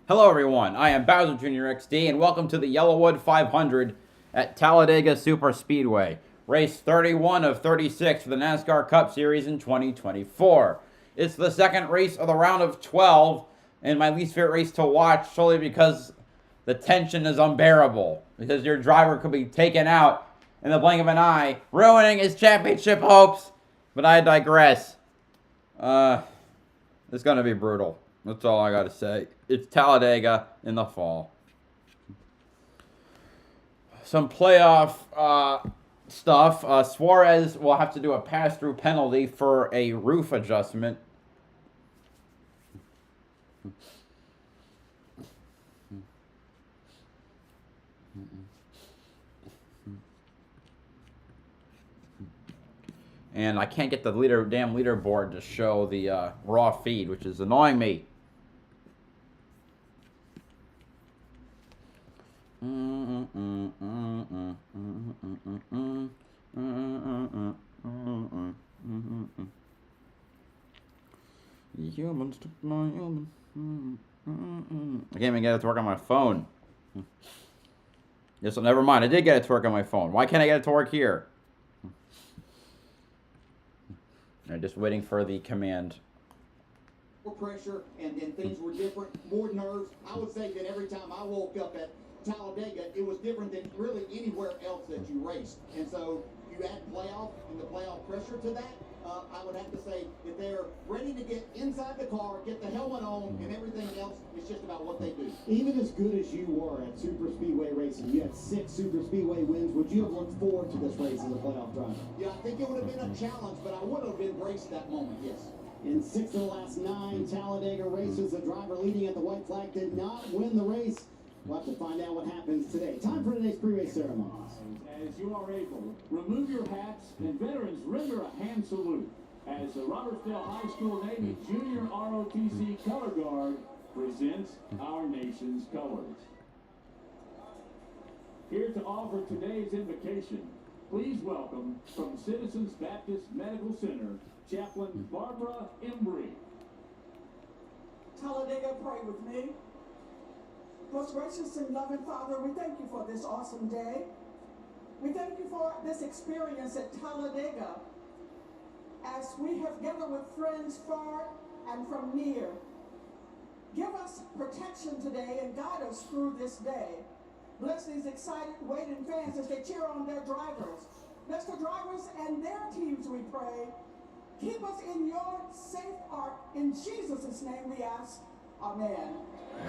Hello everyone, I am BowserJrXD and welcome to the YellaWood 500 at Talladega Super Speedway. Race 31 of 36 for the NASCAR Cup Series in 2024. It's the second race of the round of 12 and my least favorite race to watch solely because the tension is unbearable. Because your driver could be taken out in the blink of an eye, ruining his championship hopes. But I digress. It's going to be brutal. That's all I got to say. It's Talladega in the fall. Some playoff stuff. Suarez will have to do a pass-through penalty for a roof adjustment. And I can't get the damn leaderboard to show the raw feed, which is annoying me. I can't even get it to work on my phone. Yes, so never mind. I did get it to work on my phone. Why can't I get it to work here? I'm just waiting for the command. More pressure, and then things were different. More nerves. I would say that every time I woke up at Talladega, it was different than really anywhere else that you raced. And so you add playoff and the playoff pressure to that. I would have to say that they're ready to get inside the car, get the helmet on, and everything else is just about what they do. Even as good as you were at Super Speedway racing, you had 6 Super Speedway wins. Would you have looked forward to this race as a playoff driver? Yeah, I think it would have been a challenge, but I would have embraced that moment, yes. In 6 of the last 9 Talladega races, the driver leading at the white flag did not win the race. We'll have to find out what happens today. Time for today's pre-race ceremonies. As you are able, remove your hats and veterans render a hand salute as the Robertsdale High School Navy Junior ROTC Color Guard presents our nation's colors. Here to offer today's invocation, please welcome from Citizens Baptist Medical Center, Chaplain Barbara Embry. Talladega, pray with me. Most gracious and loving Father, we thank you for this awesome day. We thank you for this experience at Talladega as we have gathered with friends far and from near. Give us protection today and guide us through this day. Bless these excited waiting fans as they cheer on their drivers. Bless the drivers and their teams, we pray. Keep us in your safe ark. In Jesus' name we ask. Amen.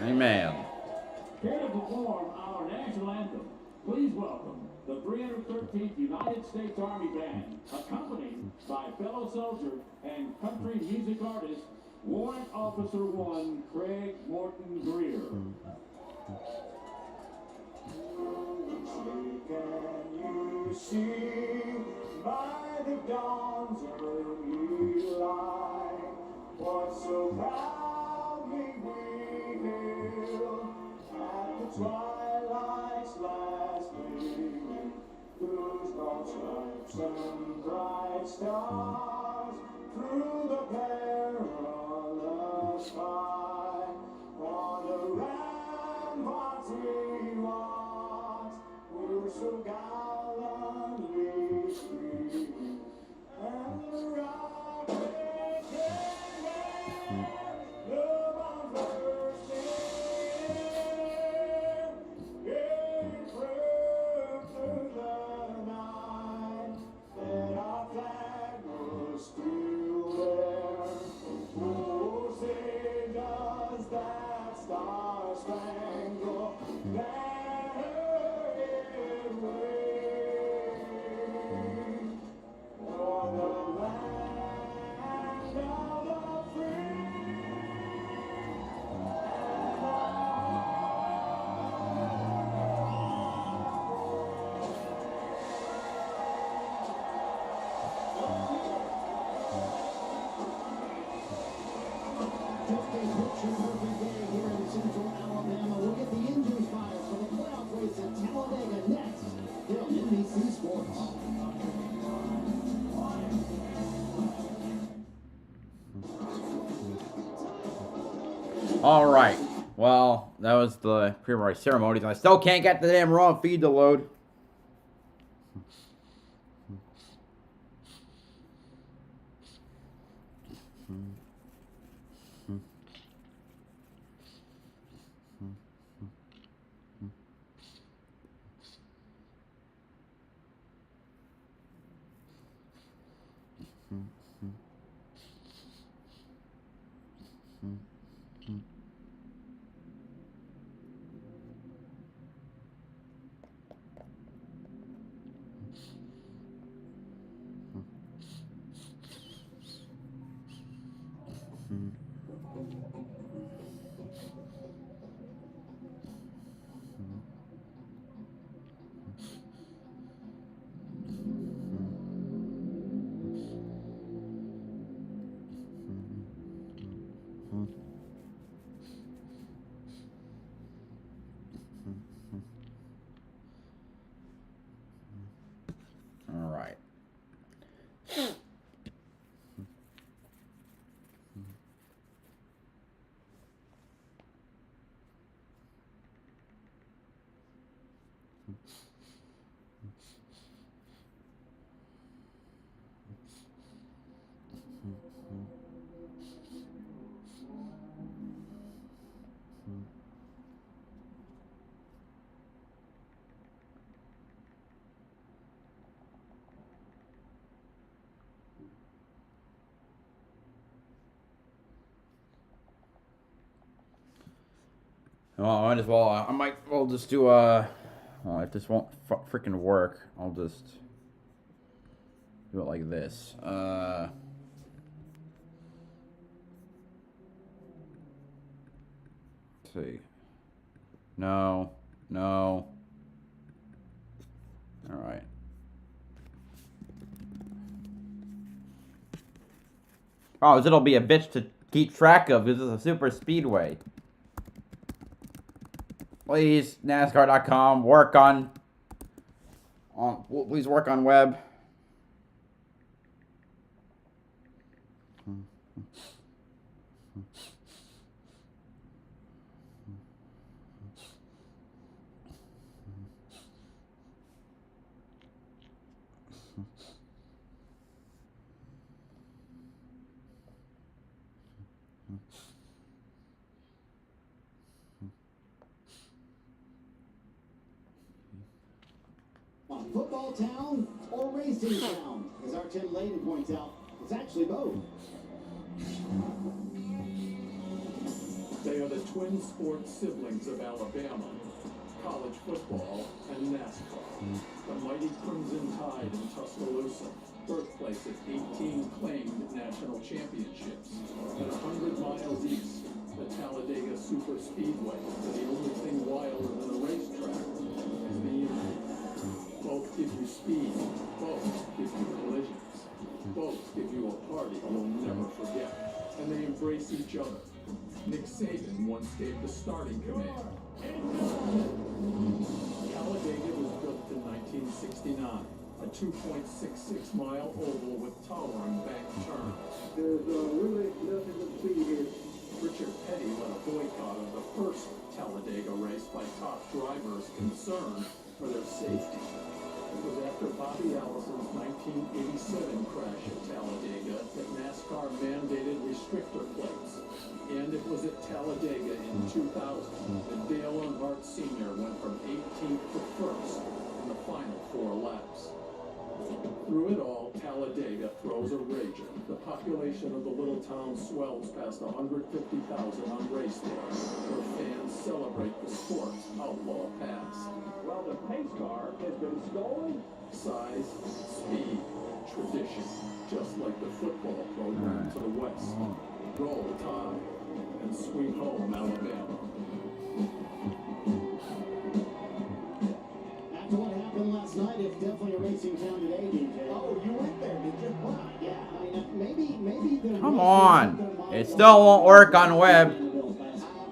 Amen. Here to perform our national anthem, please welcome the 313th United States Army Band, accompanied by fellow soldier and country music artist, Warrant Officer 1, Craig Morton Greer. Can you see by the dawn's early light what so proudly we hailed at the twilight's last gleaming, whose broad stripes and bright stars through the perilous fight on the ramparts we watched were so gallantly streaming, and the rockets came the bombs bursting, gave proof through the night that our flag was still there. Oh, say picture perfect day here in Central Alabama. We'll get the engine fire for the playoff race at Talladega next here on NBC Sports. All right. Well, that was the pre-race ceremonies. I still can't get the damn raw feed to load. All right. Well, I might as well. I might well just do well, if this won't freaking work, I'll just do it like this. Let's see. No. All right. Oh, it'll be a bitch to keep track of. This is a super speedway. Please, NASCAR.com, please work on web. Football town or racing town? As our Tim Layden points out, it's actually both. They are the twin sports siblings of Alabama, college football and NASCAR. The mighty Crimson Tide in Tuscaloosa, birthplace of 18 claimed national championships. And 100 miles east, the Talladega Super Speedway, the only thing wilder than a racetrack is the internet. Both give you speed, both give you collisions, both give you a party you'll never forget, and they embrace each other. Nick Saban once gave the starting command. Talladega was built in 1969, a 2.66-mile oval with towering bank turns. There's really nothing to see here. Richard Petty led a boycott of the first Talladega race by top drivers concerned for their safety. It was after Bobby Allison's 1987 crash at Talladega that NASCAR mandated restrictor plates. And it was at Talladega in 2000 that Dale Earnhardt Sr. went from 18th to 1st in the final 4 laps. Through it all, Talladega throws a rager. The population of the little town swells past 150,000 on race day, where fans celebrate the sport's outlaw past. Well, the pace car has been stolen. Size, speed, tradition, just like the football program to the west. Roll Tide and Sweet Home Alabama. After what happened last night, it's definitely a racing town today, DJ. Oh, you went there, did you? Yeah, I mean, maybe Come on. their It still won't work on web.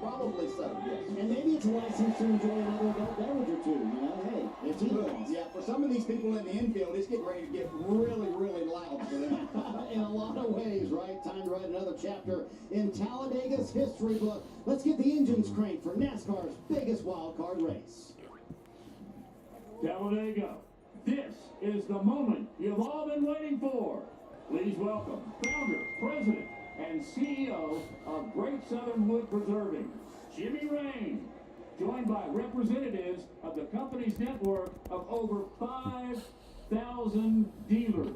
Probably so, yes. And maybe it's a license to enjoy another adult beverage or two. You know, hey, it's equals. Yeah, for some of these people in the infield, it's getting ready to get really, really loud for them. In a lot of ways, right? Time to write another chapter in Talladega's history book. Let's get the engines cranked for NASCAR's biggest wild card race. Talladega, this is the moment you've all been waiting for. Please welcome founder, president, and CEO of Great Southern Wood Preserving, Jimmy Rain, joined by representatives of the company's network of over 5,000 dealers.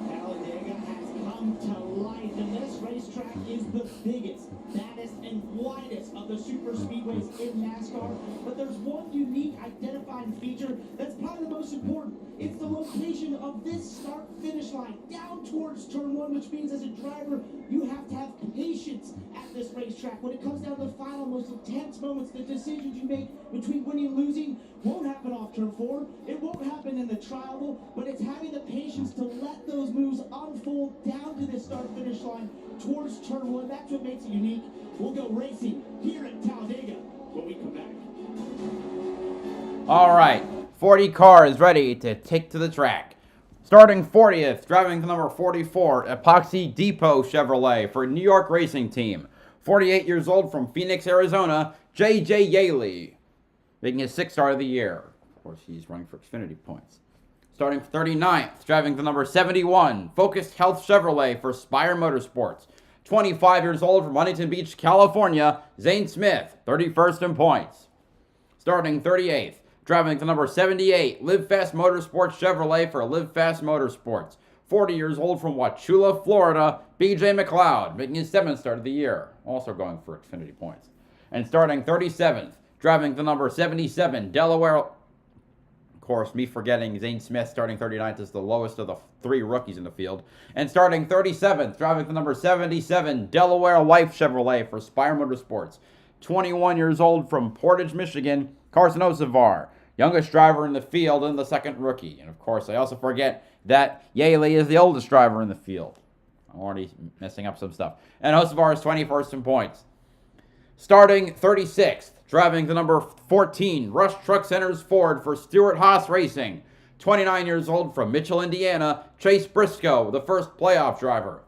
Talladega has come to life, and this racetrack is the biggest, baddest, and widest of the super speedways in NASCAR. But there's one unique identifying feature that's probably the most important. It's the location of this start-finish line down towards turn one, which means as a driver, you have to have patience at this racetrack. When it comes down to the final, most intense moments, the decisions you make between winning and losing won't happen off turn four. It won't happen in the trial, but it's having the patience to let those moves unfold down to this start-finish line towards turn one. That's what makes it unique. We'll go racing here at Talladega when we come back. All right, 40 cars ready to take to the track. Starting 40th, driving to number 44, Epoxy Depot Chevrolet for New York Racing Team. 48 years old from Phoenix, Arizona, J.J. Yaley, making his 6th start of the year. Of course, he's running for Xfinity points. Starting 39th, driving to number 71, Focused Health Chevrolet for Spire Motorsports. 25 years old from Huntington Beach, California, Zane Smith, 31st in points. Starting 38th, driving to number 78, Live Fast Motorsports Chevrolet for Live Fast Motorsports. 40 years old from Wauchula, Florida, B.J. McLeod, making his 7th start of the year, also going for Xfinity points. And starting 37th, driving to number 77, Delaware. Of course, me forgetting Zane Smith starting 39th is the lowest of the 3 rookies in the field. And starting 37th, driving to number 77, Delaware Life Chevrolet for Spire Motorsports. 21 years old from Portage, Michigan, Carson Osavar, youngest driver in the field and the 2nd rookie. And of course, I also forget that Yaley is the oldest driver in the field. I'm already messing up some stuff. And Osavar is 21st in points. Starting 36th, driving to number 14, Rush Truck Centers Ford for Stewart Haas Racing. 29 years old from Mitchell, Indiana, Chase Briscoe, the first playoff driver.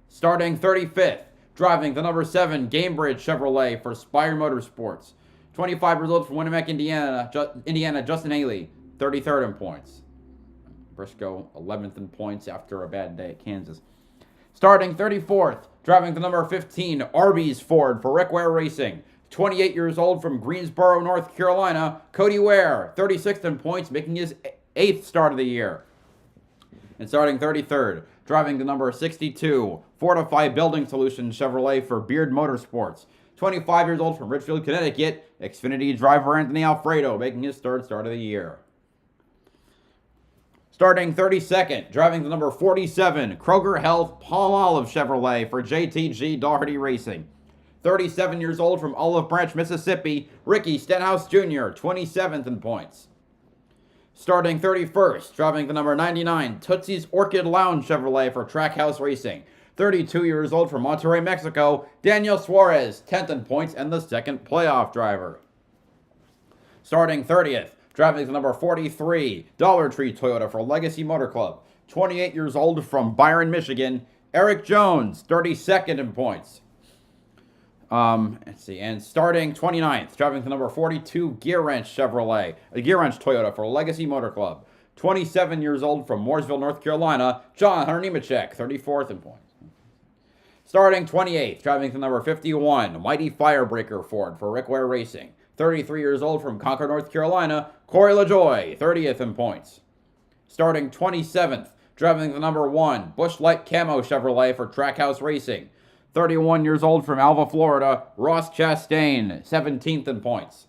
Starting 35th, driving to number 7, Gamebridge Chevrolet for Spire Motorsports. 25 years old from Winnipeg, Indiana, Justin Haley, 33rd in points. Briscoe, 11th in points after a bad day at Kansas. Starting 34th, driving to number 15, Arby's Ford for Rick Ware Racing. 28 years old from Greensboro, North Carolina, Cody Ware, 36th in points, making his 8th start of the year. And starting 33rd, driving to number 62, Fortify Building Solutions Chevrolet for Beard Motorsports. 25 years old from Richfield, Connecticut, Xfinity driver Anthony Alfredo, making his 3rd start of the year. Starting 32nd, driving to number 47, Kroger Health Palm Olive Chevrolet for JTG Daugherty Racing. 37 years old from Olive Branch, Mississippi, Ricky Stenhouse Jr., 27th in points. Starting 31st, driving to number 99, Tootsie's Orchid Lounge Chevrolet for Trackhouse Racing. 32 years old from Monterrey, Mexico, Daniel Suarez, 10th in points and the 2nd playoff driver. Starting 30th, driving to number 43, Dollar Tree Toyota for Legacy Motor Club. 28 years old from Byron, Michigan, Eric Jones, 32nd in points. And starting 29th, driving to number 42, Gear Wrench Toyota for Legacy Motor Club. 27 years old from Mooresville, North Carolina, John Hunter Nemechek, 34th in points. Starting 28th, driving to number 51, Mighty Firebreaker Ford for Rick Ware Racing. 33 years old from Concord, North Carolina, Corey LaJoy, 30th in points. Starting 27th, driving to number 1, Busch Light Camo Chevrolet for Trackhouse Racing. 31 years old from Alva, Florida, Ross Chastain, 17th in points.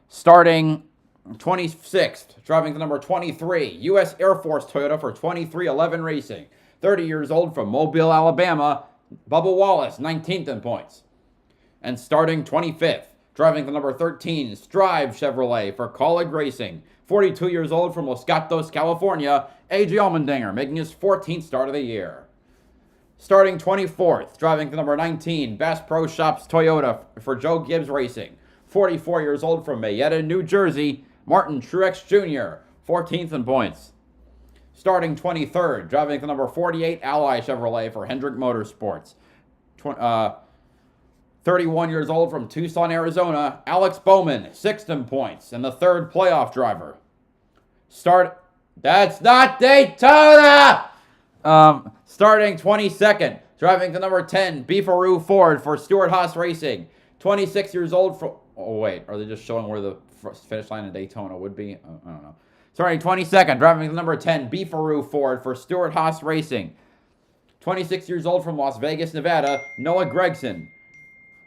Starting 26th, driving to number 23, U.S. Air Force Toyota for 2311 Racing. 30 years old from Mobile, Alabama, Bubba Wallace, 19th in points. And starting 25th, driving the number 13, Strive Chevrolet for Colleague Racing, 42 years old from Los Gatos, California, A.J. Allmendinger, making his 14th start of the year. Starting 24th, driving the number 19, Bass Pro Shops Toyota for Joe Gibbs Racing, 44 years old from Mayetta, New Jersey, Martin Truex Jr., 14th in points. Starting 23rd, driving the number 48 Ally Chevrolet for Hendrick Motorsports, 31 years old from Tucson, Arizona, Alex Bowman, 6th in points, and the third playoff driver. That's not Daytona! Starting 22nd, driving the number 10, Beefaroo Ford for Stewart Haas Racing, 26 years old from... Oh, wait, are they just showing where the finish line in Daytona would be? I don't know. Starting 22nd, driving the number 10, Beefaroo Ford for Stewart Haas Racing, 26 years old from Las Vegas, Nevada, Noah Gregson,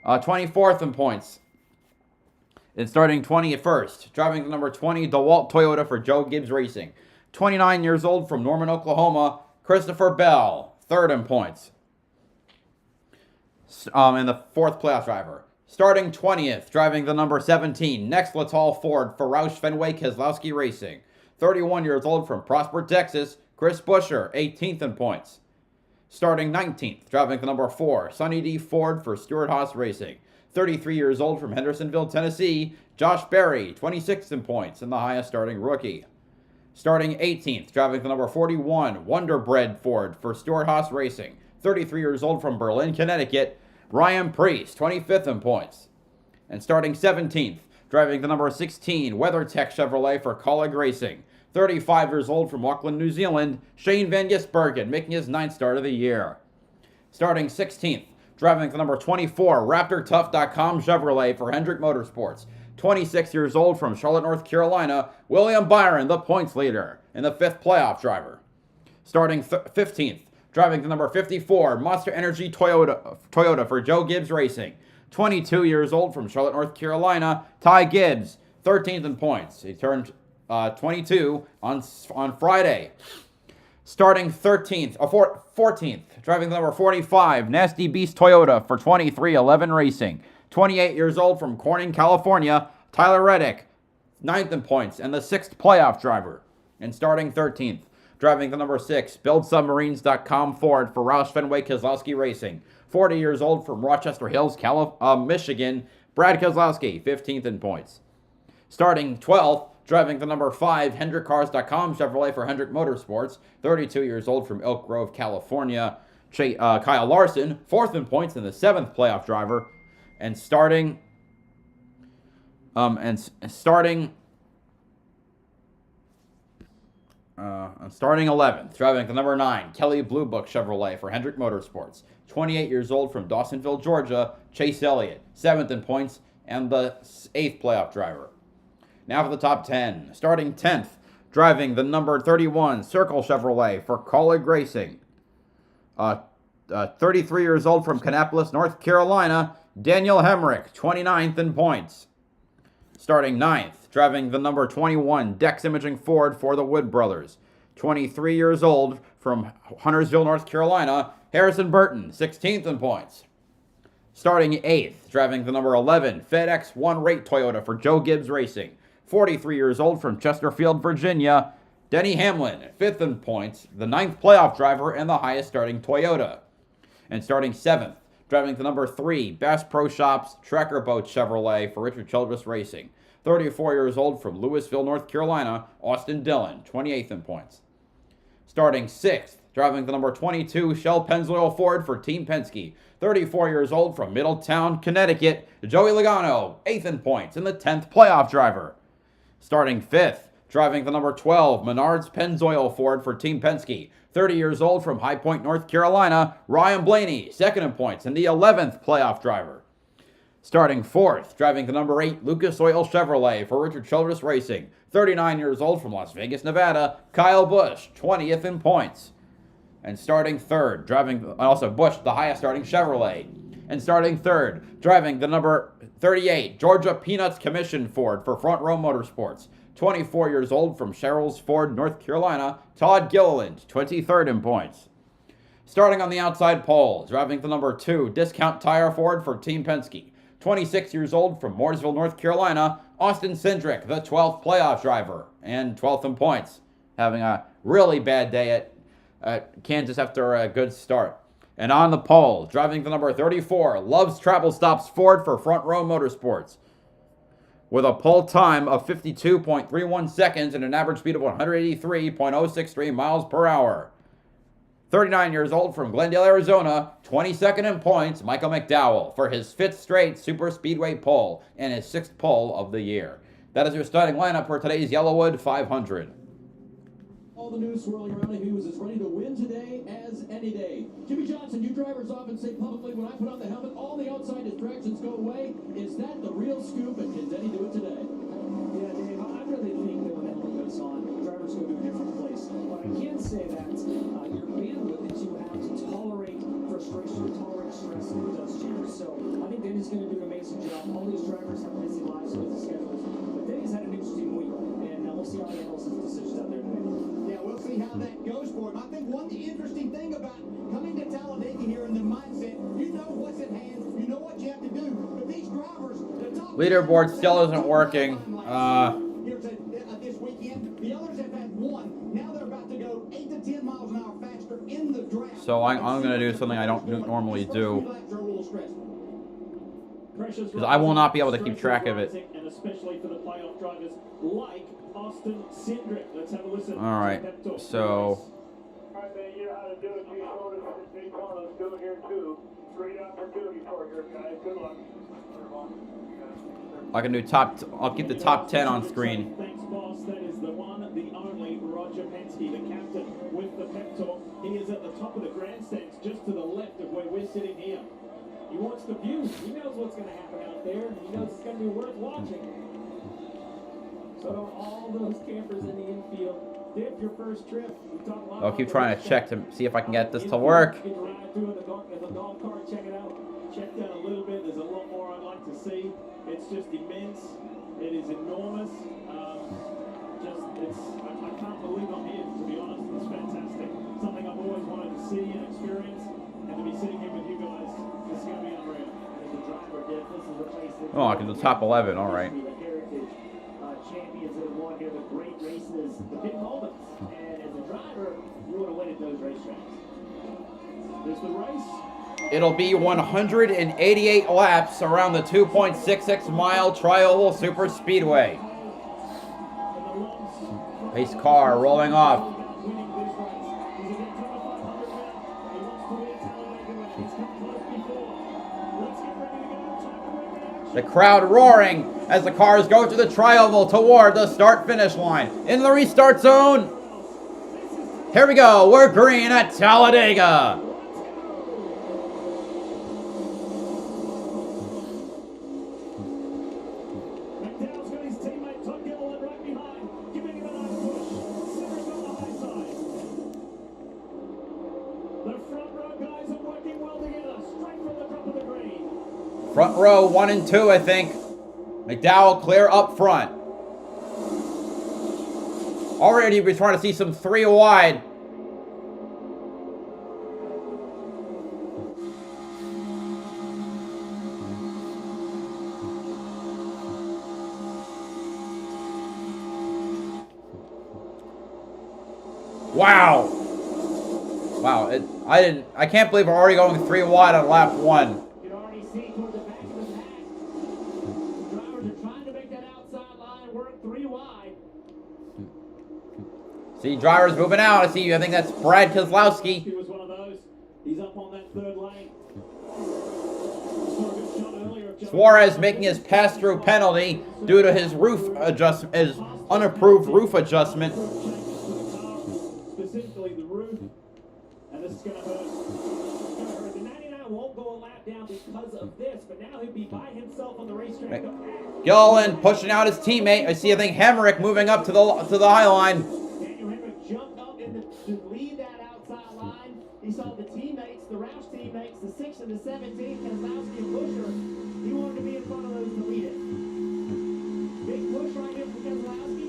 24th in points. And starting 21st, driving the number 20, DeWalt Toyota for Joe Gibbs Racing, 29 years old from Norman, Oklahoma, Christopher Bell, 3rd in points. And the 4th playoff driver. Starting 20th, driving the number 17, Next Latal Ford for Roush Fenway Keselowski Racing, 31 years old from Prosper, Texas, Chris Buescher, 18th in points. Starting 19th, driving the number 4, Sonny D. Ford for Stewart Haas Racing, 33 years old from Hendersonville, Tennessee, Josh Berry, 26th in points, and the highest starting rookie. Starting 18th, driving the number 41, Wonder Bread Ford for Stewart Haas Racing, 33 years old from Berlin, Connecticut, Ryan Priest, 25th in points. And starting 17th, driving the number 16, WeatherTech Chevrolet for Colleague Racing, 35 years old from Auckland, New Zealand, Shane Van Gisbergen, making his 9th start of the year. Starting 16th, driving the number 24, RaptorTough.com Chevrolet for Hendrick Motorsports, 26 years old from Charlotte, North Carolina, William Byron, the points leader, and the 5th playoff driver. Starting 15th, driving the number 54, Monster Energy Toyota for Joe Gibbs Racing, 22 years old from Charlotte, North Carolina, Ty Gibbs, 13th in points. He turned 22 on Friday. Starting 14th, driving the number 45, Nasty Beast Toyota for 2311 Racing, 28 years old from Corning, California, Tyler Reddick, 9th in points, and the 6th playoff driver. And starting 13th, driving the number 6, BuildSubmarines.com Ford for Roush Fenway Keselowski Racing, 40 years old from Rochester Hills, Michigan, Brad Keselowski, 15th in points. Starting 12th, driving the number 5, HendrickCars.com Chevrolet for Hendrick Motorsports, 32 years old from Elk Grove, California, Kyle Larson, 4th in points and the 7th playoff driver. And starting 11th, driving the number 9, Kelly Blue Book Chevrolet for Hendrick Motorsports, 28 years old from Dawsonville, Georgia, Chase Elliott, 7th in points and the 8th playoff driver. Now for the top 10. Starting 10th, driving the number 31, Circle Chevrolet for Colleague Racing, 33 years old from Kannapolis, North Carolina, Daniel Hemrick, 29th in points. Starting 9th, driving the number 21, Dex Imaging Ford for the Wood Brothers, 23 years old from Huntersville, North Carolina, Harrison Burton, 16th in points. Starting 8th, driving the number 11, FedEx One Rate Toyota for Joe Gibbs Racing, 43 years old from Chesterfield, Virginia, Denny Hamlin, 5th in points, the 9th playoff driver and the highest starting Toyota. And starting 7th, driving the number 3, Bass Pro Shops Trekker Boat Chevrolet for Richard Childress Racing, 34 years old from Louisville, North Carolina, Austin Dillon, 28th in points. Starting 6th, driving the number 22, Shell Pennzoil Ford for Team Penske, 34 years old from Middletown, Connecticut, Joey Logano, 8th in points and the 10th playoff driver. Starting 5th, driving the number 12, Menards Pennzoil Ford for Team Penske, 30 years old from High Point, North Carolina, Ryan Blaney, 2nd in points and the 11th playoff driver. Starting 4th, driving the number 8, Lucas Oil Chevrolet for Richard Childress Racing, 39 years old from Las Vegas, Nevada, Kyle Busch, 20th in points. And starting 3rd, driving, also Busch, the highest starting Chevrolet. And starting 3rd, driving the number 38, Georgia Peanuts Commission Ford for Front Row Motorsports, 24 years old from Sherrills Ford, North Carolina, Todd Gilliland, 23rd in points. Starting on the outside pole, driving the number 2 Discount Tire Ford for Team Penske. 26 years old from Mooresville, North Carolina, Austin Cindric, the 12th playoff driver and 12th in points. Having a really bad day at Kansas after a good start. And on the pole, driving the number 34, Loves Travel Stops Ford for Front Row Motorsports. With a pole time of 52.31 seconds and an average speed of 183.063 miles per hour. 39 years old from Glendale, Arizona, 22nd in points, Michael McDowell for his 5th straight Super Speedway pole and his 6th pole of the year. That is your starting lineup for today's YellaWood 500. All the news swirling around him, he was as ready to win today as any day. Jimmy Johnson, you drivers often say publicly, when I put on the helmet, all the outside distractions go away. Is that the real scoop, and can Denny do it today? Yeah, Dave, I really think that when that helmet goes on, drivers go to a different place. But I can say that your bandwidth that you have to tolerate frustration, tolerate stress, does change. So I think Denny's going to do an amazing job. All these drivers have busy lives, busy schedules. But Denny's had an interesting week, and we'll see how he handles his decisions out there today. Yeah, we'll see how that goes for him. I think one interesting thing about coming to Talladega here in the mindset, you know what's at hand, you know what you have to do. But these drivers, the top Leaderboard still isn't working. This weekend, the others have had one. Now they're about to go 8 to 10 miles an hour faster in the draft. So I'm going to do something I don't normally do. Because I will not be able to keep track of it. And especially for the playoff drivers like Austin Cindric. Let's have a listen. All right, so All right, man, you know how to do it. You showed us at Daytona. Do it here, too. Great opportunity for you guys. Good luck. I can do I'll keep the top 10 on screen. Thanks, boss. That is the one, the only Roger Penske, the captain with the pep talk. He is at the top of the grandstands, just to the left of where we're sitting here. He wants the view. He knows what's going to happen out there. He knows it's going to be worth watching. So don't all those campers in the infield dip your first trip. I'll keep trying to check to see if I can get this to work. You can ride through in the golf cart. Check it out. Check down a little bit. There's a lot more I'd like to see. It's just immense. It is enormous. I can't believe I'm here, to be honest. It's fantastic. Something I've always wanted to see and experience, and to be sitting here with you guys, this is going to be unreal. As a driver, Dave, this is the place that Oh, I can do top 11. All right. the heritage champions that have won here, the great races, the big moments. And as a driver, you want to win at those racetracks. There's the race. It'll be 188 laps around the 2.66 mile Tri-Oval Super Speedway. Pace car rolling off. The crowd roaring as the cars go through the Tri-Oval toward the start-finish line. In the restart zone. Here we go. We're green at Talladega. Front row 1 and 2, I think. McDowell clear up front. Already we're trying to see some 3 wide. Wow. Wow, I can't believe we're already going 3 wide on lap 1. See drivers moving out. I think that's Brad Keselowski. He was one of those. He's up on that 3rd lane. Suarez making his pass-through penalty due to his his unapproved roof adjustment. Specifically the roof. And this is going to hurt. The 99 won't go a lap down because of this, but now he'll be by himself on the racetrack. Gilliland pushing out his teammate. I think Hemrick moving up to the high line. Jumped up to lead that outside line. He saw the teammates, the Roush teammates, the 6th and the 17th, Keselowski and Buscher. He wanted to be in front of those to lead it. Big push right here from Keselowski.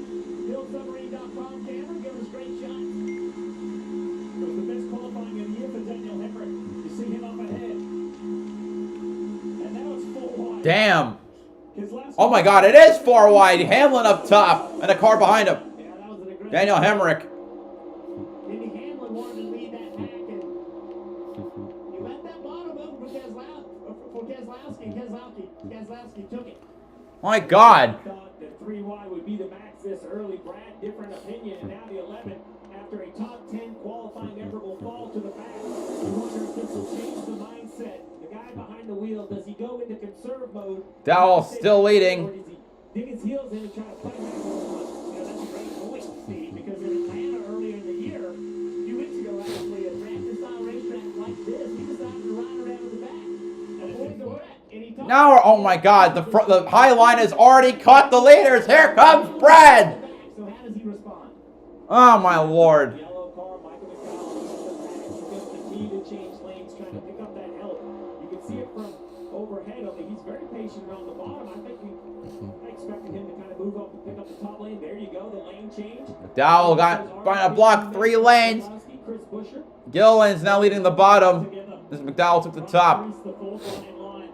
BillSubmarine.com camera, give us great shots. It was the best qualifying of the year for Daniel Damn. Oh my God, it is 4 wide. Hamlin up top and a car behind him. Daniel Hemrick. Denny Hamlin wanted to lead that pack, and he left that bottom open for Keselowski. Keselowski took it. My God. Thought that 3 wide would be the max this early. Brad, different opinion, and now the 11th after a top 10 qualifying effort will fall to the back. You wonder if this will change the mindset. The guy behind the wheel, does he go into conserve mode? Dowell still leading. Or does he dig his heels in and try to play back a little? You know, that's a great point, Steve, because in Atlanta earlier in the year, a few weeks ago, actually, a practice-style racetrack like this, he decided to ride around in the back. And according to Brett, and he talked Now, oh my God, the high line has already caught the leaders. Here comes Brad. so how does he respond? Oh my Lord. Yellow car, Michael McDowell, he's to change lanes, trying to pick up that help. You can see it from overhead, only he's very patient around the bottom. I think I expected him to kind of move up and pick up the top lane. There you go, the lane change. Dowell got trying to block 3 lanes. Chris Buescher. Gilliland's now leading the bottom. This McDowell took the top. The fourth line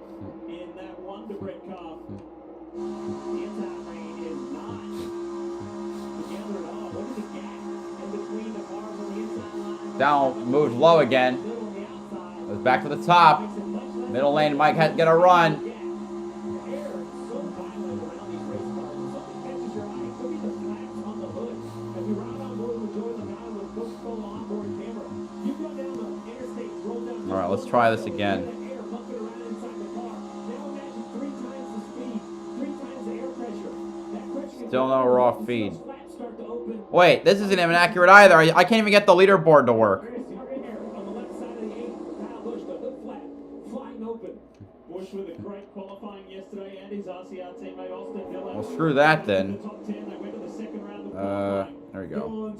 in that Wonder Brick car. The inside lane is not together at all. What is the gap in between the cars on the inside line? Dowell moved low again. Goes back to the top. Middle lane, Mike had to get a run. All right, let's try this again. Still no raw feed. Wait, this isn't even accurate either. I can't even get the leaderboard to work. Well, screw that then. There we go.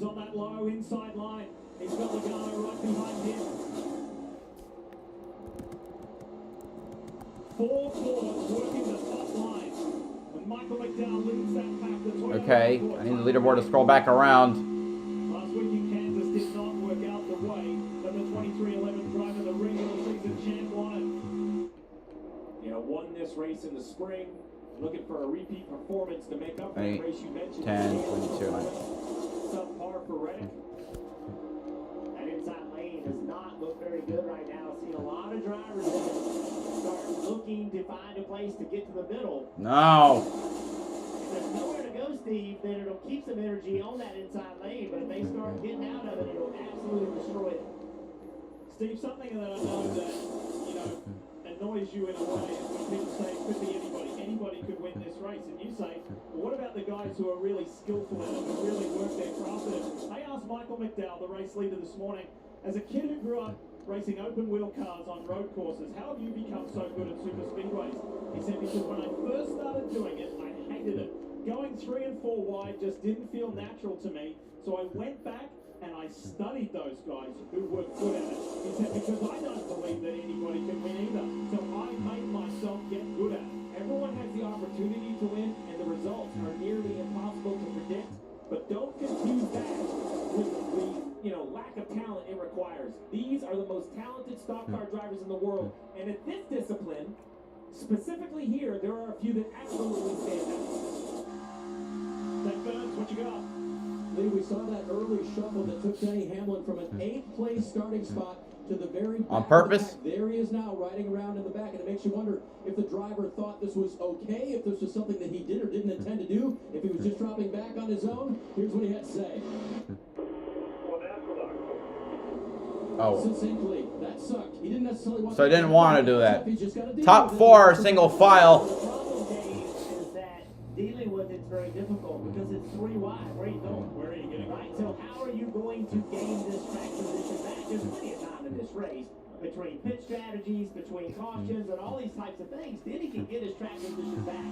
Okay, I need the leaderboard to scroll back around. Last week in Kansas did not work out the way that the 23-11 driver, the regular season champ, won it. You know, won this race in the spring, looking for a repeat performance to make up for the race you mentioned. 10, 22. Subpar for Reddick. That inside lane does not look very good right now. I've seen a lot of drivers start looking to find a place to get to the middle. No. If there's nowhere to go, Steve, then it'll keep some energy on that inside lane. But if they start getting out of it, it'll absolutely destroy it. Steve, something that I know that, you know, annoys you in a way is when people say it could be anybody. Anybody could win this race. And you say, well, what about the guys who are really skillful and who really work their craft? I asked Michael McDowell, the race leader this morning, as a kid who grew up racing open wheel cars on road courses, how have you become so good at super speedways? He said, because when I first started doing it, I hated it. Going 3 and 4 wide just didn't feel natural to me. So I went back and I studied those guys who were good at it. He said, because I don't believe that anybody can win either. So I made myself get good at it. Everyone has the opportunity to win, and the results are nearly impossible to predict. But don't confuse that with the lack of talent it requires. These are the most talented stock car drivers in the world. And at this discipline, specifically here, there are a few that absolutely stand out. Zach Burns, what you got? Lee, we saw that early shuffle that took Denny Hamlin from an 8th place starting spot to the very back. On purpose? There he is now, riding around in the back, and it makes you wonder if the driver thought this was okay, if this was something that he did or didn't intend to do, if he was just dropping back on his own. Here's what he had to say. Oh. Succinctly, that sucked. He didn't necessarily want So he didn't want to do that. He's just gotta deal Top with it. 4 single file. The problem, Dave, is that dealing with it's very difficult because it's 3 wide. Where are you going? Where are you getting right? So how are you going to gain this track position back? There's plenty of time in this race between pit strategies, between cautions, and all these types of things. Then he can get his track position back.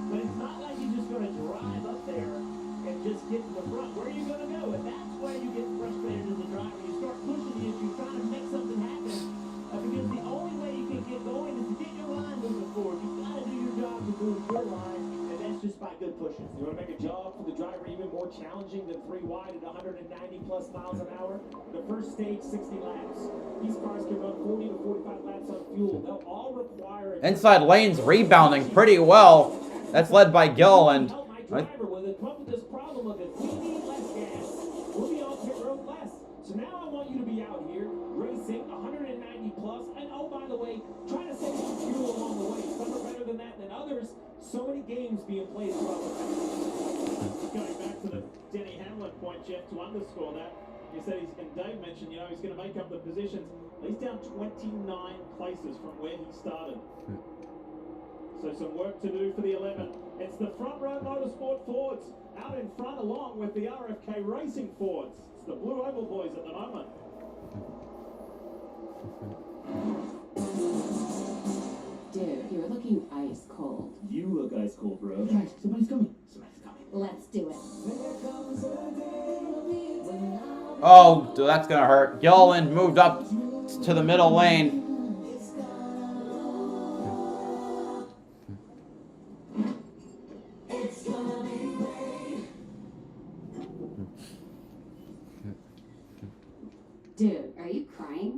But it's not like he's just going to drive up there and just get to the front. Where are you going to go? And that's where you get frustrated as a driver. You start pushing the issue, trying to make something happen. Because the only way you can get going is to get your line moving forward. You've got to do your job to move your line, and that's just by good pushing. You want to make a job for the driver even more more challenging than 3 wide at 190 plus miles an hour. The first stage, 60 laps. These cars can run 40 to 45 laps on fuel. They'll all require... Inside lane's rebounding pretty well. That's led by Gilliland. Help my driver with it. Come up with this problem of if we need less gas, we'll be on pit road less. So now I want you to be out here racing 190 plus, and oh, by the way, trying to save some fuel along the way. Some are better than that than others. So many games being played throughout the race. Going back to the Denny Hamlin point, Jeff, to underscore that, he said and Dave mentioned, he's going to make up the positions. He's down 29 places from where he started. So some work to do for the 11. It's the front row motorsport Fords out in front along with the RFK Racing Fords. It's the Blue Oval boys at the moment. Dude, you're looking ice cold. You look ice cold, bro. Guys, somebody's coming. Somebody's coming. Let's do it. Oh, dude, that's gonna hurt. Gilliland moved up to the middle lane. Dude, are you crying?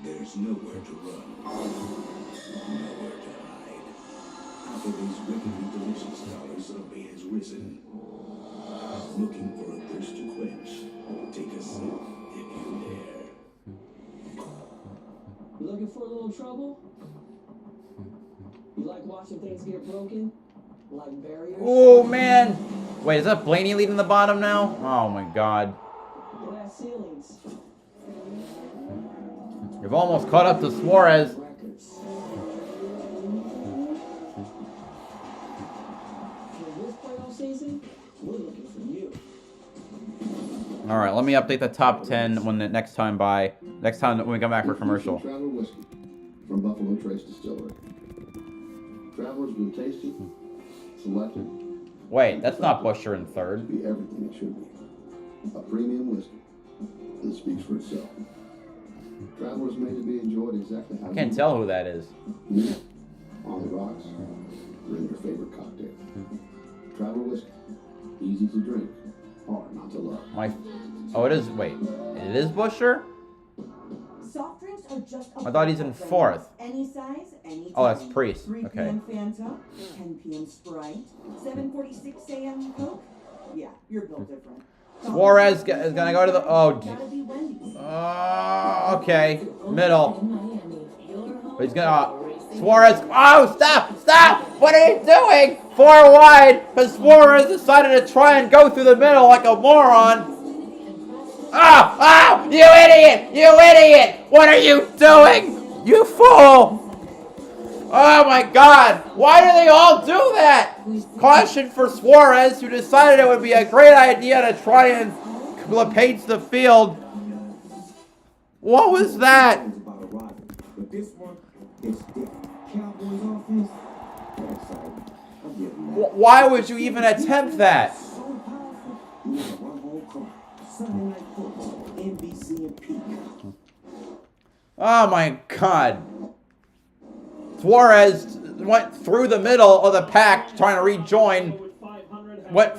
There's nowhere to run, nowhere to hide. After these wickedly delicious dollars, somebody has risen. Looking for a thirst to quench? Take a sip if you dare. You looking for a little trouble? You like watching things get broken? Like barriers? Oh, man. Wait, is that Blaney leading the bottom now? Oh, my God. Glass ceilings. You've almost caught up to Suarez. Records. For this playoff season, we're looking for you. All right, let me update the top 10 when the next time when we come back for commercial. Traveler whiskey from Buffalo Trace Distillery. Traveler's been tasted, selected. Wait, that's not Busher in third. Be everything it should be. A premium whiskey that speaks for itself. Traveler's made to be enjoyed exactly how I can't tell who that is. you on the rocks or in your favorite cocktail. Traveler whiskey, easy to drink, hard not to love. Oh, it is. Wait, it is Busher? Soft drinks are just I thought he's in fourth. Any size, any time. Oh, that's Priest. 3 Okay. p.m. Fanta, 10 p.m. Sprite, 7:46 a.m. Coke. Yeah, you're built different. Suarez is gonna go to the. Oh. Gotta be Wendy's. Okay. Middle. He's gonna. Suarez. Oh, stop! Stop! What are you doing? 4 wide. Because Suarez decided to try and go through the middle like a moron. Oh! Oh! You idiot! You idiot! What are you doing? You fool! Oh my God! Why do they all do that? Caution for Suarez, who decided it would be a great idea to try and paint the field. What was that? But this one is different. Cowboys offense. I'm giving that. Why would you even attempt that? So powerful. You need to run home cry. Sunday Night Football, NBC and Peacock. Oh my God. Suarez went through the middle of the pack trying to rejoin.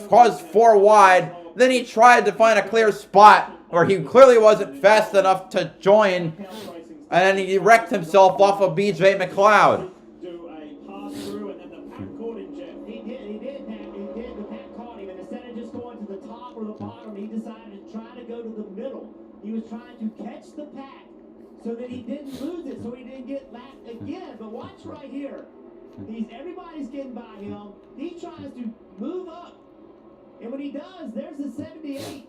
Caused 4 wide. Then he tried to find a clear spot where he clearly wasn't fast enough to join. And then he wrecked himself off of BJ McLeod. Do a pass through and then the pack caught him, Jeff. He did, the pack caught him, and instead of just going to the top or the bottom, he decided to try to go to the middle. He was trying to catch the pack so that he didn't lose it, so he didn't get lapped again. But watch right here. Everybody's getting by him. He tries to move up. And when he does, there's the 78.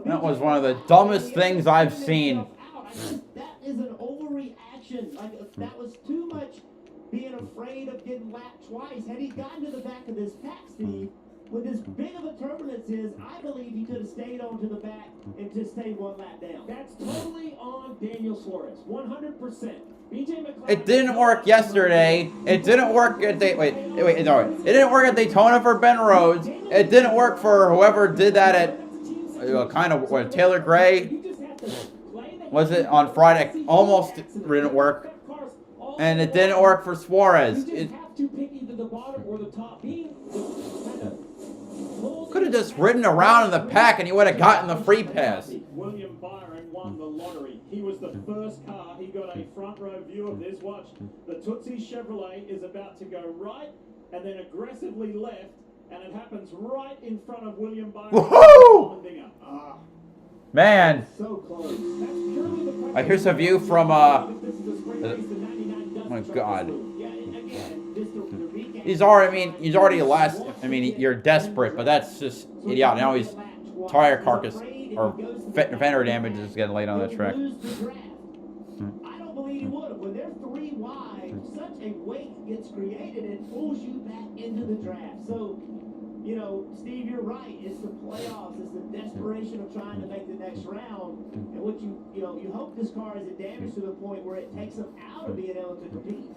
That was one of the dumbest things I've seen. That is an overreaction. That was too much being afraid of getting lapped twice. Had he gotten to the back of this pack, Steve, with as big of a turbulence is, I believe he could have stayed on to the back and just stayed 1 lap down. That's totally on Daniel Suarez. 100%. BJ McLeod. It didn't work yesterday. It didn't work at It didn't work at Daytona for Ben Rhodes. It didn't work for whoever did that at Taylor Gray. Was it on Friday? Almost didn't work. And it didn't work for Suarez. You just have to picky the either the bottom or the top beam kind of Could have just ridden around in the pack and he would have gotten the free pass. William Byron won the lottery. He was the first car. He got a front row view of this. Watch. The Tootsie Chevrolet is about to go right and then aggressively left, and it happens right in front of William Byron. Woohoo! Man. So close. Here's a view from, oh my God. He's already last, you're desperate, but that's just idiotic. Now he's tire carcass, or fender damage is getting laid on the track. I don't believe he would have. When they're 3 wide, such a weight gets created and pulls you back into the draft. So, you know, Steve, you're right. It's the playoffs. It's the desperation of trying to make the next round. And what you hope this car isn't damaged to the point where it takes them out of being able to compete.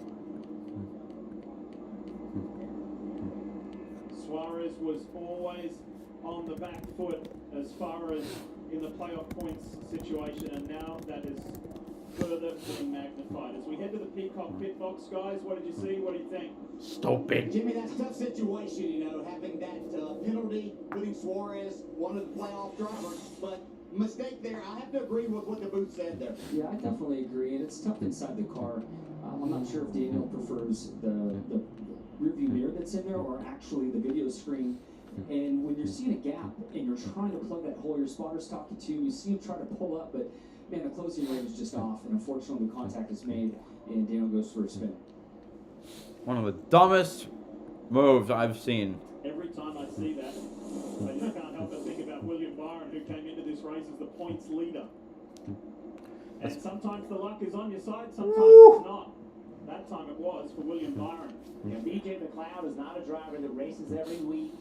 Suarez was always on the back foot as far as in the playoff points situation, and now that is further being magnified. As we head to the Peacock pit box, guys, what did you see? What do you think? Stupid. Jimmy, that's a tough situation, having that penalty, putting Suarez, one of the playoff drivers, but mistake there. I have to agree with what the booth said there. Yeah, I definitely agree, and it's tough inside the car. I'm not sure if Daniel prefers the rearview mirror that's in there or actually the video screen. And when you're seeing a gap and you're trying to plug that hole, your spotter's talking to you, you see him try to pull up, but man, the closing rate is just off, and unfortunately the contact is made, and Daniel goes for a spin. One of the dumbest moves I've seen. Every time I see that, I just can't help but think about William Byron, who came into this race as the points leader. And sometimes the luck is on your side, sometimes it's not. That time it was for William Byron. BJ McLeod is not a driver that races every week.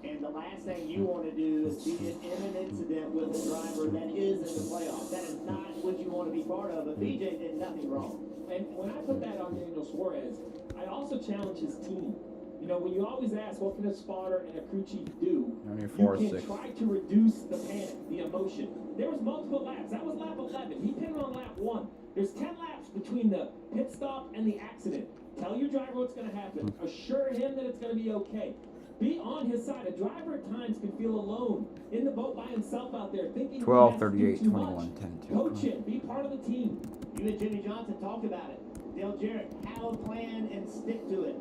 And the last thing you want to do is be in an incident with a driver that is in the playoffs. That is not what you want to be part of. But BJ did nothing wrong. And when I put that on Daniel Suarez, I also challenge his team. You know, when you always ask, what can a spotter and a crew chief do? You can try to reduce the panic, the emotion. There was multiple laps. That was lap 11. He pitted on lap 1. There's 10 laps between the pit stop and the accident. Tell your driver what's going to happen. Assure him that it's going to be okay. Be on his side. A driver at times can feel alone in the boat by himself out there thinking 12, 38, 21, 10, 2. Coach him. Be part of the team. You and Jimmy Johnson talked about it. Dale Jarrett, have a plan and stick to it.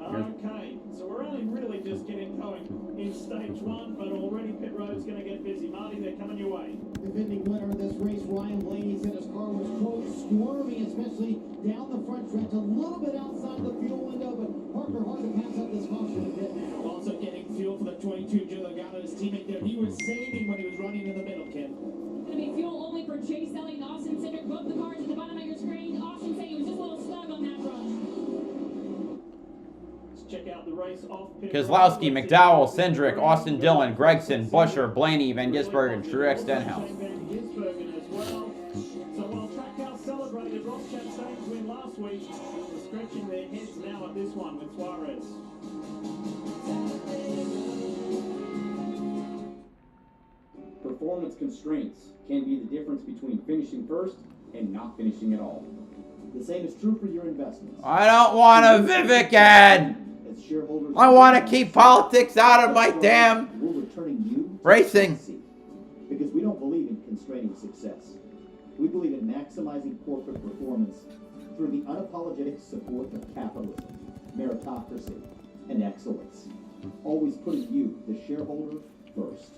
Okay, so we're only really just getting going in stage 1, but already pit road's going to get busy. Marty, they're coming your way. Defending winner of this race, Ryan Blaney, said his car was, quote, squirming, especially down the front stretch, a little bit outside the fuel window, but Parker hard to pass up this caution a bit now. Also getting fuel for the 22, Joe Logano, his teammate there. He was saving when he was running in the middle, Kim. Going to be fuel only for Chase Elliott and Austin Cindric. Both the cars at the bottom of your screen. Austin saying he was just a little snug on that run. Check out the race off pit. Kozlowski, McDowell, Cindric, Austin Dillon, Gregson, Busher, Blaney, Van Gisbergen, and Truex Stenhouse. Van Gisbergen as well. So while Trackhouse celebrated Ross Chastain's win last week, they're scratching their heads now at this one with Suarez. Performance constraints can be the difference between finishing first and not finishing at all. The same is true for your investments. I don't want a Vivek ad. I want to keep politics out of my damn racing. Because we don't believe in constraining success. We believe in maximizing corporate performance through the unapologetic support of capitalism, meritocracy, and excellence. Always putting you, the shareholder, first.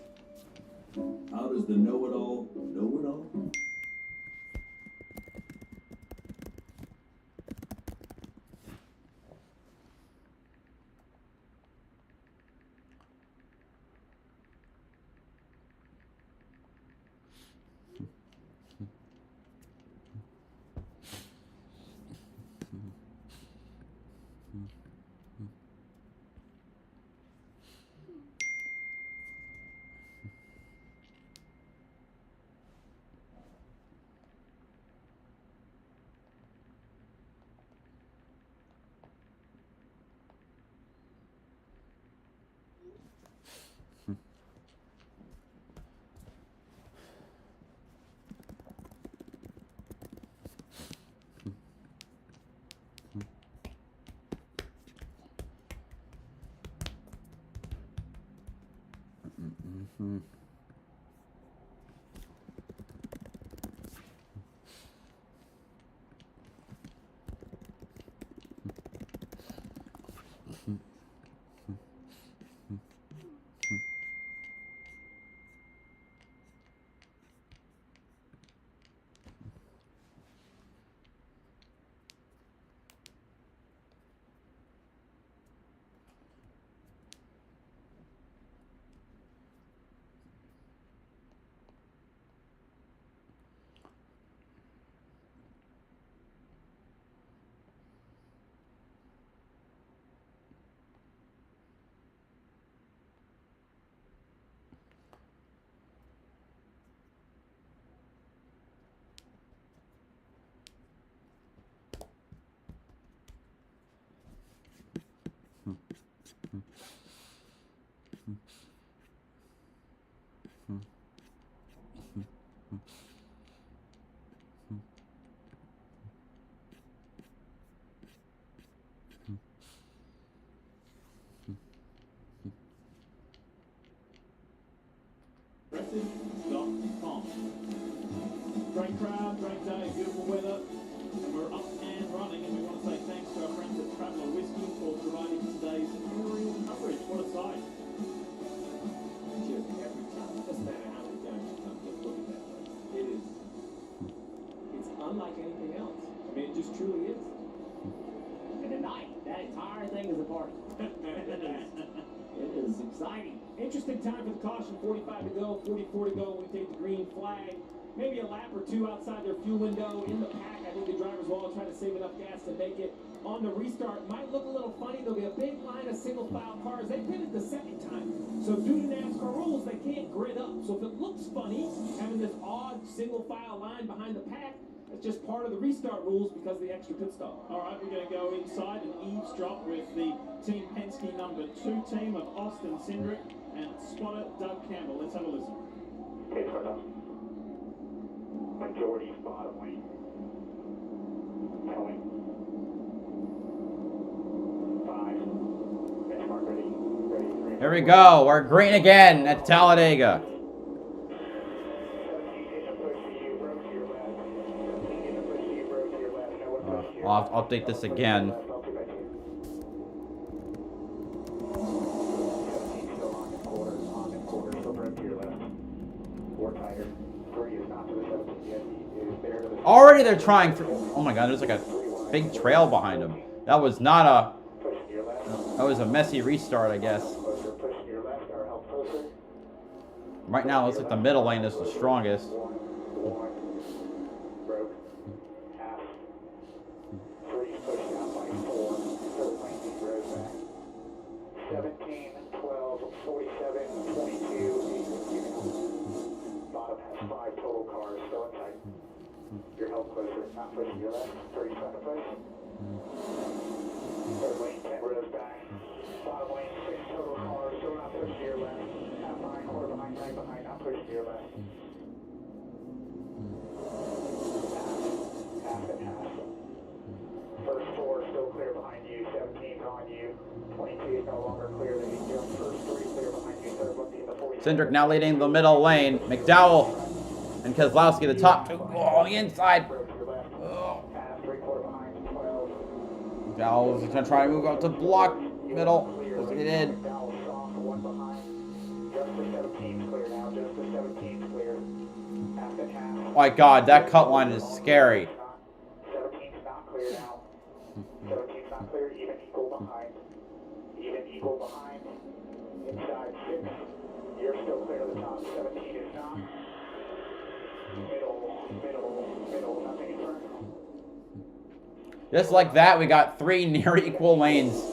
How does the know-it-all know it all? Great crowd, great day, beautiful weather, and we're up and running, and we want to say thanks to our friends at Traveller Whiskey for providing today's aerial coverage. What a sight. Just every time, it doesn't matter how many times you come, just look at that place. It's unlike anything else. I mean, it just truly is. And tonight, that entire thing is a party. It is exciting. Interesting time for the caution. 45 to go, 44 to go. We take the green flag. Maybe a lap or two outside their fuel window. In the pack, I think the drivers will all try to save enough gas to make it. On the restart, might look a little funny. There'll be a big line of single file cars. They pitted the second time. So due to NASCAR rules, they can't grid up. So if it looks funny, having this odd single file line behind the pack, it's just part of the restart rules because of the extra pit stop. All right, we're going to go inside and eavesdrop with the Team Penske number 2 team of Austin Cindric and spotter Doug Campbell. Let's have a listen. Okay, start up. Majority's bottom lane. Telling. 5. Benchmark ready. Ready. 3. Here we go. We're green again at Talladega. I'll update this again. Already they're trying for. Oh my God! There's like a big trail behind them. That was not a. That was a messy restart, I guess. Right now, it looks like the middle lane is the strongest. Not pushing your left, 32nd place. Third lane, 10 rows back. Bottom lane, 6 total cars, still not pushing your left. Half behind, quarter behind, right behind, not pushing your left. Half and half. First 4 still clear behind you, 17's on you. 22 is no longer clear, they need jump. First 3 clear behind you, third looking in the 40. Cindric now leading the middle lane. McDowell and Keselowski the top 2. Oh, the inside. McDowell's going to try and move up to block middle. Let's get in. Oh my God, that cut line is scary. 17's not clear now. 17's not clear, even equal behind. Even equal behind. Inside 6. You're still clear to the top. 17 is not. Middle, nothing in front. Just like that, we got 3 near equal lanes.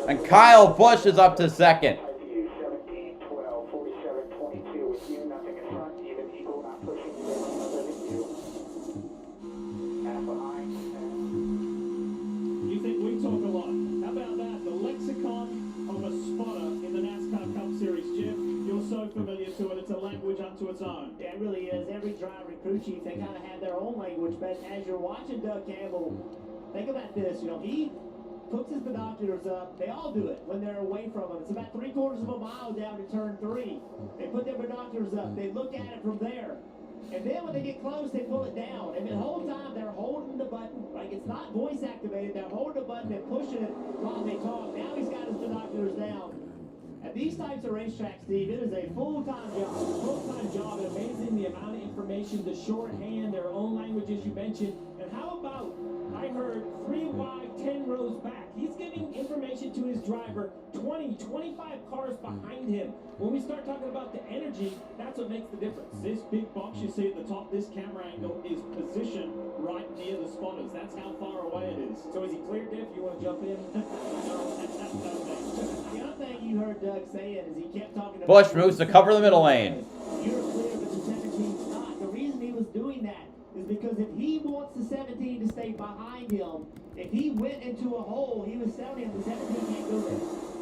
And Kyle Busch is up to second. 17, 12, 47, 22 with you, nothing in front, even equal, not pushing you, other than you. Half behind. You think we talk a lot? How about that? The lexicon of a spotter in the NASCAR Cup Series, Jim. You're so familiar to it, it's a language unto its own. Yeah, it really is. Every driver and crew chief, they kind of have their own language. But as you're watching Doug Campbell, think about this. You know, he puts his binoculars up. They all do it when they're away from him. It's about 3/4 of a mile down to turn 3. They put their binoculars up. They look at it from there. And then when they get close, they pull it down. And the whole time, they're holding the button. Like, it's not voice activated. They're holding the button and pushing it while they talk. Now he's got his binoculars down. At these types of racetracks, Steve, it is a full-time job. Full-time job, and amazing the amount of information, the shorthand, their own languages you mentioned. And how about, I heard 3 wide, 10 rows back. He's giving information to his driver 20, 25 cars behind him. When we start talking about the energy, that's what makes the difference. This big box you see at the top, this camera angle is positioned right near the spotters. That's how far away it is. So is he clear, Diff? You want to jump in? The other thing you heard Doug saying is he kept talking about... Busch moves to cover the middle lane. You're clear, but the 17's not. The reason he was doing that is because if he wants the 17 to stay behind him, if he went into a hole, he was telling him the 17 can't go there.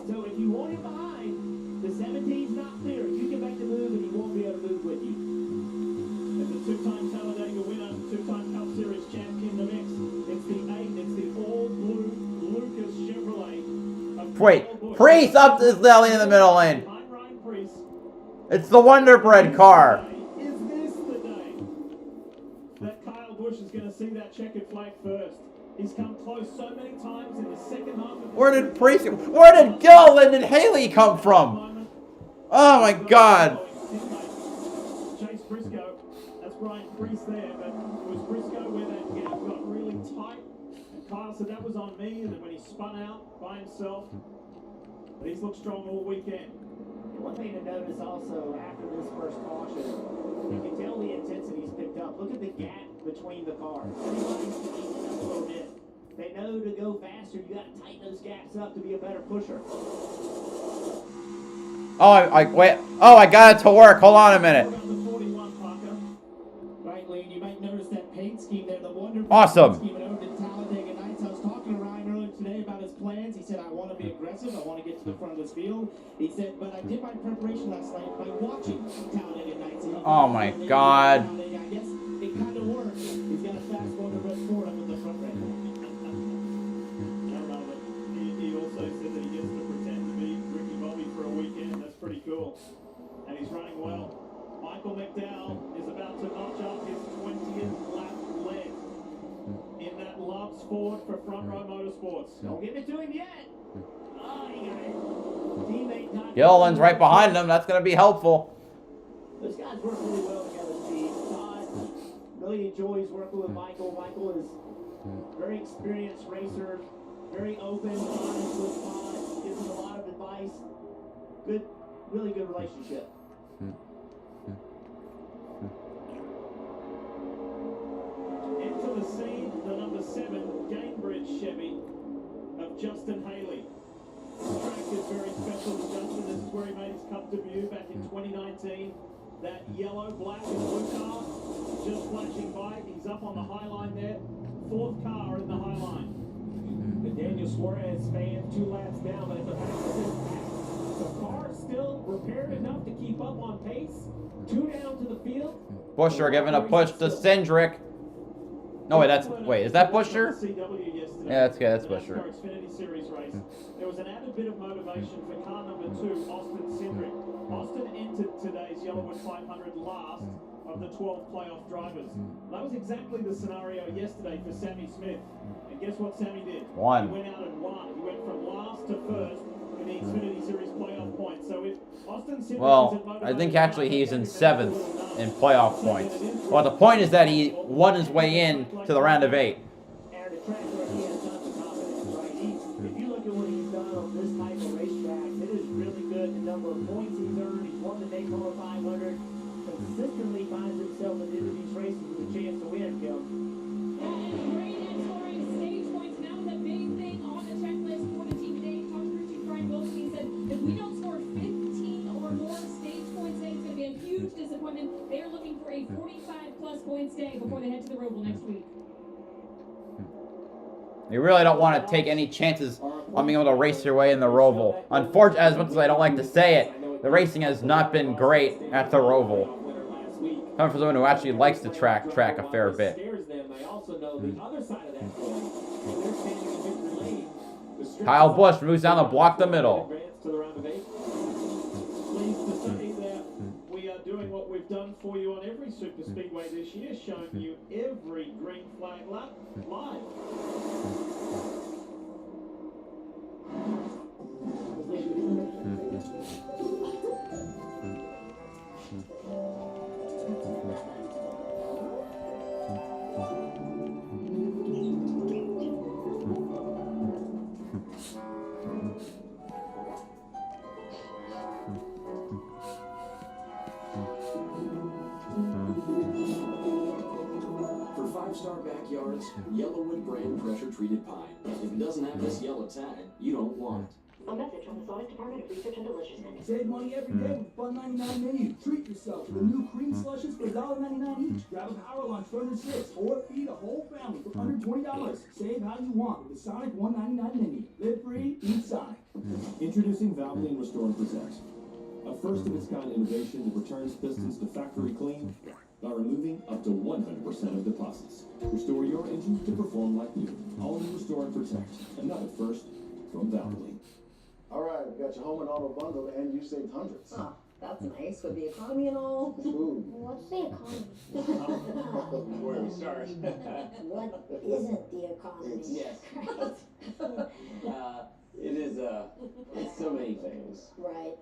So if you want him behind, the 17's not clear. You can make the move and he won't be able to move with you. And the 2-time Talladega winner, 2-time Cup Series champion in the mix. It's the 8, it's the all-blue Lucas Chevrolet. Wait, Priest up this lane in the middle lane. It's the Wonder Bread car. Is this the day? that Kyle Busch is going to see that checkered flag first. He's come close so many times in the second half of the Where did Gilliland and Haley come from? Oh my God. Chase Briscoe, that's Brian Priest there, but it was Briscoe where that gap got really tight. And Kyle said that was on me, and then when he spun out by himself, but he's looked strong all weekend. One thing to notice also after this first caution, you can tell the intensity's picked up. Look at the gap between the cars. Everybody's tightening up a little bit. They know to go faster, you got to tighten those gaps up to be a better pusher. Wait. Oh, I got it to work. Hold on a minute. Right, Lee, you might notice that paint scheme there, the wonderful Awesome. scheme over at Talladega Nights. I was talking to Ryan earlier today about his plans. He said, I want to be aggressive. I want to get to the front of this field. He said, but I did my preparation last night by watching Talladega Nights. Oh my God. I guess it kind of worked. He's got a fast one to run forward up in the front right now. I love it. He also said that he gets to pretend to be Ricky Bobby for a weekend. That's pretty cool. And he's running well. Michael McDowell is about to notch up his 20th lap lead in that Loves Ford for Front Row Motorsports. Don't give it to him yet. Oh, he got it. Teammate not Gilliland's right behind him. That's going to be helpful. Those guys work really well together, Steve. Todd really enjoys working with Michael. Michael is a very experienced racer, very open, honest with Todd, gives him a lot of advice. Good, really good relationship. Into the scene, the number 7 Gamebridge Chevy of Justin Haley. This track is very special to Justin. This is where he made his Cup debut back in 2019. That yellow, black, and blue car just flashing by. He's up on the high line there. 4th car in the high line. The Daniel Suarez fan 2 laps down, but at the back of the car still repaired enough to keep up on pace. 2 down to the field. Busher giving a push to Cindric. No, wait, is that Busher? Yeah, that's good. That's Busher. NASCAR Xfinity Series race. There was an added bit of motivation for car number 2, Austin Cindric. Austin entered today's YellaWood 500 last of the 12 playoff drivers. That was exactly the scenario yesterday for Sammy Smith. And guess what Sammy did? Won. He went out and won. He went from last to first in the Xfinity Series playoff points. So if Austin Cindric Well, I think actually he's in 7th in playoff points. Well, the point is that he won his way in to the round of 8. And a track where he has tons of confidence, right? If you look at what he's done on this type of racetrack, it is really good. The number of points he's earned. He's won the Daytona 500. Consistently finds himself into these races with a chance to win, Gil. And great at scoring stage points. And that was a big thing on the checklist for the team today. Talking to Chief Brian Wilson, he said, if we don't score 15 or more stage points today, it's going to be a huge disappointment. They are looking for a 45-plus points day before they head to the Roval next week. You really don't want to take any chances on being able to race your way in the Roval. Unfortunately, as much as I don't like to say it, the racing has not been great at the Roval. Coming from someone who actually likes to track a fair bit. Kyle Busch moves down the block the middle. Pleased to say that we are doing what we've done for you on every super speedway this year, showing you every green flag lap live. For 5-star backyards, YellaWood brand pressure-treated pine. If it doesn't have this yellow tag, you don't want it. A message from the Sonic Department of Research and Deliciousness. Save money every day with $1.99 menu. Treat yourself to the new cream slushes for $1.99 each. Grab a power lunch for under $6 or feed a whole family for under $20. Save how you want with the Sonic $1.99 menu. Live free, eat Sonic. Introducing Valvoline Restore and Protect. A first-of-its-kind innovation that returns pistons to factory clean by removing up to 100% of deposits. Restore your engine to perform like new. All new Restore and Protect. Another first from Valvoline. All right, we got your home and auto bundle, and you saved hundreds. That's nice with the economy and all. What's the economy? Where do we start? What isn't the economy? Yes. It is, it's so many things. Right.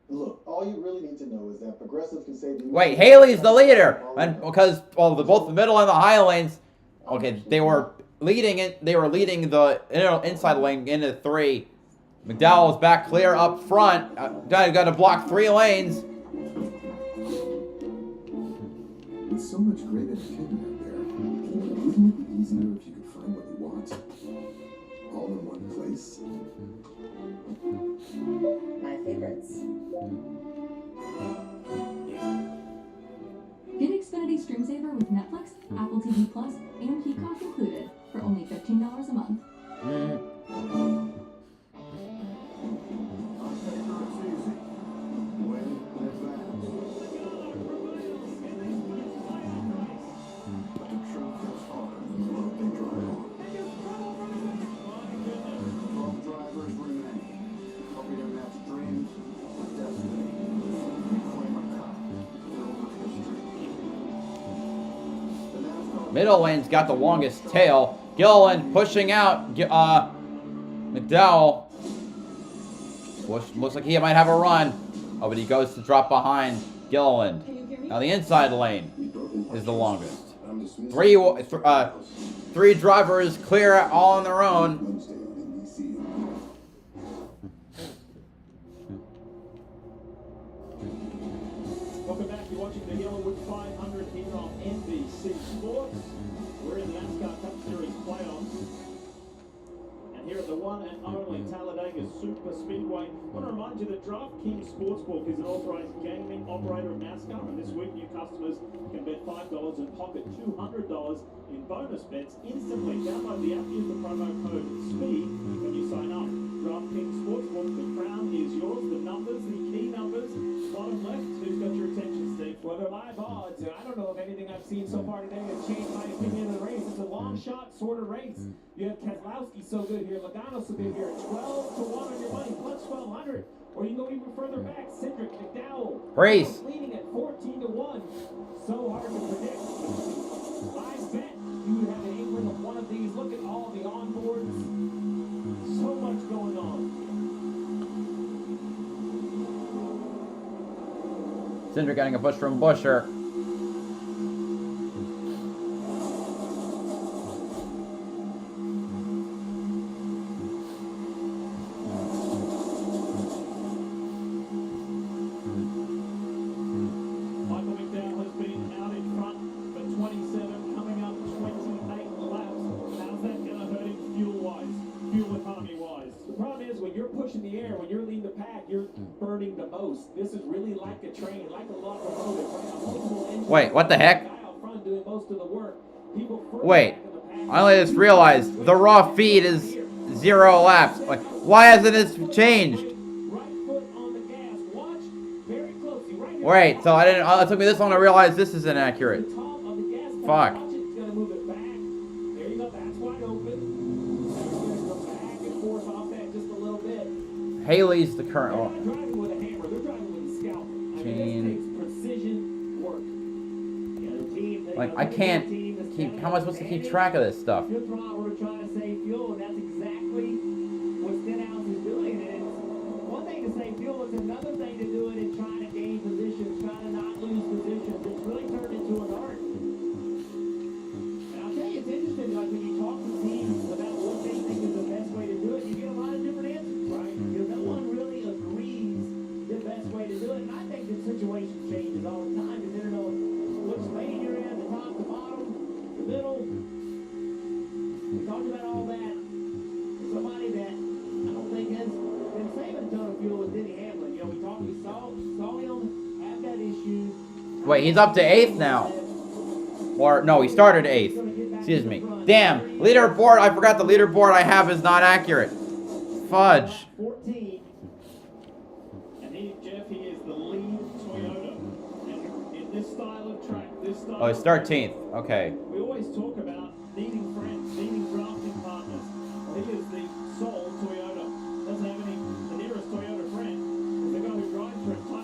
Look, all you really need to know is that progressives can save you. Wait, Haley's the leader, and because both the middle and the high lanes, okay, they were leading it. They were leading the inside lane into 3. McDowell is back clear up front. Got to block 3 lanes. With so much great entertainment out there, wouldn't it be easier if you could find what you want all in one place? My favorites. Get Xfinity Stream Saver with Netflix, Apple TV Plus, and Peacock included for only $15 a month. Middle lane's got the longest tail. Gilliland pushing out McDowell. Looks like he might have a run. Oh, but he goes to drop behind Gilliland. Now the inside lane is the longest. 3 drivers clear all on their own. Welcome back. You're watching the YellaWood 500 here on NBC Sports. We're in the NASCAR Cup Series playoffs. And here at the one and only Talladega Super Speedway, I want to remind you that DraftKings Sportsbook is an authorized gaming operator of NASCAR. And this week, new customers can bet $5 and pocket $200 in bonus bets instantly. Download the app, use the promo code SPEED when you sign up. DraftKings Sportsbook, the crown is yours. The numbers, the key numbers, bottom left. Who's got your attention, Steve? Well, they're live odds, and I don't know if anything I've seen so far today has changed my opinion of the race. It's a long shot sort of race. You have Keselowski so good here, Logano so good here. 12-1 on your money, plus 1,200. Or you can go even further back. Cindric, McDowell. Race. Leading at 14-1. So hard to predict. I bet you have an inkling of one of these. Look at all the onboards. So much going on. Cindric getting a push from Busher. This is really like a train, like a locomotive. Wait, what the heck? Doing most of the work. Wait, I only just realized the raw feed is 0 laps. Like, why hasn't this changed? Wait, so I didn't. It took me this long to realize this is inaccurate. Fuck. Haley's the current one. Like, I can't keep. How am I supposed to keep track of this stuff? We're trying to save fuel, and that's exactly what Stenhouse is doing. And it's one thing to save fuel, it's another thing to do it and trying to gain positions, trying to not lose positions. It's really turned into an art. And I'll tell you, it's interesting, like when you talk to teams about what they think is the best way to do it, you get a lot of different answers, right? Because no one really agrees the best way to do it. And I think the situation changes all the time, depending on which lane you're in, the top, the bottom, the middle. We talked about all that. Somebody that I don't think has been saving a ton of fuel is Denny Hamlin. You know, we saw him have that issue. Wait, he's up to 8th now. Or, no, he started 8th. Excuse me. Damn, leaderboard, I forgot the leaderboard I have is not accurate. Fudge. 14. And Jeff, he is the lead Toyota. And in this style of track, Oh, he's 13th. Okay. We always talk about needing friends, needing drafting partners. He is the sole Toyota. Doesn't have the nearest Toyota friend is the guy who drives for him.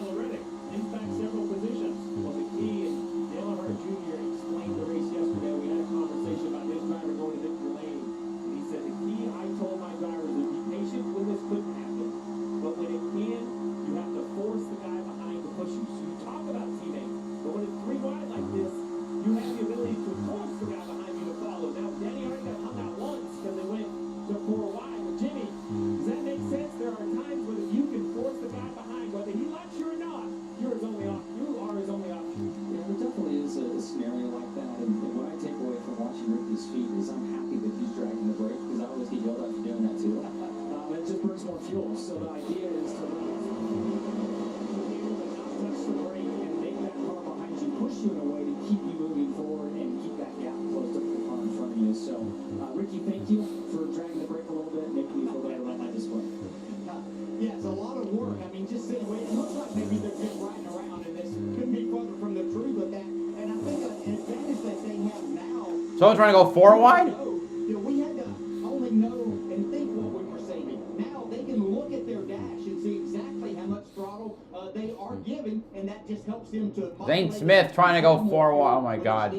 Someone trying to go 4 wide? You know, we had to only know and think what we were saving. Now they can look at their dash and see exactly how much throttle they are giving, and that just helps them to. Zane Smith trying to go 4 wide. Oh my God.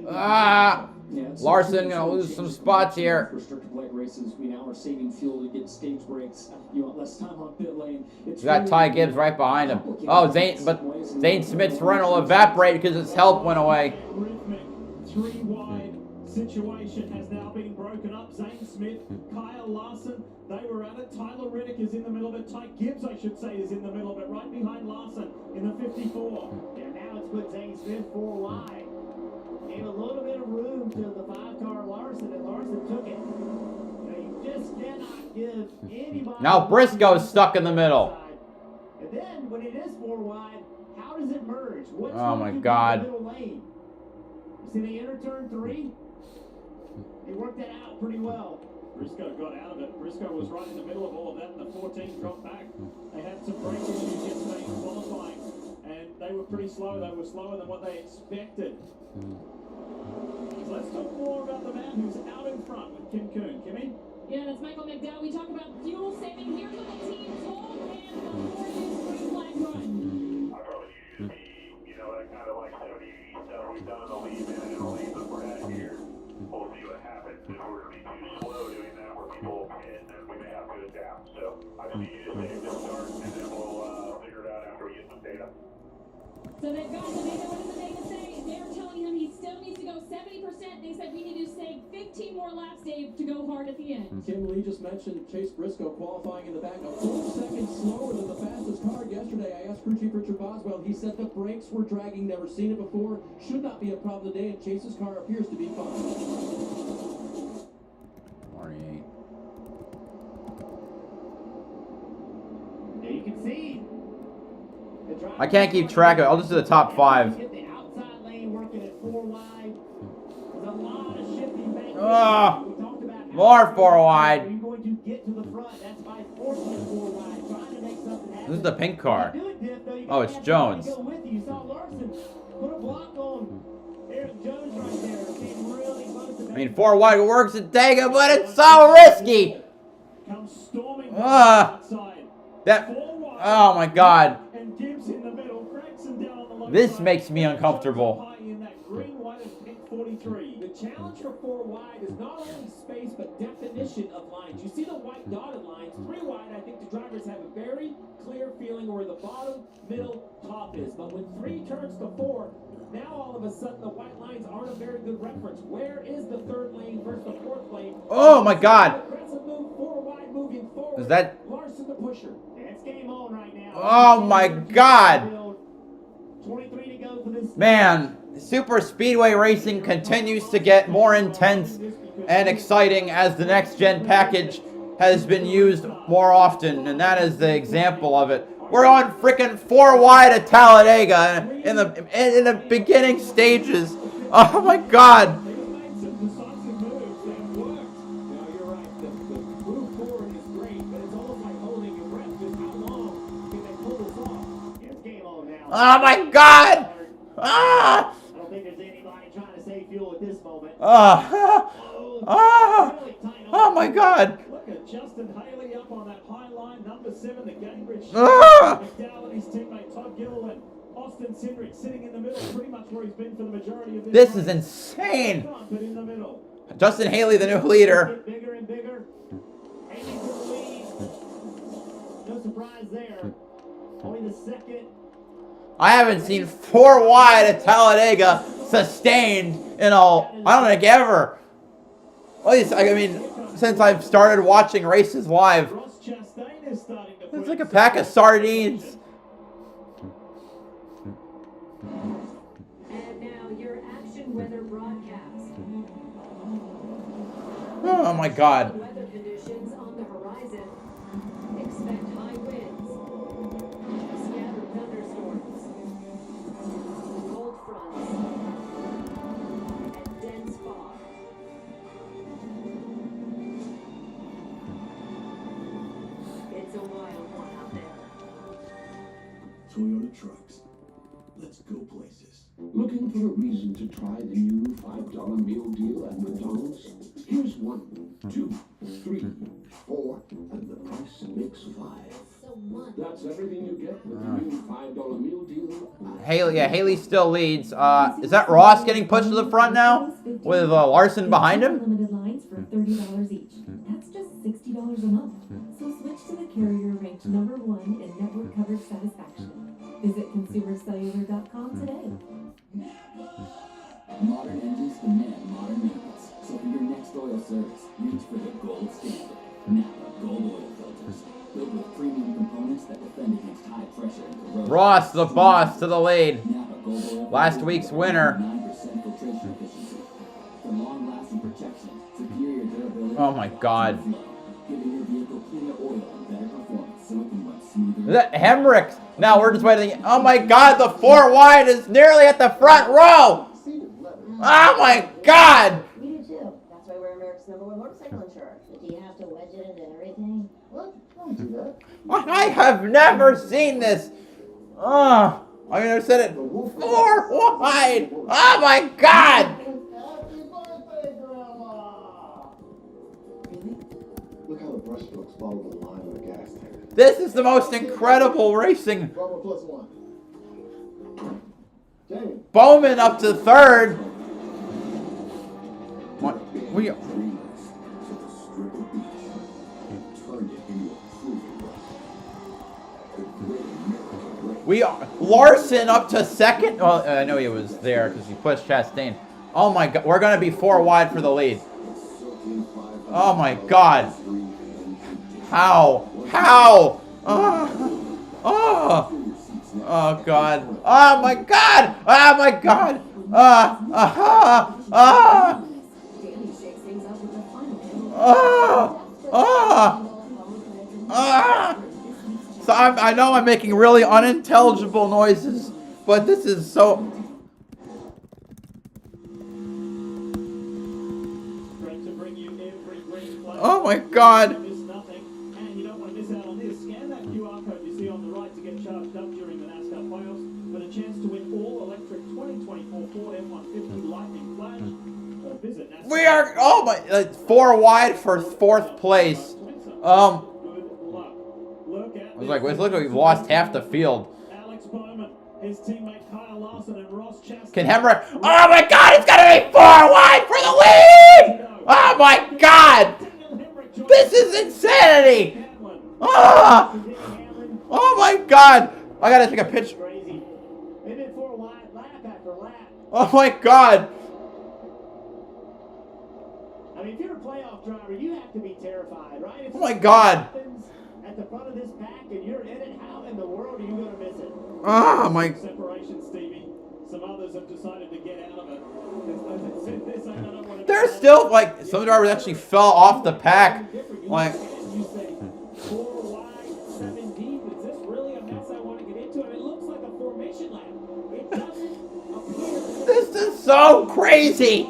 Ah! Larson gonna lose some spots here. Restricted leg races, we now are saving fuel to get stage breaks. You want less time on pit lane. We got Ty Gibbs right behind him. Oh, Zane Smith's run will evaporate because his help went away. Rhythmic 3-wide situation has now been broken up. Zane Smith, Kyle Larson, they were at it. Tyler Reddick is in the middle of it. Ty Gibbs, I should say, is in the middle of it, right behind Larson in the 54. Yeah, now it's put Zane Smith 4 wide. Gave a little bit of room to the 5-car Larson, and Larson took it. You just cannot give anybody. Now Briscoe's stuck in the middle. And then when it is 4 wide, how does it merge? What's Oh my going to God. the middle lane? You see they enter turn 3? They worked that out pretty well. Briscoe got out of it. Briscoe was right in the middle of all of that, and the 14 dropped back. They had some brake issues yesterday in qualifying, and they were pretty slow. They were slower than what they expected. So let's talk more about the man who's out in front with Kim Coon. Kimmy? Yeah, that's Michael McDowell. We talk about fuel saving. Here's what the team told fans before this green flag run. I probably use the, you know, that kind of like 70 stuff we've done in the lead man and the lead that we're at here. We'll see what happens. If we're going to be too slow doing that, where people pit, then we may have to adapt. So I just need you to save this start, and then we'll figure it out after we get some data. So they've got the data. What does the data say? They're telling him he still needs to go 70%. They said we need to save 15 more laps, Dave, to go hard at the end. Kim Lee just mentioned Chase Briscoe qualifying in the back, a full second slower than the fastest car yesterday. I asked crew chief Richard Boswell. He said the brakes were dragging, never seen it before. Should not be a problem today, and Chase's car appears to be fine. 48. Now you can see. I can't keep track of it. I'll just do the top 5. Get the outside lane working at 4 wide. There's a lot of shifting back. More 4 wide. Are you going to get to the front? That's by forcing it 4 wide, trying to make something happen. This is the pink car. Oh, it's Jones. You saw Larson put a block on Eric Jones right there. Came really close to I mean, 4 wide works at Talladega, but it's so risky. Oh my God. This makes me uncomfortable. The challenge for 4 wide is not only space but definition of lines. You see the white dotted lines. 3 wide, I think the drivers have a very clear feeling where the bottom, middle, top is. But when 3 turns to 4, now all of a sudden the white lines aren't a very good reference. Where is the 3rd lane versus the 4th lane? Oh my God. Aggressive move, 4 wide moving forward. Is that? Larson the pusher. It's game on right now. Oh my God. 23 to go for this. Man, super speedway racing continues to get more intense and exciting as the next gen package has been used more often, and that is the example of it. We're on freaking 4 wide at Talladega in the beginning stages. Oh my God. Oh my God! Ah! I don't think there's anybody trying to save fuel at this moment. Oh my God! Look at Justin Haley up on that high line, number 7, the Gingrich. McDowell and his teammate Todd Gill and Austin Cindric sitting in the middle, pretty much where he's been for the majority of this is insane. But in the middle. Justin Haley, the new leader. Bigger and bigger. Haley for the lead. No surprise there. Only the second. I haven't seen 4 wide at Talladega sustained in I don't think ever. At least, I mean, since I've started watching races live. It's like a pack of sardines. And now your action weather broadcast. Oh my God. Weather conditions on the horizon. Expect high winds. Scattered thunderstorms. Cold fronts. And dense fog. It's a wild one out there. Toyota trucks. Let's go places. Looking Looking for a reason to try the new $5 meal deal at McDonald's? Here's 1, 2, 3, 4, and the price makes 5. That's everything you get with the new $5 meal deal. Haley still leads. Is that Ross getting pushed to the front now with Larson behind him? Limited lines for $30 each. That's just $60 a month. So switch to the carrier ranked #1 in network coverage satisfaction. Visit consumercellular.com today. Modern engines demand modern maintenance. So for your next oil service, reach for the gold standard. Napa Gold Oil Filters. Built with premium components that defend against high pressure and corrosion. Ross, the boss, to the lead. Napa Gold Oil Last week's winner. 9% filtration efficiency. For long-lasting protection, superior durability. Oh my God. Giving your vehicle cleaner oil and better performance so it can run smoother. Is that Hemrick? Now we're just waiting. Oh my God, the 4 wide is nearly at the front row. Oh my God. We do too. That's why we're America's #1 motorcycle insurer. But do you have to wedge it into everything? What? Don't do that. I have never seen this. I never said it. 4 wide. Oh my God. Look how the brush strokes follow the line of the gas tank. This is the most incredible racing. Bowman up to 3rd. What? Larson up to 2nd. Well, I know he was there because he pushed Chastain. Oh my God, we're gonna be 4 wide for the lead. Oh my God. How? How? Oh God. Oh my God. Oh my God. So I know I'm making really unintelligible noises, but this is so. Oh my God. And you don't want to miss out on this. Scan that QR code you see on the right to get charged up during the NASCAR playoffs for the chance to win all electric 2024 Ford F-150 Lightning Flash. Visit NASCAR. We are 4 wide for 4th place. I was like, look, we've lost half the field. Alex Bowman, his teammate Kyle Larson and Ross Chastain. Can Hemrick? Oh my God, it's gonna be 4 wide for the lead! Oh my God! This is insanity! Oh my God! I gotta take a picture. They did 4 wide lap after lap. Oh my God! I mean, if you're a playoff driver, you have to be terrified, right? Oh my God! At the front of this pack and you're in it, how in the world are you going to miss it? Oh my. Separation, Stevie. Some others have decided to get out of it. There's still like some drivers actually fell off the pack. Like. You say 4 wide, 7 deep. Is this really a mess I want to get into? I mean, it looks like a formation lap. It doesn't appear. This is so crazy.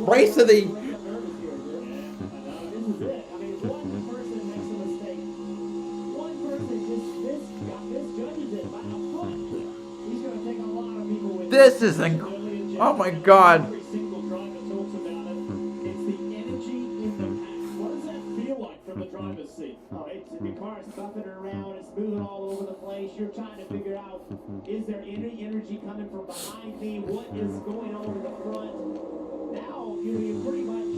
Race of the. This is oh my God. Every single driver talks about it. It's the energy in the pack. What does that feel like from the driver's seat? Oh, the car is buffing around, it's moving all over the place. You're trying to figure out, is there any energy coming from behind me? What is going on in the front? Now you're pretty much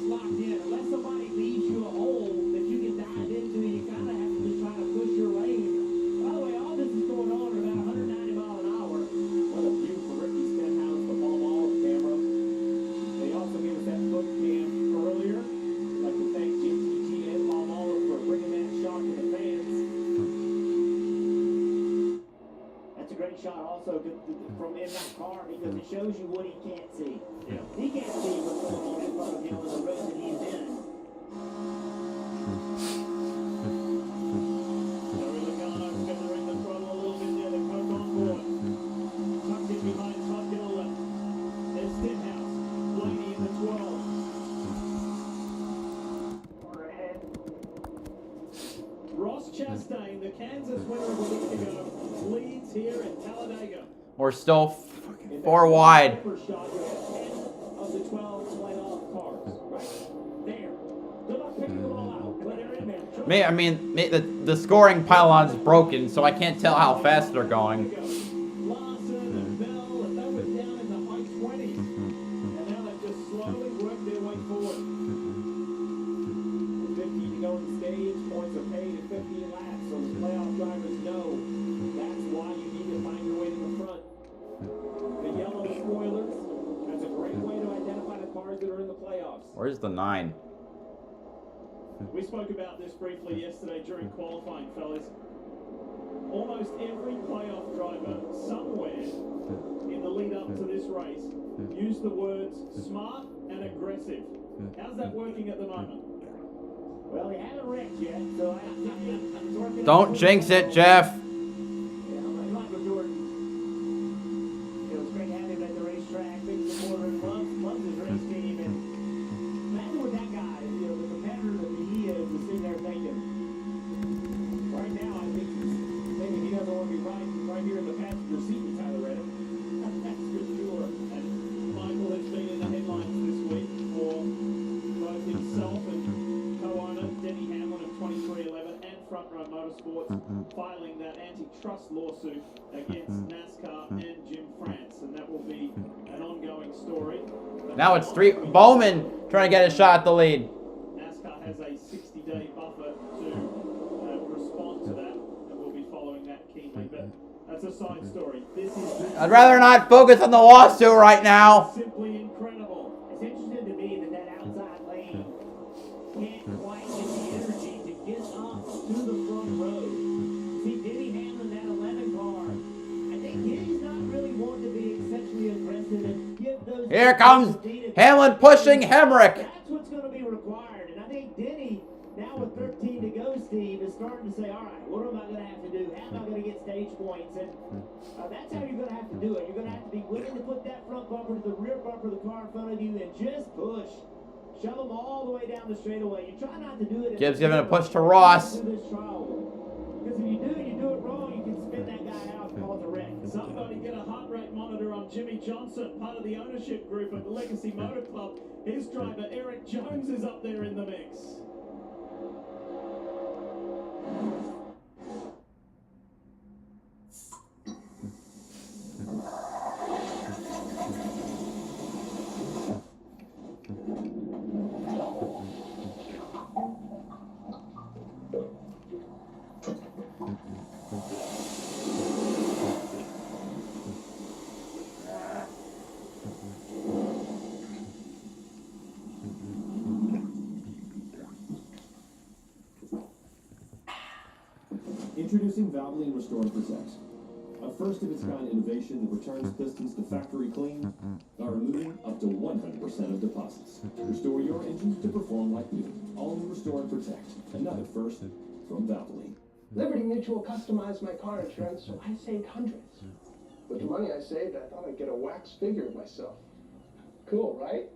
locked in. Unless somebody leaves you a hole that you can dive into, you kind of have to just try to push your lane. By the way, all this is going on at about 190 miles an hour. What a view for Ricky's penthouse, the ball camera. They also gave us that foot cam earlier. I'd like to thank Jim TT and Paul Mahler for bringing that shot to the fans. That's a great shot also from in that car because it shows you what he can't see. Yeah. He can't see what's going on in front of him on the road that he's in. Ross Chastain, the Kansas winner of a week ago, leads here in Talladega. We're still 4 wide. First shot, you're at 10 of the 12 playoff cars. Right there. Good luck picking them all out. But they're in there. I mean, the scoring pylon's broken, so I can't tell how fast they're going. Larson and Bell, and they were down in the high 20s. And now they've just slowly worked their way forward. 15 to go in the stage. Points are paid at 15 laps. So the playoff drivers know that's why you need to find your way to the front. The yellow spoilers, that's a great way to identify the cars that are in the playoffs. Where's the 9? We spoke about this briefly yesterday during qualifying, fellas. Almost every playoff driver somewhere in the lead up to this race used the words smart and aggressive. How's that working at the moment? Well, he hasn't wrecked yet, so it's working. Don't jinx it, Jeff. Michael Jordan. It was great having him at the racetrack. Big supporter, loves his race team. And imagine what that guy, the competitor that he is sitting there thinking. Right now, I think he's thinking he doesn't want to be right here in the passenger seat with Tyler Reddick. That's for sure. And Michael has been in the headlines this week for both himself and co-owner Denny Hamlin of 2311 and Front Row Motorsports filing that antitrust lawsuit against NASCAR and Jim France, and that will be an ongoing story. Now it's 3. Bowman trying to get a shot at the lead. NASCAR has a 60-day buffer to respond to that, and we'll be following that keenly. But that's a side story. This is I'd rather not focus on the lawsuit right now. simply incredible. It's interesting to me that outside lane can't quite get the energy to get up to the front row. See, Denny Hamlin, that 11 car, I think Denny's not really wanting to be exceptionally aggressive and give those... Here comes Hamlin pushing Hemrick. That's what's going to be required. And I think Denny, now with 13 to go, Steve, is starting to say, all right, what am I going to have to do? How am I going to get stage points? And that's how you're going to have to do it. You're going to have to be willing to put that front bumper to the rear bumper of the car in front of you and just push. Shove them all the way down the straightaway. You try not to do it. Gibbs giving a push to Ross. Because if you do it wrong, you can spin that guy out and cause a wreck. Somebody get a heart rate monitor on Jimmy Johnson, part of the ownership group at the Legacy Motor Club. His driver, Eric Jones, is up there in the mix. Introducing Valvoline Restore and Protect. A first-of-its-kind innovation that returns pistons to factory clean by removing up to 100% of deposits. Restore your engine to perform like new. All new Restore and Protect. Another first from Valvoline. Liberty Mutual customized my car insurance, so I saved hundreds. With the money I saved, I thought I'd get a wax figure of myself. Cool, right?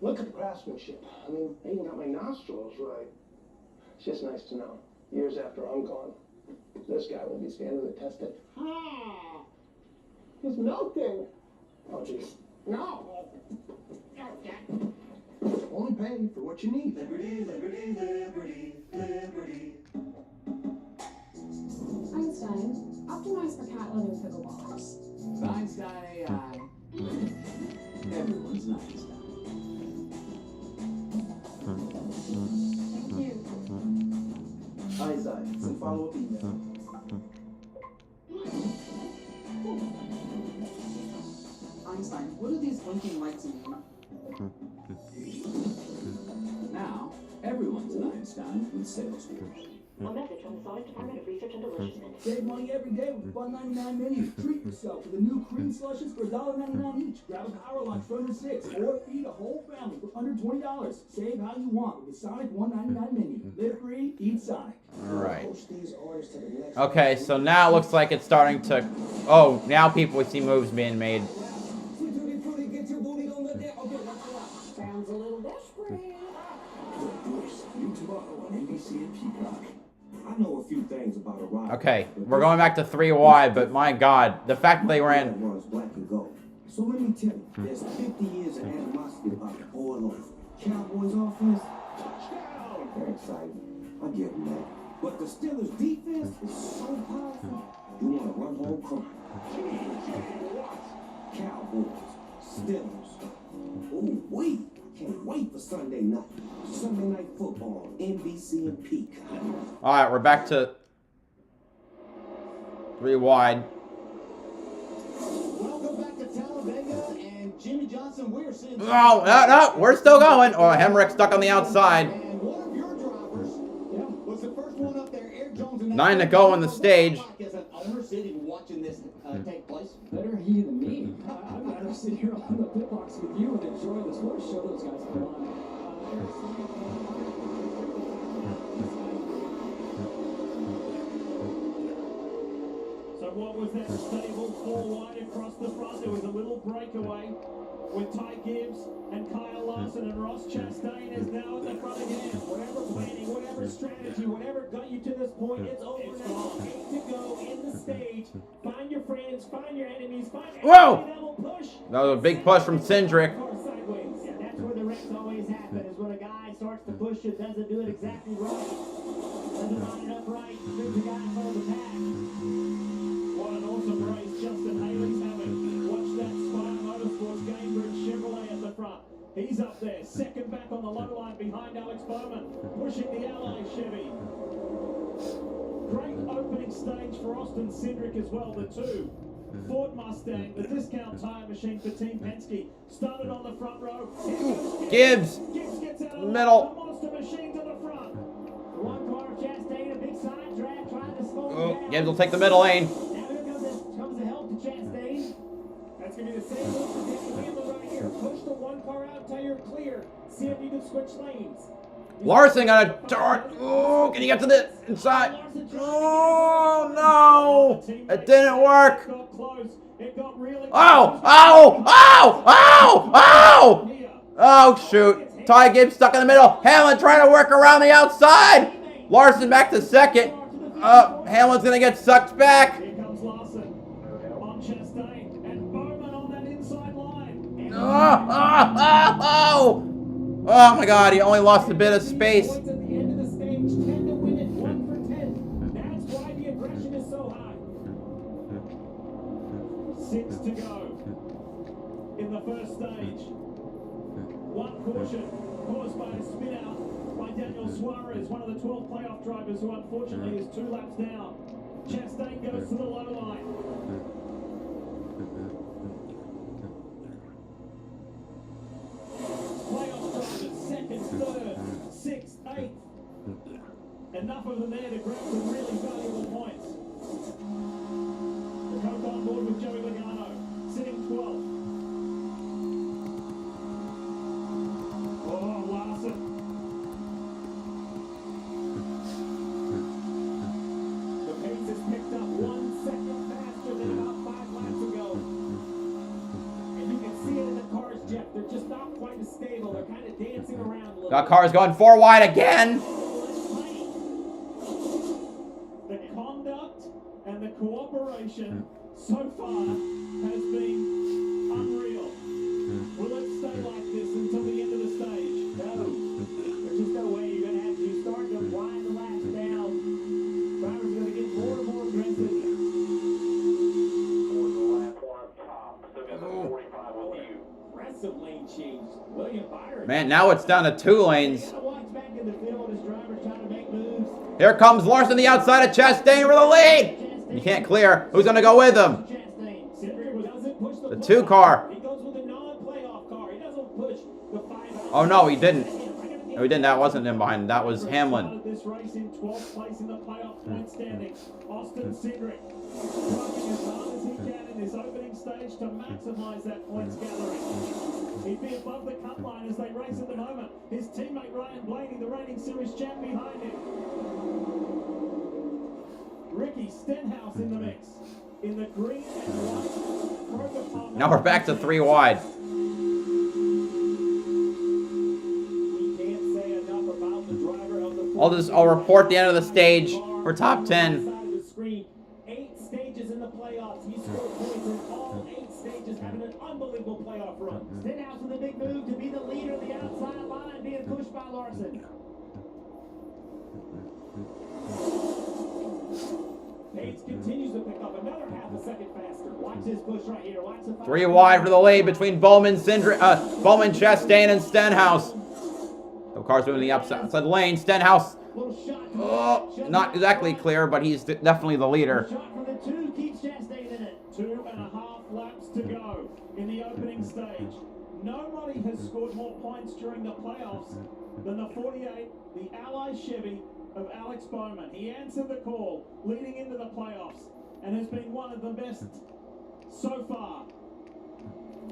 Look at the craftsmanship. I mean, I even got my nostrils right. It's just nice to know. Years after I'm gone, this guy will be standing the test of... He's melting. Oh, jeez. No. Only pay for what you need. Liberty, liberty, liberty, liberty. Einstein, optimize for cat loving pickleballers. Einstein AI. Everyone's an Einstein. Thank you. Einstein, some follow-up email. Einstein, what do these blinking lights mean? Now, everyone's an Einstein with sales tools. A message from the Sonic Department of Research and Development. Save money every day with the $1.99 menu. Treat yourself to the new cream slushes for $1.99 each. Grab a power lunch for under $6, or feed a whole family for under $20. Save how you want with the Sonic $1.99 menu. Live free, eat Sonic. All right. Okay, so now it looks like it's starting to... Oh, now people see moves being made. Sounds a little desperate. New tomorrow on NBC and Peacock. I know a few things about a ride. Okay, we're going back to 3 wide, but my God, the fact that they ran. Runs black and gold. So let me tell you, there's 50 years of animosity about the boil over. Cowboys offense, touchdown! They're exciting. I give them that. But the Steelers defense is so powerful, you want to run home crying. Cowboys, Steelers. Ooh, wait. Can't wait for Sunday night. Sunday night football, NBC and Peacock. All right, we're back to 3 wide. Welcome back to Talladega, and Jimmy Johnson, we're seeing... Oh, no, we're still going. Oh, Hemrick stuck on the outside. And one of your drivers was the first one up there, Eric Jones. 9 to go on the stage. As an owner sitting watching this take place. Better he than me. I'd rather sit here on the pit box with you and enjoy the sports show those guys put on. So what was that stable 4 wide across the front? There was a little breakaway with Ty Gibbs and Kyle Larson, and Ross Chastain is now at the front again. Whatever planning, whatever strategy, whatever got you to this point, it's over now. 8 to go in the stage. Find your friends, find your enemies, find Whoa! that will push. That was a big push from Cindric. Sideways. And that's where the wrecks always happen, is when a guy starts to push it, doesn't do it exactly right. Doesn't line it up right. Brings the guy hold the pack. What an awesome race Justin Haley's having. Watch that Spire Motorsports Gamebridge Chevrolet at the front. He's up there, second back on the low line behind Alex Bowman, pushing the Ally Chevy. Great opening stage for Austin Cindric as well, the 2. Ford Mustang, the discount tire machine for Team Penske, started on the front row. Gibbs. Gibbs gets out of the Middle. monster machine to the front. One car of Chastain, a big side drag, trying to slow him Oh, down. Gibbs will take the middle lane. Now here comes the help to Chastain. That's going to be the same move for Danny Hamlin right here. Push the one car out until you're clear. See if you can switch lanes. Larson got a turn. Oh, can he get to the inside? Oh, no. It didn't work. Oh, oh, oh, oh, oh. Oh, shoot. Ty Gibbs stuck in the middle. Hamlin trying to work around the outside. Larson back to second. Hamlin's going to get sucked back. Here comes Larson on Chastain and Bowman on that inside line. Oh my God, he only lost a bit of space. At the end of the stage, 10 to win it, 1 for 10. That's why the aggression is so high. 6 to go in the first stage. 1 caution caused by a spin out by Daniel Suarez, one of the 12 playoff drivers who unfortunately is 2 laps down. Chastain goes to the low line. Playoff drivers, 2nd, 3rd, 6th, 8th. Enough of them there to grab some really valuable points. The coach on board with Joey Logano, sitting 12th. Oh, Larson. The pace has picked up 1 second faster than about 5 laps ago. And you can see it in the cars, Jeff. They're just not quite as stable. They're kind of dancing around a little. That car's going 4 wide again. The conduct and the cooperation so far has been unreal. Will it stay like this until the end of the stage? No. There's just no way you're going to have to start to wind the laps down. Drivers are going to get more and more aggressive. Aggressive lane change. William Byron. Man, now it's down to 2 lanes. Watch back in the field as drivers trying to make moves. Here comes Larson, the outside of Chastain for the lead. You can't clear. Who's going to go with him? The 2 car. He goes with a non-playoff car. He doesn't push the 5 Oh, no, he didn't. No, he didn't. That wasn't him behind. That was Hamlin. This race in 12th place in the playoff point standings. Austin Cindric driving as hard as he can in this opening stage to maximize that points gathering. He'd be above the cut line as they race at the moment. His teammate Ryan Blaney, the reigning series champ, behind him. Ricky Stenhouse in the mix. In the green and white. Now we're back to 3 wide. Say enough about the driver of the I'll report the end of the stage for top 10. scored points in all 8 stages, having an unbelievable playoff run. Stenhouse with a big move to be the leader of the outside line, being pushed by Larson. Bates continues to pick up another half a second faster. Watch this push right here. Watch the 3 wide for the lead between Bowman, Chastain, and Stenhouse. The car's moving the outside lane. Stenhouse, not exactly clear, but he's definitely the leader. shot from the 2 keeps Chastain in it. 2.5 laps to go in the opening stage. Nobody has scored more points during the playoffs than the 48, the Ally Chevy of Alex Bowman. He answered the call leading into the playoffs and has been one of the best so far.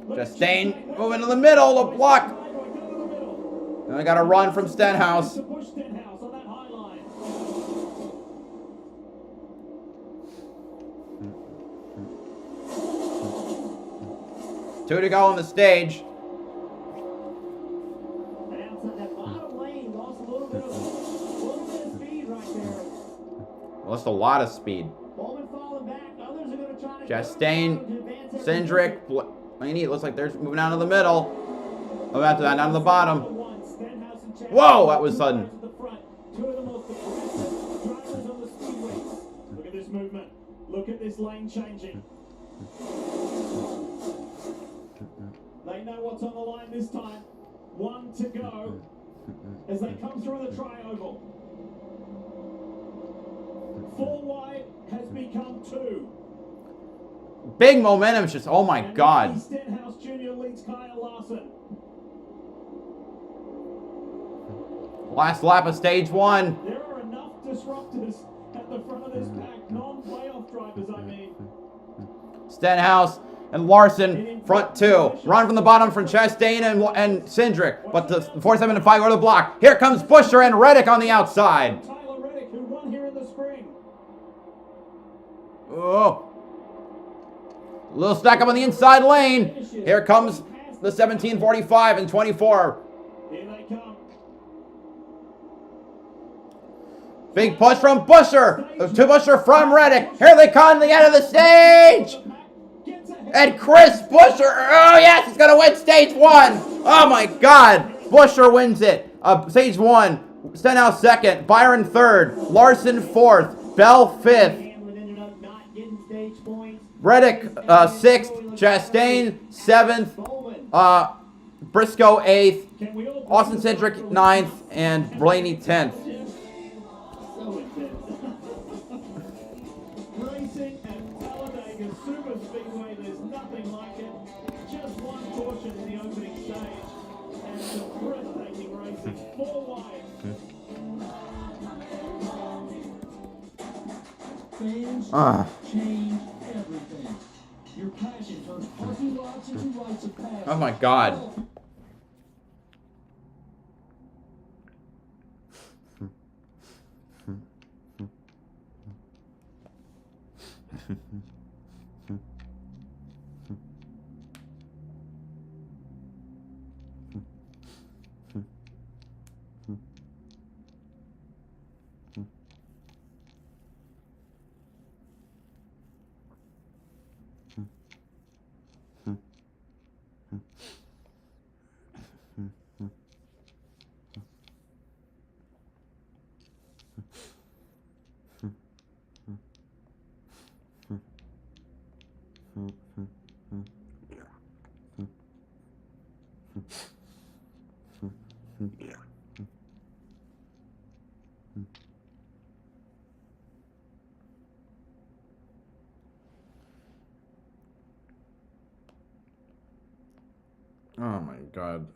Chastain moving to the middle, the block. And I got a run from Stenhouse. To push Stenhouse on that high line. 2 to go on the stage. And outside that bottom lane, lost a little bit of speed right there. Lost a lot of speed. Bowman falling back. Others are going to try to Chastain, Cindric, Blaney, it looks like they're moving down to the middle. Oh, after that, down to the bottom. Whoa, that was sudden. Two of the most aggressive drivers on the speedways. Look at this movement. Look at this lane changing. They know what's on the line this time. 1 to go as they come through the tri-oval. 4 wide has become 2. Big momentum, just, oh my God. Stenhouse Jr. leads Kyle Larson. Last lap of stage 1. There are enough disruptors at the front of this pack, non-playoff drivers, I mean. Stenhouse and Larson, front 2. Run from the bottom from Chastain and Cindric. But the 47 and 5 go to the block. Here comes Buescher and Reddick on the outside. Tyler Reddick, who won here in the spring. Oh. A little stack up on the inside lane. Here comes the 1745 and 24. Here they come. Big push from Buescher. To Buescher from Reddick. Here they come to the end of the stage. And Chris Buescher. Oh, yes, he's going to win stage 1. Oh, my God. Buescher wins it. Stage 1. Stenhouse 2nd. Byron 3rd. Larson 4th. Bell 5th. Reddick 6th. Chastain 7th. Briscoe 8th. Austin Cindric 9th. And Blaney 10th. Racing at Talladega Super Speedway, there's nothing like it. Just one caution in the opening stage, and some breathtaking racing. 4 wide. Fans change everything. Your passion turns parking lots into rites of passage. Oh my God. Oh my God.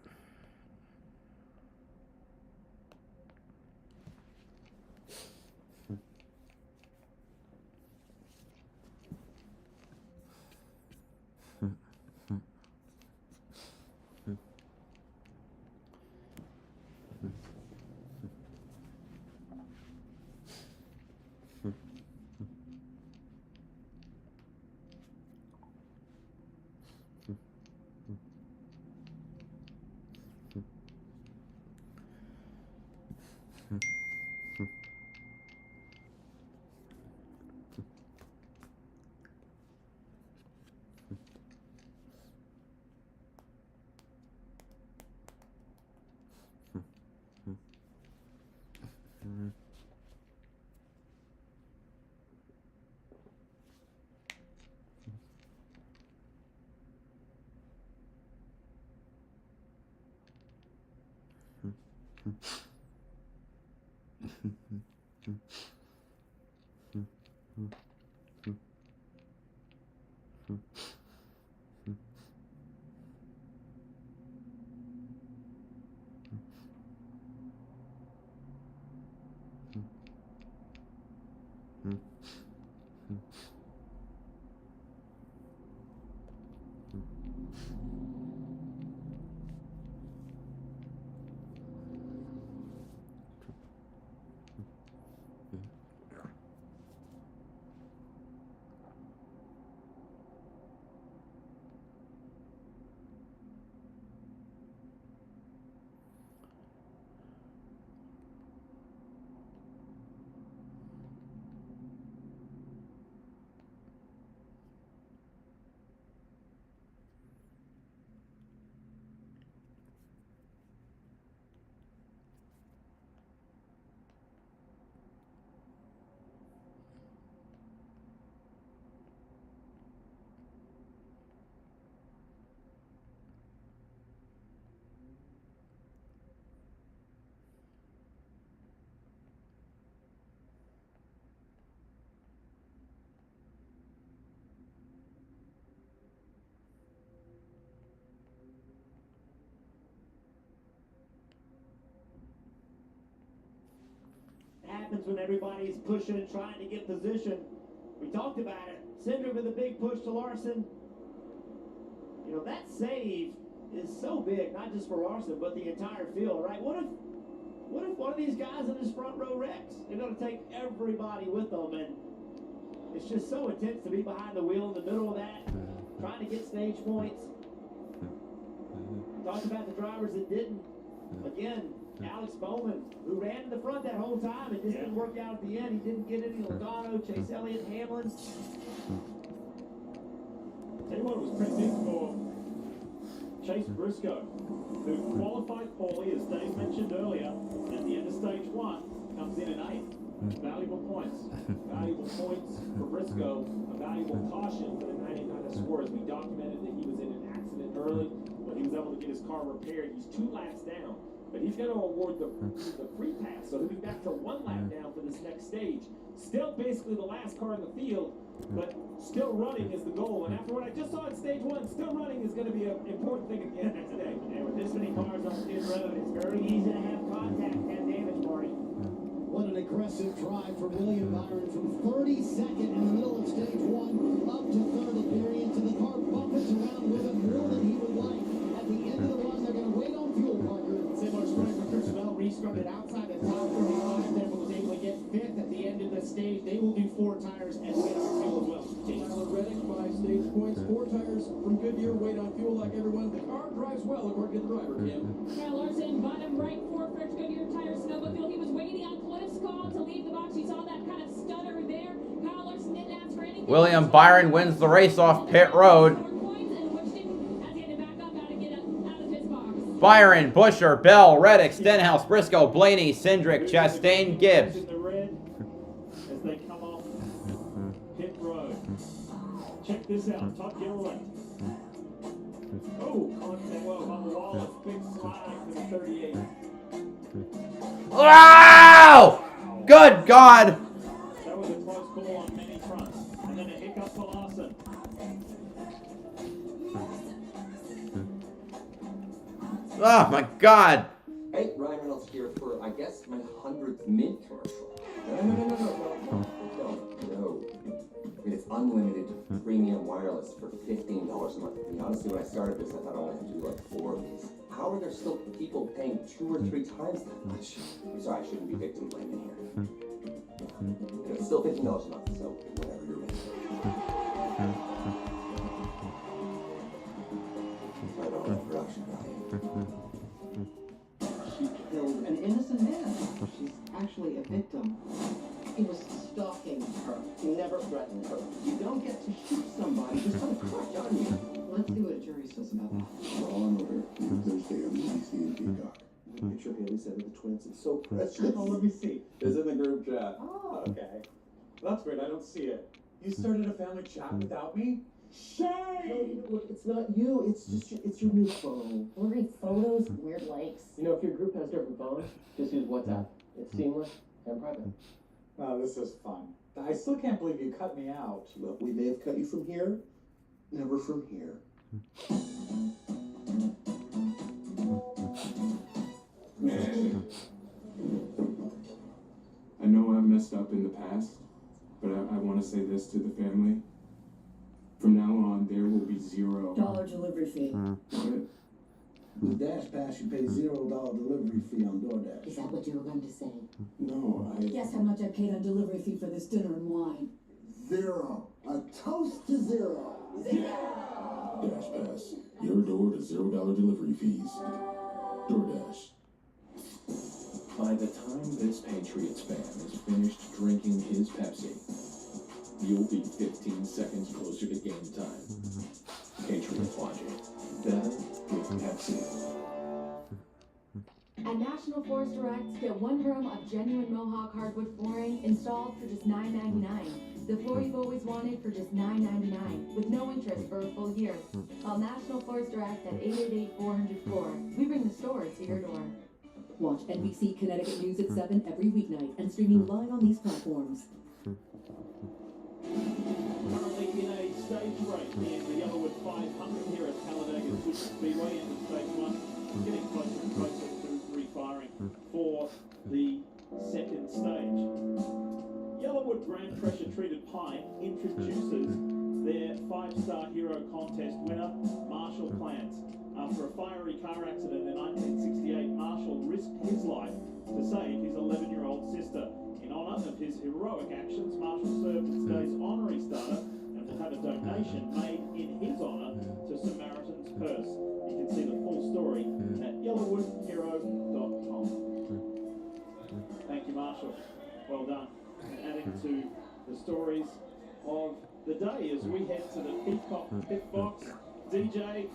Happens when everybody's pushing and trying to get position. We talked about it. Cindric with a big push to Larson. You know, that save is so big, not just for Larson, but the entire field, right? What if one of these guys in this front row wrecks? They're going to take everybody with them, and it's just so intense to be behind the wheel in the middle of that, trying to get stage points. Talked about the drivers that didn't. Again, Alex Bowman, who ran in the front that whole time, and just didn't work out at the end. He didn't get any Logano, Chase Elliott, Hamlin. Tell you what, it was pretty big for Chase Briscoe, who qualified poorly, as Dave mentioned earlier, at the end of stage 1, comes in at 8th. Valuable points. Valuable points for Briscoe. A valuable caution for the 99 score, as we documented that he was in an accident early, but he was able to get his car repaired. He's 2 laps down. But he's going to award the free pass, so he'll be back to 1 lap down for this next stage. Still basically the last car in the field, but still running is the goal. And after what I just saw in stage 1, still running is going to be an important thing again today. And with this many cars on pit road, it's very easy to have contact and damage, Marty. What an aggressive drive from William Byron from 32nd in the middle of stage 1 up to 3rd at Marion to the car bumping around with him more than he would like. At the end of the run, they're going to wait on fuel, Parker. Similar spread for Chris Bell, restarted outside the top 35 there, but was able to get 5th at the end of the stage. They will do 4 tires and wait on fuel as well. Tyler Reddick, 5 stage points, 4 tires from Goodyear, wait on fuel like everyone. The car drives well, according to the driver, Kim. Kyle Larson, bottom right, 4 fresh Goodyear tires, snowmobile. He was waiting on Cliff's call to leave the box. You saw that kind of stutter there. Kyle Larson didn't ask for anything. William Byron wins the race off pit road. Byron, Busher, Bell, Reddick, Stenhouse, Briscoe, Blaney, Cindric, Chastain, Gibbs. In the red as they come off pit road. Check this out, top gear left. Oh, contact well on the wall. Big slide for the 38. Wow! Good God! That was a close call on many fronts. And then a hiccup for Larson. Oh my God! Hey, Ryan Reynolds here for, I guess, my 100th Mint commercial. No. I mean, it's unlimited premium wireless for $15 a month. I mean, honestly, when I started this, I thought I only had to do like 4 of these. How are there still people paying 2 or 3 times that much? I'm sorry, I shouldn't be victim blaming here. And it's still $15 a month, so whatever you're ready. I don't have production value. She killed an innocent man. She's actually a victim. He was stalking her. He never threatened her. You don't get to shoot somebody just on a crush on you. Let's see what a jury says about that. Law and Order, Thursday on BBC and Peacock. Make sure Haley said the twins. It's so precious. Oh, let me see. It's in the group chat. Oh, okay. That's great. I don't see it. You started a family chat without me? Shame! Look, it's It's not you, it's just it's your new phone. Blurry photos, weird likes. You know, if your group has different phones, just use WhatsApp. It's seamless and private. Oh, this is fun. I still can't believe you cut me out. Look, we may have cut you from here, never from here. I know I messed up in the past, but I want to say this to the family. From now on, there will be $0 delivery fee. What? With Dash Pass, you pay $0 delivery fee on DoorDash. Is that what you were going to say? No, Guess how much I paid on delivery fee for this dinner and wine? 0. A toast to 0. Dash Pass, your door to $0 delivery fees. DoorDash. By the time this Patriots fan is finished drinking his Pepsi, you'll be 15 seconds closer to game time. Patriots logic. Better with Pepsi. At National Forest Direct, get 1 room of genuine Mohawk hardwood flooring installed for just $9.99. The floor you've always wanted for just $9.99, with no interest for a full year. Call National Forest Direct at 888-400-FLOOR. We bring the store to your door. Watch NBC Connecticut News at 7 every weeknight and streaming live on these platforms. Currently in a stage race in the YellaWood 500 here at Talladega Superspeedway in stage 1, getting closer and closer to refiring for the second stage. YellaWood Grand Pressure Treated Pine introduces their 5-star hero contest winner, Marshall Plants. After a fiery car accident in 1968, Marshall risked his life to save his 11-year-old sister. In honour of his heroic actions, Marshall served as today's honorary starter and will have a donation made in his honour to Samaritan's Purse. You can see the full story at YellaWoodHero.com. Thank you, Marshall. Well done. And adding to the stories of the day as we head to the Peacock Pit Box. DJ,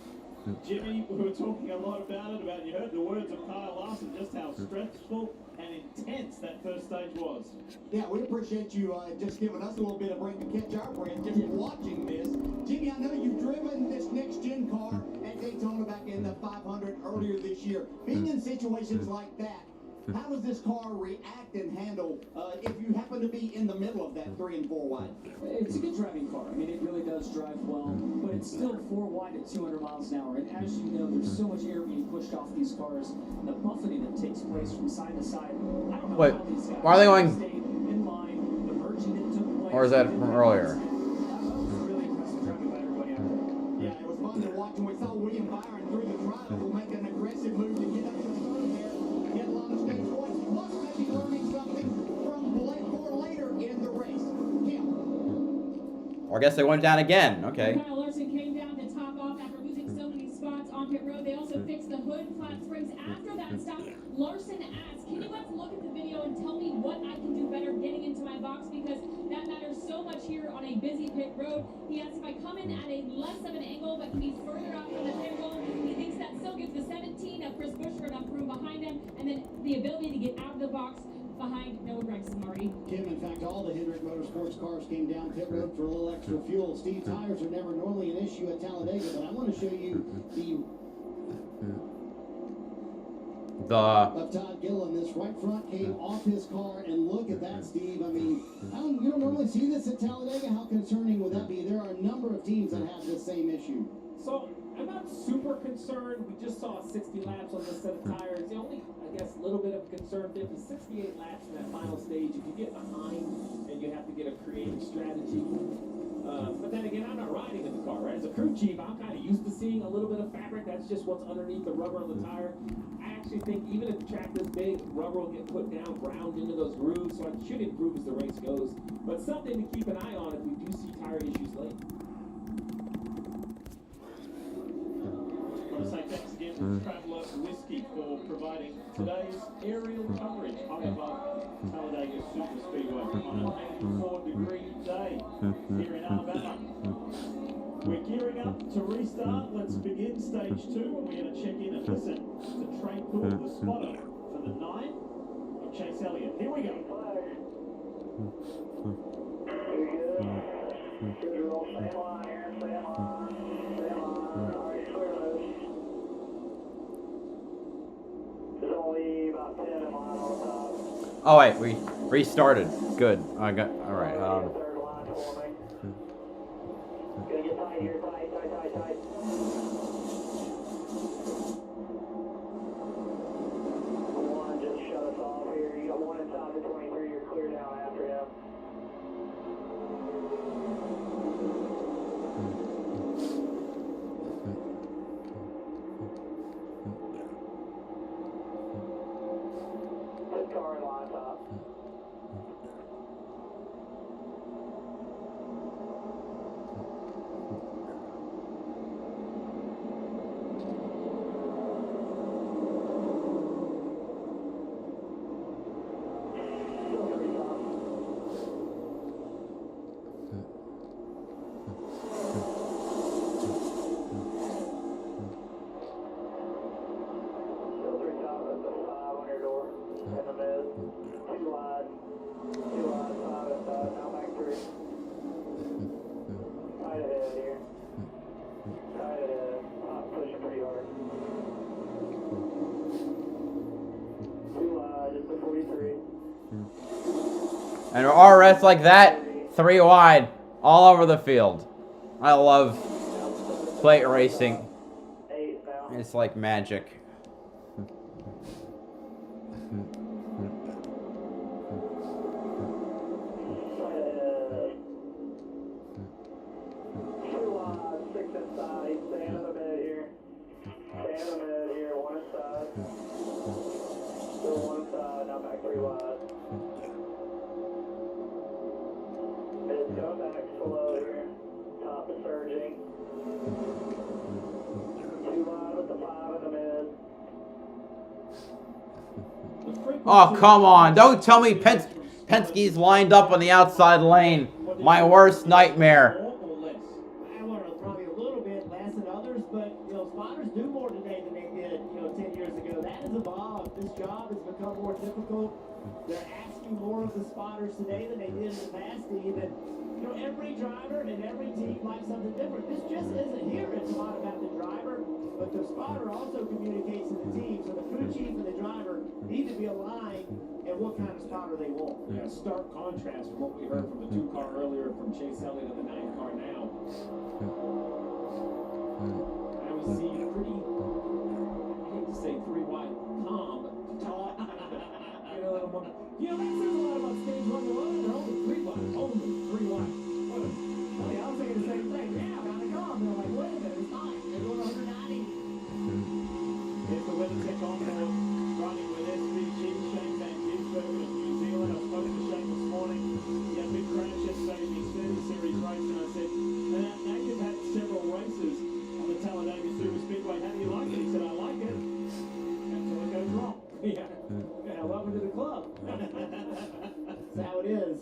Jimmy, we were talking a lot about it, you heard the words of Kyle Larson, just how stressful and intense that first stage was. Yeah, we appreciate you just giving us a little bit of break to catch our breath, just watching this. Jimmy, I know you've driven this next-gen car at Daytona back in the 500 earlier this year. Being in situations like that, how does this car react and handle if you happen to be in the middle of that 3 and 4 wide? It's a good driving car. I mean, it really does drive well, but it's still 4 wide at 200 miles an hour. And as you know, there's so much air being pushed off these cars, and the buffeting that takes place from side to side. I don't know Wait, how these guys why are they going? stayed in line, the merging that took place. Or is that from earlier? Really impressive driving by everybody out there. Yeah, it was fun to watch, and we saw William Byron through the trial make an aggressive move to get up to the front there, get a lot of stage points, plus maybe learning something from for later in the race. Kim. Or I guess they went down again. Okay. Kyle Larson came down to top off after losing so many spots on pit road. They also fixed the hood, flat springs after that stop. Larson asked, can you guys look at the video and tell me what I can do better getting into my box, because that matters so much here on a busy pit road. He asked if I come in at a less of an angle but can be further out from the pit road. He thinks that still gives the 17 of Chris Buescher enough room behind him, and then the ability to get out of the box behind Noah Gragson, Marty. Kim, in fact, all the Hendrick Motorsports cars came down pit road for a little extra fuel. Steve, tires are never normally an issue at Talladega, but I want to show you of Todd Gillen. This right front came off his car, and look at that, Steve. I mean, you don't normally see this at Talladega. How concerning would that be? There are a number of teams that have this same issue. So, I'm not super concerned. We just saw 60 laps on this set of tires. The only, I guess, little bit of concern, 68 laps in that final stage. If you get behind and you have to get a creative strategy. But then again, I'm not riding in the car, right? As a crew chief, I'm kind of used to seeing a little bit of fabric. That's just what's underneath the rubber on the tire. I actually think even if the track is big, rubber will get put down, ground into those grooves, so it should improve as the race goes. But something to keep an eye on if we do see tire issues late. I want to say thanks again to Traveller Whiskey for providing today's aerial coverage high above Talladega Superspeedway on an 84-degree day here in Alabama. We're gearing up to restart. Let's begin stage 2, and we're going to check in and listen to Trey Poole, the spotter for the 9 of Chase Elliott. Here we go. Oh wait, we restarted. Good. I got. All right. And RS like that, 3 wide, all over the field. I love plate racing. It's like magic. Oh, come on. Don't tell me Penske's lined up on the outside lane. My worst nightmare. I learned probably a little bit less than others, but, you know, spotters do more today than they did, you know, 10 years ago. That has evolved. This job has become more difficult. They're asking more of the spotters today than they did in the past, even. You know, every driver and every team likes something different. This just isn't here. It's not about the driver, but the spotter also communicates to the team. So the crew chief and the driver need to be aligned in what kind of spotter they want. Yeah, stark contrast from what we heard from the 2-car earlier from Chase Elliott and the 9-car now. I was seeing pretty, I hate to say 3 wide, calm, tall. You know, that says a lot about stage 1 to 1. They're only 3 wide. Only 3 wide. Well, yeah, I'm saying the same thing. Yeah, kind of calm. They're like, wait a minute, it's fine. They're going 190. Here's the winner pick on board, running with SVG, Shane Van Gisbergen of New Zealand. I spoke to Shane this morning. He had a big crash yesterday in the Xfinity Series race, and I said, now you've had several races on the Talladega Super Speedway. How do you like it? He said, I like it. Until it goes wrong. Yeah, welcome to the club. That's how it is.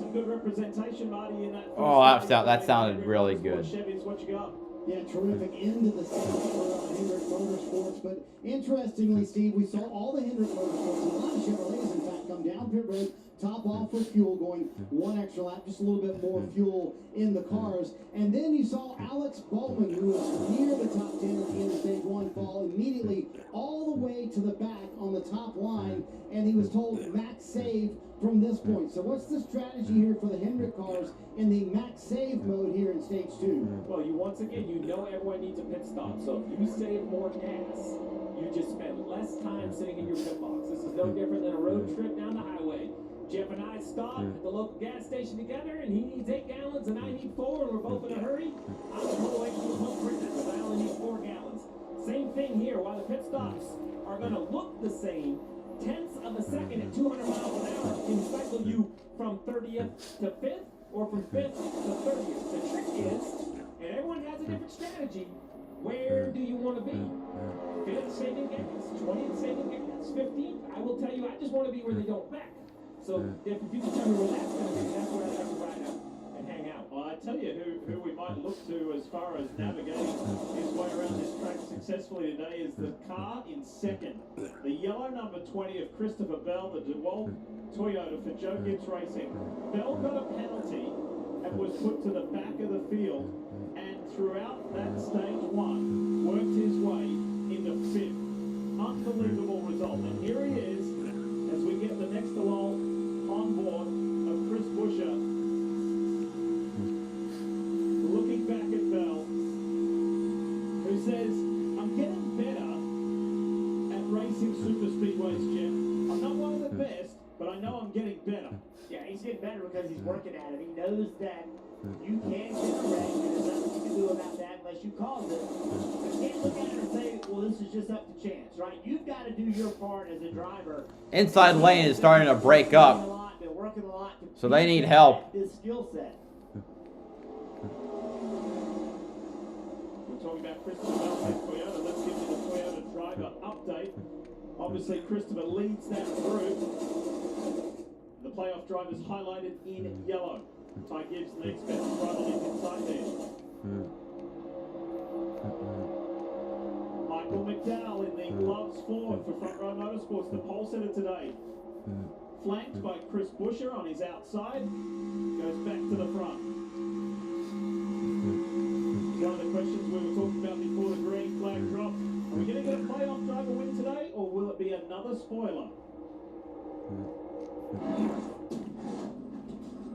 Some good representation, Marty, in that. Oh, that sounded really good. Chevy's, what you got? Yeah, terrific end of the season for Hendrick Motorsports. But interestingly, Steve, we saw all the Hendrick Motorsports, a lot of Chevrolets, in fact, come down pit road, top off for fuel, going 1 extra lap, just a little bit more fuel in the cars. And then you saw Alex Bowman, who was near the top 10 at the end of stage 1, fall immediately all the way to the back on the top line. And he was told max save from this point. So what's the strategy here for the Hendrick cars in the max save mode here in stage 2? Well, once again, you know everyone needs a pit stop. So if you save more gas, you just spend less time sitting in your pit box. This is no different than a road trip down the highway. Jeff and I stop at the local gas station together, and he needs 8 gallons, and I need 4, and we're both in a hurry. I'm going to pull away from the pump quicker because I only need 4 gallons. Same thing here. While the pit stops are going to look the same, tenths of a second at 200 miles an hour can cycle you from 30th to 5th or from 5th to 30th. The trick is, and everyone has a different strategy, where do you want to be? 5th saving gas, 20th saving gas, 15th? I will tell you, I just want to be where they don't back. So if you can tell me where that's going to be, that's where I'd like to ride out and hang out. Well, I tell you who we might look to as far as navigating his way around this track successfully today is the car in second. The yellow number 20 of Christopher Bell, the DeWalt Toyota for Joe Gibbs Racing. Bell got a penalty and was put to the back of the field. And throughout that stage one, worked his way into 5th. Unbelievable result. And here he is, as we get the next lull on board of Chris Buescher. Looking back at Bell, who says, I'm getting better at racing super speedways, Jeff. I'm not one of the best, but I know I'm getting better. Yeah, he's getting better because he's working at it. He knows that you can't get a wreck, and there's nothing you can do about that unless you cause it. You can't look at it and say, well, this is just up to chance, right? You've got to do your part as a driver. Inside lane is starting to break up, Working a lot to so they need help. this skill set. We're talking about Christopher Bell at Toyota. Let's give you the Toyota driver update. Obviously, Christopher leads that group. The playoff drivers highlighted in yellow. Ty Gibbs, the next best driver, is inside there. Michael McDowell in the gloves forward for Front Row Motorsports, the pole sitter today. Flanked by Chris Buescher on his outside, goes back to the front. One of the questions we were talking about before the green flag drop. Are we going to get a playoff driver win today, or will it be another spoiler?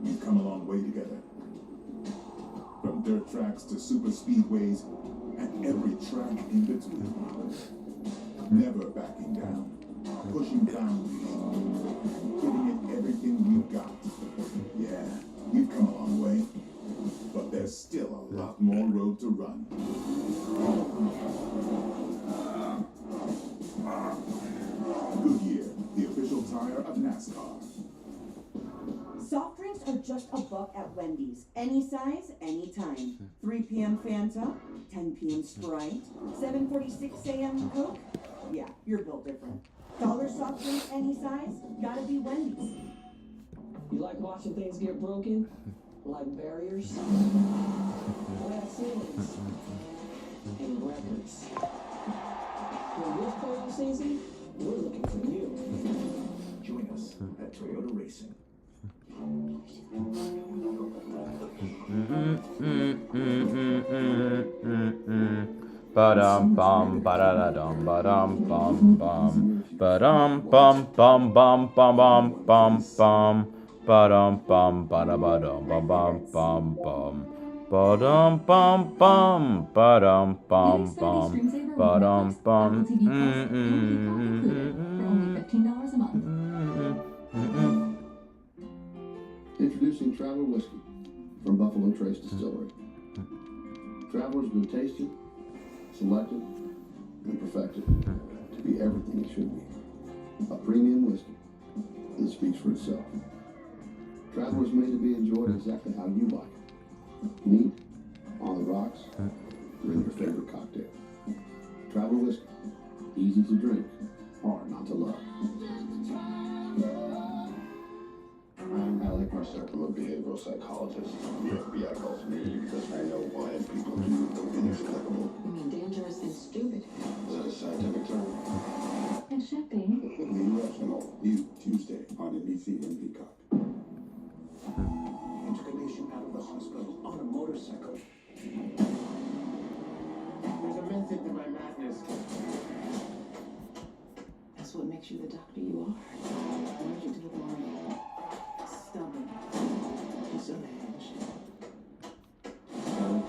We've come a long way together. From dirt tracks to super speedways and every track in between. Never backing down, pushing boundaries, giving it everything we've got. Yeah, we've come a long way, but there's still a lot more road to run. Goodyear, the official tire of NASCAR. Soft drinks are just $1 at Wendy's. Any size, anytime. 3 p.m. Fanta, 10 p.m. Sprite, 7:46 a.m. Coke. Yeah, you're built different. Dollar soft drink, any size, gotta be Wendy's. You like watching things get broken? Like barriers? Glass ceilings? And records? For this playoff season, we're looking for you. Join us at Toyota Racing. Ba-dum bum ba-da-da-dum ba-dum bum bum ba-dum bum bum bum bum bum bum bum ba-dum bum ba-da-ba-dum bum bum bum bum ba-dum bum bum ba-dum bum bum ba-dum bum $15 a month. Introducing Traveler Whiskey from Buffalo Trace Distillery. Traveler's been tasted, selected, and perfected to be everything it should be. A premium whiskey that speaks for itself. Traveler's made to be enjoyed exactly how you like it. Neat, on the rocks, or in your favorite cocktail. Traveler Whiskey. Easy to drink, hard not to love. I'm Alec Marcel. I'm a behavioral psychologist. The FBI calls me because I know why people do the inexplicable. You mean dangerous and stupid? Is that a scientific term? It should be. The Irrational, new Tuesday on NBC and Peacock. Incarnation out of the hospital on a motorcycle. There's a method to my madness. That's what makes you the doctor you are. Allergic to the morning. Stubborn. Disadvantaged. I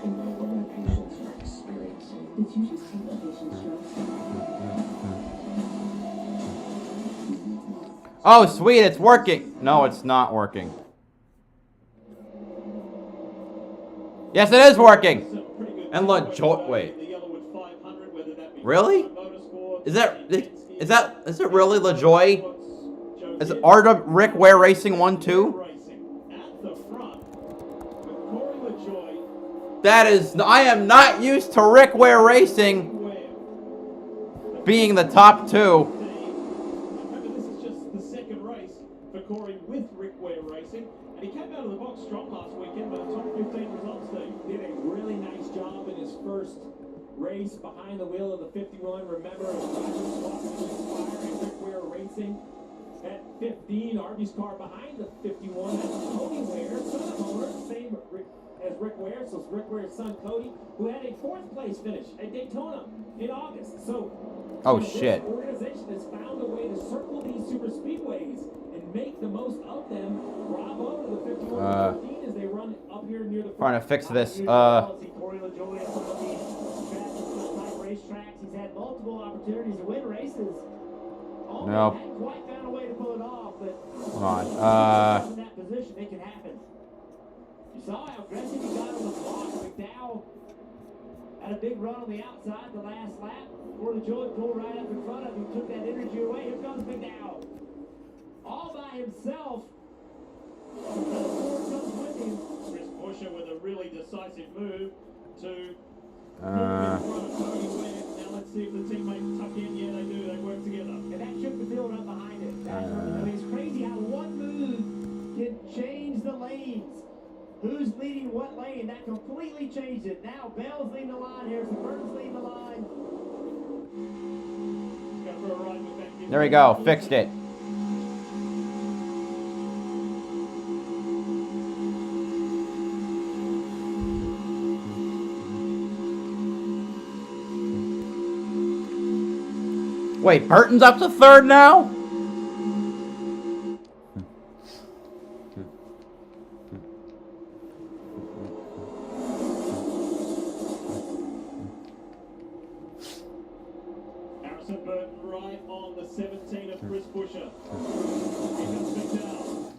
can know what my patients are experiencing. Did you just take a patient's stroke? Oh, sweet, it's working. No, it's not working. Yes, it is working. And LaJoy, wait. Really? Is it really LaJoy? Is it Arda Rick Ware Racing 1-2? That is, I am not used to Rick Ware Racing being the top 2. Corey with Rick Ware Racing, and he came out of the box strong last weekend with the top 15 results. Steve did a really nice job in his first race behind the wheel of the 51. Remember, a spot to inspire Rick Ware Racing at 15, Arby's car behind the 51. That's Cody Ware, son of owner, same as Rick Ware. So it's Rick Ware's son, Cody, who had a 4th place finish at Daytona in August. So, oh, this shit. organization has found a way to circle these super speedways and make the most of them. Bravo to the 51 and 15 as they run up here near the Trying to fix this. Racetracks. He's had multiple opportunities to win races. Nope. Hadn't quite found a way to pull it off, but Come on. in that position, it can happen. You saw how aggressive he got on the block. McDowell had a big run on the outside the last lap. Corey Joy pulled right up in front of him, took that energy away. Here comes McDowell. All by himself. Chris Buescher with a really decisive move to now let's see if the teammates tuck in. Yeah, they do. They work together. And that shook the field up behind it. I mean, it's crazy how one move can change the lanes. Who's leading what lane? That completely changed it. Now Bell's leading the line. Harrison Burton's leading the line. There we go. Fixed it. Wait, Burton's up to 3rd now? Harrison Burton right on the 17 of Chris Buescher. Here comes McDowell.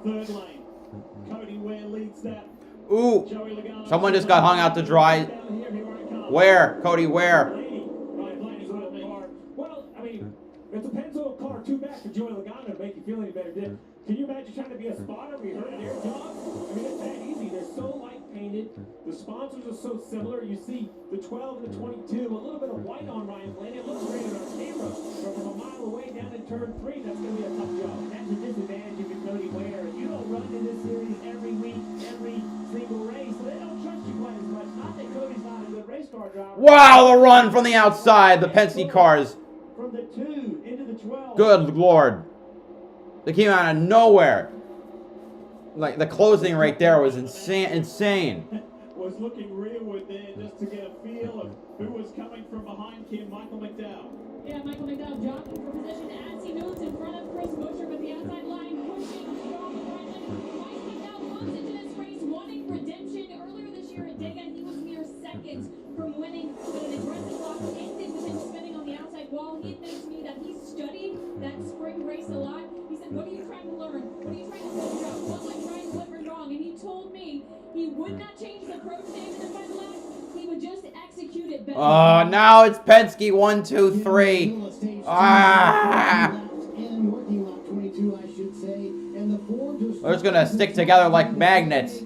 3rd lane. Cody Ware leads that. Ooh. Someone just got hung out to dry. Where? Cody Ware. Well, I mean, it depends on a car 2 back for Joey Logano to make you feel any better. Can you imagine trying to be a spotter? We heard their job. I mean, it's that easy. They're so light painted. The sponsors are so similar. You see the 12 and the 22, a little bit of white on Ryan Blaney. It looks great on our camera, but from a mile away down in turn 3, that's going to be a tough job. And that's a disadvantage if you're Cody Ware. You don't run in this series every week, every single race, so they don't trust you quite as much. Not that Cody's not a good race car driver. Wow, the run from the outside, the Penske cars. From the 2 into the 12. Good Lord. They came out of nowhere. Like, the closing right there was insane. Was looking rearward there just to get a feel of who was coming from behind Kim. Michael McDowell. Yeah, Michael McDowell jockeying for position as he moves in front of Chris Buescher, but the outside line pushing strong behind him. Mike McDowell comes into this race wanting redemption. Earlier this year at Dega, he was mere seconds from winning, but an aggressive block ended with him spinning on the outside wall. He admits to me that he studied that spring race a lot. He said, what are you trying to learn? What are you trying to figure out? What went right, what went wrong? And he told me he would not change his approach to end the final lap. He would just execute it better. Oh, now it's Penske 1, 2, 3. Ah! They're just gonna stick together like magnets.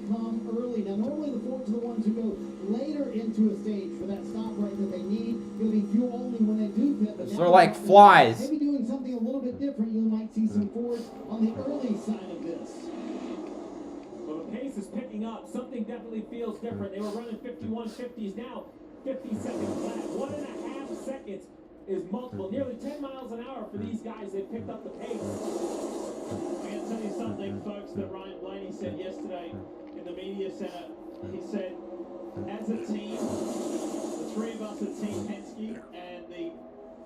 They're like flies. Maybe doing something a little bit different. You might see some Fords on the early side of this. Well, the pace is picking up. Something definitely feels different. They were running 51.50s now. 50 seconds flat. 1.5 seconds is multiple. Nearly 10 miles an hour for these guys. They picked up the pace. I'm going to tell you something, folks, that Ryan Blaney said yesterday in the media center. He said, as a team, the 3 of us at Team Penske and the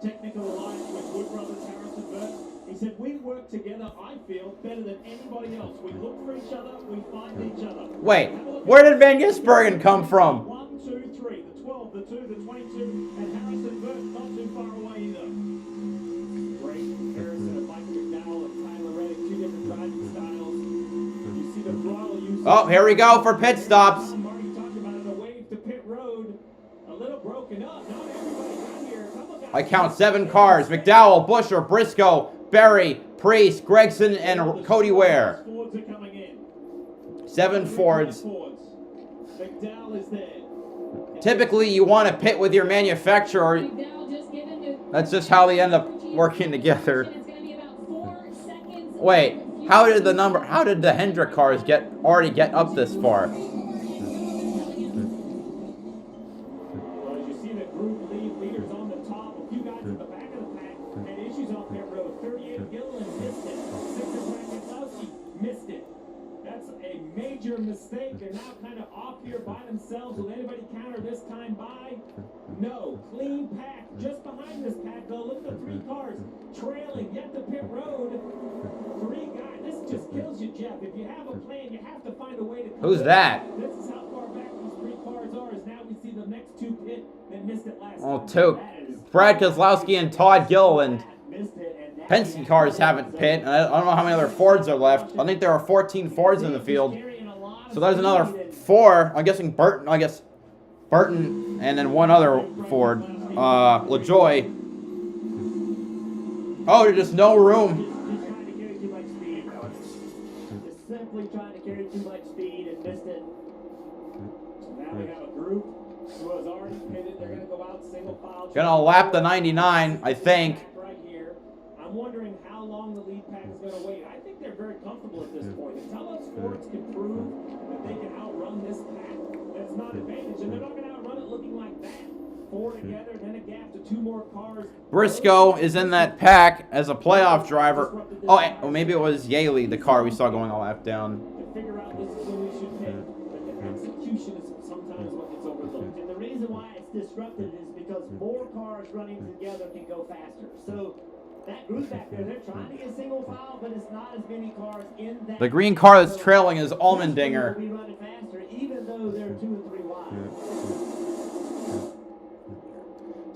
technical alliance with Wood Brothers, Harrison Burton, he said, we work together, I feel, better than anybody else. We look for each other, we find each other. Wait, where did Van Gisbergen come from? 1, 2, 3, the 12, the 2, the 22, and Harrison Burton not too far away either. Great comparison of Michael McDowell and Tyler Reddick, 2 different driving styles. You see the throttle use. Oh, here we go for pit stops. Marty talked about it, a wave to pit road, a little broken up. Not everybody got here. I count 7 cars. McDowell, Buescher, Briscoe, Berry, Priest, Gregson, and Cody Ware. 7 Fords. McDowell is there. Typically, you want to pit with your manufacturer. That's just how they end up working together. Wait, how did the Hendrick cars already get up this far? Dave Gilliland missed it. Sixer Brad Keselowski missed it. That's a major mistake. They're now kind of off here by themselves. Will anybody counter this time by? No. Clean pack. Just behind this pack, though. Look at the 3 cars trailing yet the pit road. 3 guys. This just kills you, Jeff. If you have a plan, you have to find a way to. Who's that? This is how far back these 3 cars are. Is now we see the next 2 pit that missed it last Oh, time. 2. Brad Keselowski and Todd Gilliland. Missed it, and that Penske cars haven't pit, and I don't know how many other Fords are left. I think there are 14 Fords in the field. So there's another 4. I'm guessing Burton. I guess Burton, and then 1 other Ford, LaJoy. Oh, there's just no room. Just simply trying to carry too much speed and missed it. So now we have a group who has already pitted. They're going to go out single file. Gonna lap the 99, I think. Right here. I'm wondering how long the lead pack is going to wait. I think they're very comfortable at this point. Until those Fords can prove that they can outrun this pack, that's not an advantage. And they're not going to outrun it looking like that. 4 together, then a gap to 2 more cars. Briscoe is in that pack as a playoff driver. Oh, well, maybe it was Yaley, the car we saw going a lap down. To figure out this is when we should hit, but the execution is sometimes what gets overlooked. And the reason why it's disrupted is because more cars running together can go faster. So that group back there, they're trying to get single file, but it's not as many cars in that. The green car that's trailing is Allmendinger. Be running faster, even though they're 2 and 3 wide.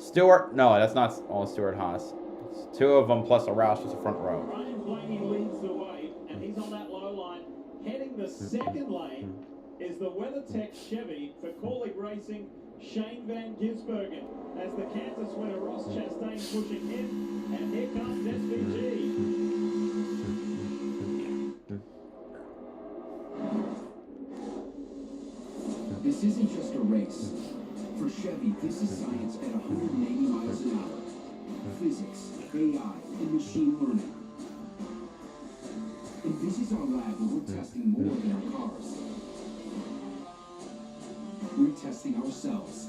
Stewart, no, that's not all Stewart Haas. It's 2 of them plus a Roush as a front row. Ryan Blaney leads the way, and he's on that low line. Heading the second lane is the WeatherTech Chevy for Corlick Racing, Shane Van Gisbergen. As the Kansas winner Ross Chastain pushing him, and here comes SVG. This isn't just a race. For Chevy, this is science at 180 miles an hour. Physics, AI, and machine learning. And this is our lab where we're testing more than our cars. We're testing ourselves.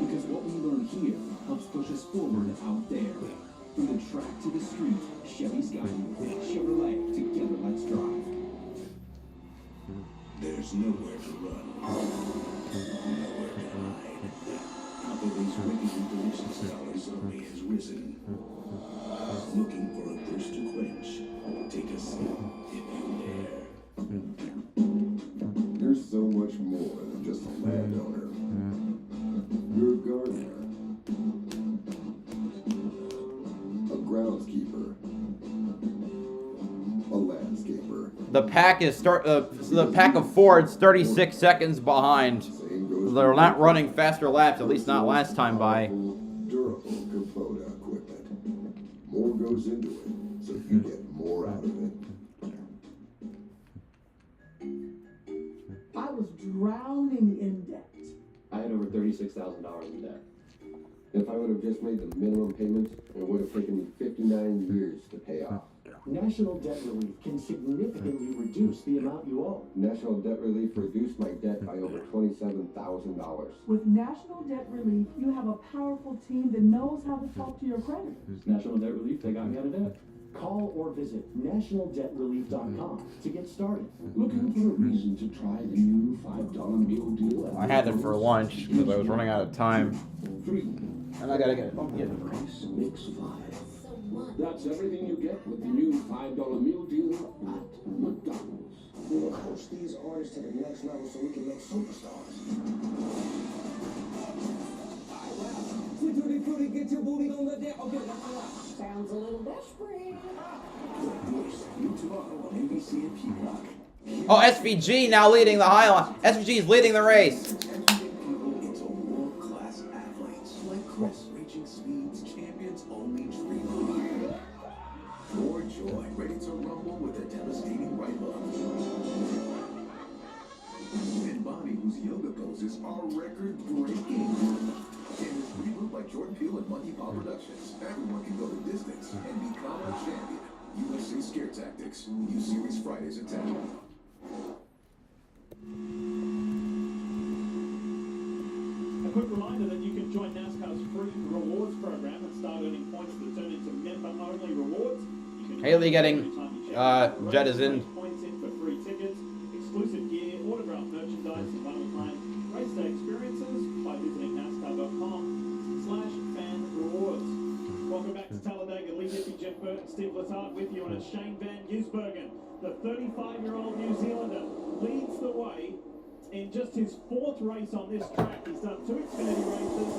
Because what we learn here helps push us forward out there. From the track to the street, Chevy's got you. Chevrolet, together let's drive. There's nowhere to run. Nowhere to hide. Top of these wickedly delicious dollars only has risen. Looking for a thirst to quench? Take a sip if you dare. You're so much more than just a landowner. You're a gardener. A groundskeeper. A landscaper. The pack is the pack of Fords 36 seconds behind. They're not running faster laps, at least not last time by. Durable Kubota equipment. More goes into it, so you get more out of it. I was drowning in debt. I had over $36,000 in debt. If I would have just made the minimum payment, it would have taken me 59 years to pay off. National Debt Relief can significantly reduce the amount you owe. National Debt Relief reduced my debt by over $27,000. With National Debt Relief, you have a powerful team that knows how to talk to your creditors. National Debt Relief, they got me out of debt. Call or visit nationaldebtrelief.com to get started. Looking for a reason to try the new $5 meal deal? I had them for lunch because I was running out of time. 3. And I gotta get it. Price mix 5. That's everything you get with the new $5 meal deal at McDonald's. We'll coach these artists to the next level so we can make superstars. Get your booty on the deck. Okay, sounds a little desperate. New tomorrow on ABC and Peacock. Oh, SVG now leading the highline. SVG is leading the race. Into world-class athletes like cross-reaching speeds champions only dream of. More joy, ready to rumble with a devastating right hook. And Bonnie, whose yoga poses are record-breaking. And is reboot by Jordan Peele and Monkey Paw Productions. Everyone can go the distance and become a champion. USA Scare Tactics. New series Fridays at 10. A quick reminder that you can join NASCAR's free rewards program and start earning points that turn into member Haley getting jettisoned. Points in for free tickets, exclusive gear, autographed merchandise, and one-of-a-kind race day experiences by visiting NASCAR.com/fan-rewards. Welcome back to Talladega. Lee Hippie, Jeff Burton, Steve Letarte with you, and it's Shane Van Gisbergen. The 35-year-old New Zealander leads the way in just his 4th race on this track. He's done 2 Xfinity races.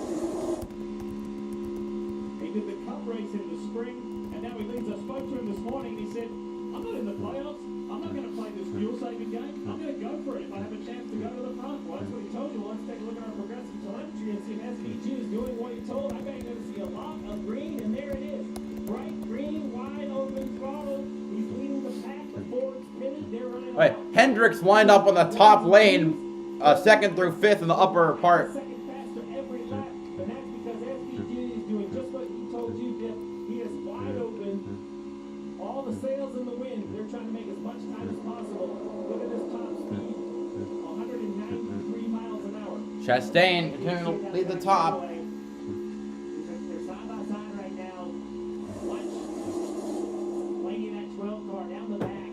He did the Cup race in the spring, and now he leads. I spoke to him this morning, and he said, I'm not in the playoffs. I'm not going to play this fuel-saving game. I'm going to go for it if I have a chance to go to the front. Well, that's what he told you. Well, let's take a look at our progressive telemetry and see if SVG is doing what he told. I bet you're going to see a lot of green, and there it is. Bright green, wide open throttle. He's leading the pack. The Ford's pitted. They're running. All right, Hendricks lined up on the top lane, 2nd through 5th in the upper part. Second faster every lap, and that's because SVG is doing just what he told you, Jeff. He is wide open. All the sails in the wind. They're trying to make as much time as possible. Look at this top speed, 193 miles an hour. Chastain continuing to lead the top. They're side by side right now. Watch Lady in that 12 car down the back.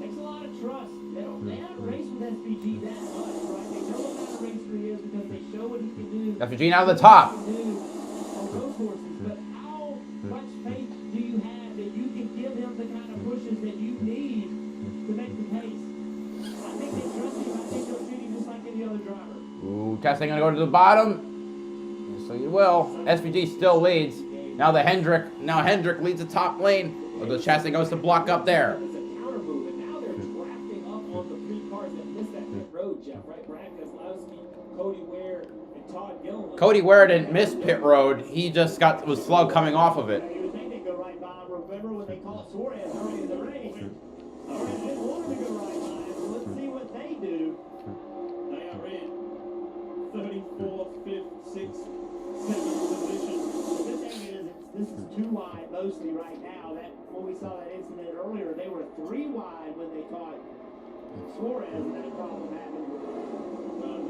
Takes a lot of trust. They haven't raced with SVG that much, right? They know what kind of racer he is because they show what he can do. SVG now to the top. On those horses, but how much faith do you have that you can give him the kind of pushes that you need to make the pace? I think they trust him. I think they'll treat him just like any other driver. Ooh, Chastain gonna go to the bottom. So you will. SVG still leads. Now Hendrick leads the top lane. So the Chastain goes to block up there. It's a counter move, and now they're drafting up on the 3 cars that missed that pit road, Jeff, right? Brad Keselowski, Cody Ware, and Todd Gilliland. Cody Ware didn't miss pit road. He just was slow coming off of it. You would think they'd go right by him. Remember when they caught Suarez early in the race? All right, they wanted to go right by him, so let's see what they do. They are in 34th, 5th, 6th, 7th position. This is 2 wide mostly right now. That when we saw that incident earlier, they were 3 wide when they caught Suarez, and that problem happened.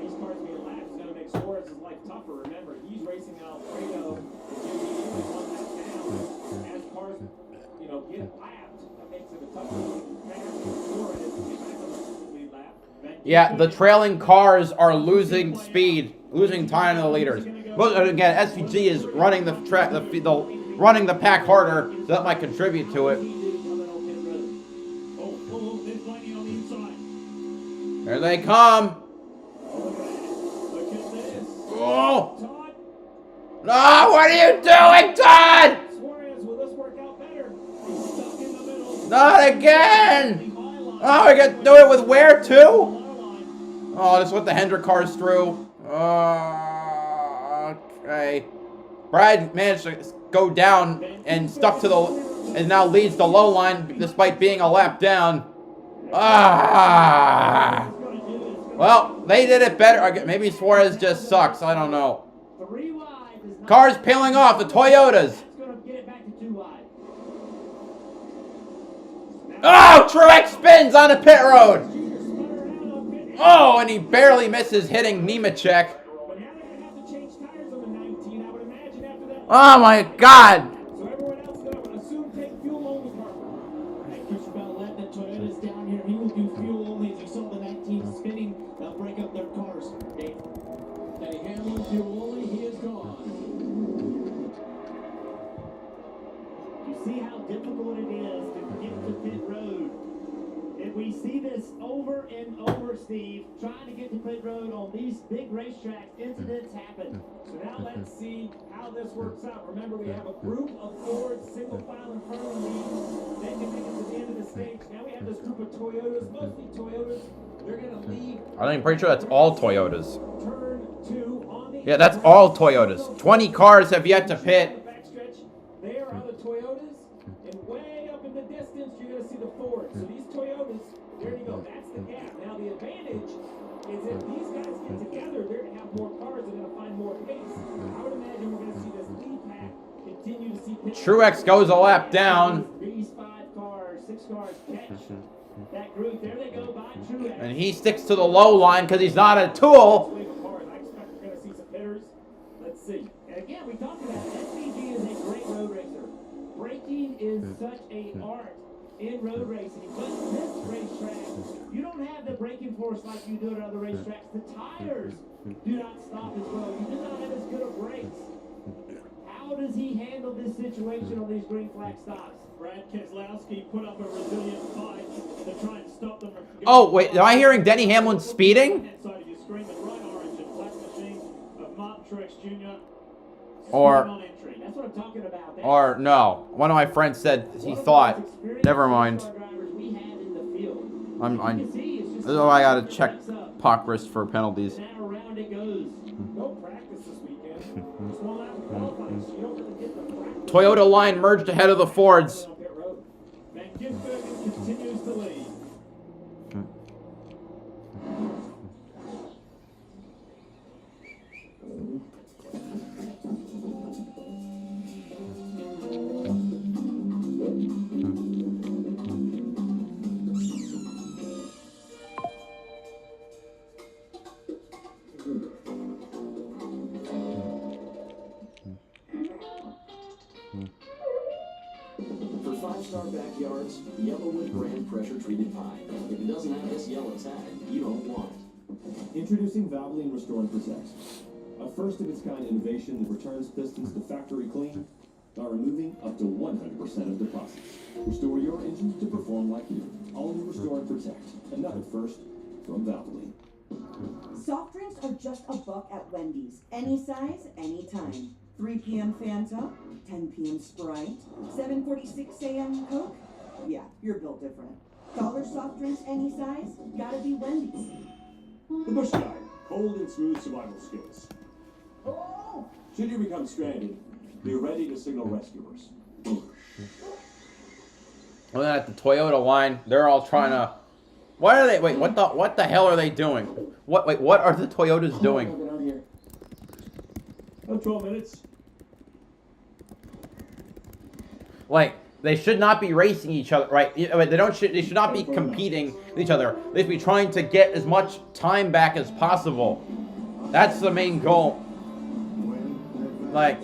These cars being lapped is going to make Suarez's life tougher. Remember, he's racing Alfredo. He won that down. As cars, get lapped, that makes it a tougher path for Suarez to get back on the lead lap. Yeah, the trailing cars are losing speed, losing time to the leaders. But again, SVG is running the track, running the pack harder, so that might contribute to it. There they come. Oh! No, what are you doing, Todd? Not again! Oh, we got to do it with Ware too? Oh, just let the Hendrick cars through. Okay. Brad managed to go down and stuck to and now leads the low line despite being a lap down. Well, they did it better. Maybe Suarez just sucks. I don't know. Cars peeling off, the Toyotas. Oh, Truex spins on the pit road. Oh, and he barely misses hitting Nemechek. Oh my God. So everyone else going to assume take fuel only car. Chris Bell letting the Toyotas down here. He will do fuel only. As you saw the 19 spinning, they'll break up their cars. Hey, Hamlin fuel only. He is gone. You see how difficult it is to get to pit road. And we see this over and over, Steve. Trying to get to pit road on these big racetracks, incidents happen. So now let's see how this works out. Remember, we have a group of Fords, single file in front of me. They can make it to the end of the stage. Now we have this group of Toyotas, mostly Toyotas. They're going to leave. I'm pretty sure that's all Toyotas. Turn 2 on the Yeah, that's all Toyotas. 20 cars have yet to pit. There are the Toyotas, and way up in the distance, you're going to see the Fords. So these Toyotas, there you go, that's the gap. Now the advantage is if these guys get together, they're going to have more cars, they're going to find more pace. I would imagine we're going to see this lead pack continue to see pit. Truex goes a lap down. These 5 cars, 6 cars catch that group. There they go by Truex. And he sticks to the low line because he's not a tool. I expect we're going to see some hitters. Let's see. And again, we talked about it. SVG is a great road racer. Braking is such in road racing. But this racetrack, you don't have the braking force like you do at other racetracks. The tires do not stop as well. You do not have as good of brakes. How does he handle this situation on these green flag stops? Brad Keselowski put up a resilient fight to try and stop them. Oh, wait, am I hearing Denny Hamlin speeding? Side of your screen, the bright orange and black machine of Martin Truex Jr. Or, That's what I'm talking about. or no. One of my friends said he thought. Never mind. This is why I gotta check Pockris for penalties. Now around it goes. No practice this weekend. Just one lap of qualifying, so you don't really get the practice. Toyota line merged ahead of the Fords. Van Gisbergen continues to lead. For 5-star backyards, YellaWood brand pressure treated pine. If it doesn't have this yellow tag, you don't want it. Introducing Valvoline Restore and Protect. A first of its kind innovation that returns pistons to factory clean by removing up to 100% of deposits. Restore your engine to perform like new. All new Restore and Protect. Another first from Valvoline. Soft drinks are just $1 at Wendy's. Any size, anytime. 3 p.m. Fanta, 10 p.m. Sprite, 7:46 a.m. Coke. Yeah, you're built different. $1 soft drinks, any size, gotta be Wendy's. The Bush Guide. Cold and smooth survival skills. Should you become stranded, be ready to signal rescuers. Looking at the Toyota line, they're all trying to. What are they? Wait, what the hell are they doing? What? Wait, what are the Toyotas doing? Get out here. 12 minutes. Like, they should not be racing each other, right? They should not be competing with each other. They should be trying to get as much time back as possible. That's the main goal. Like, I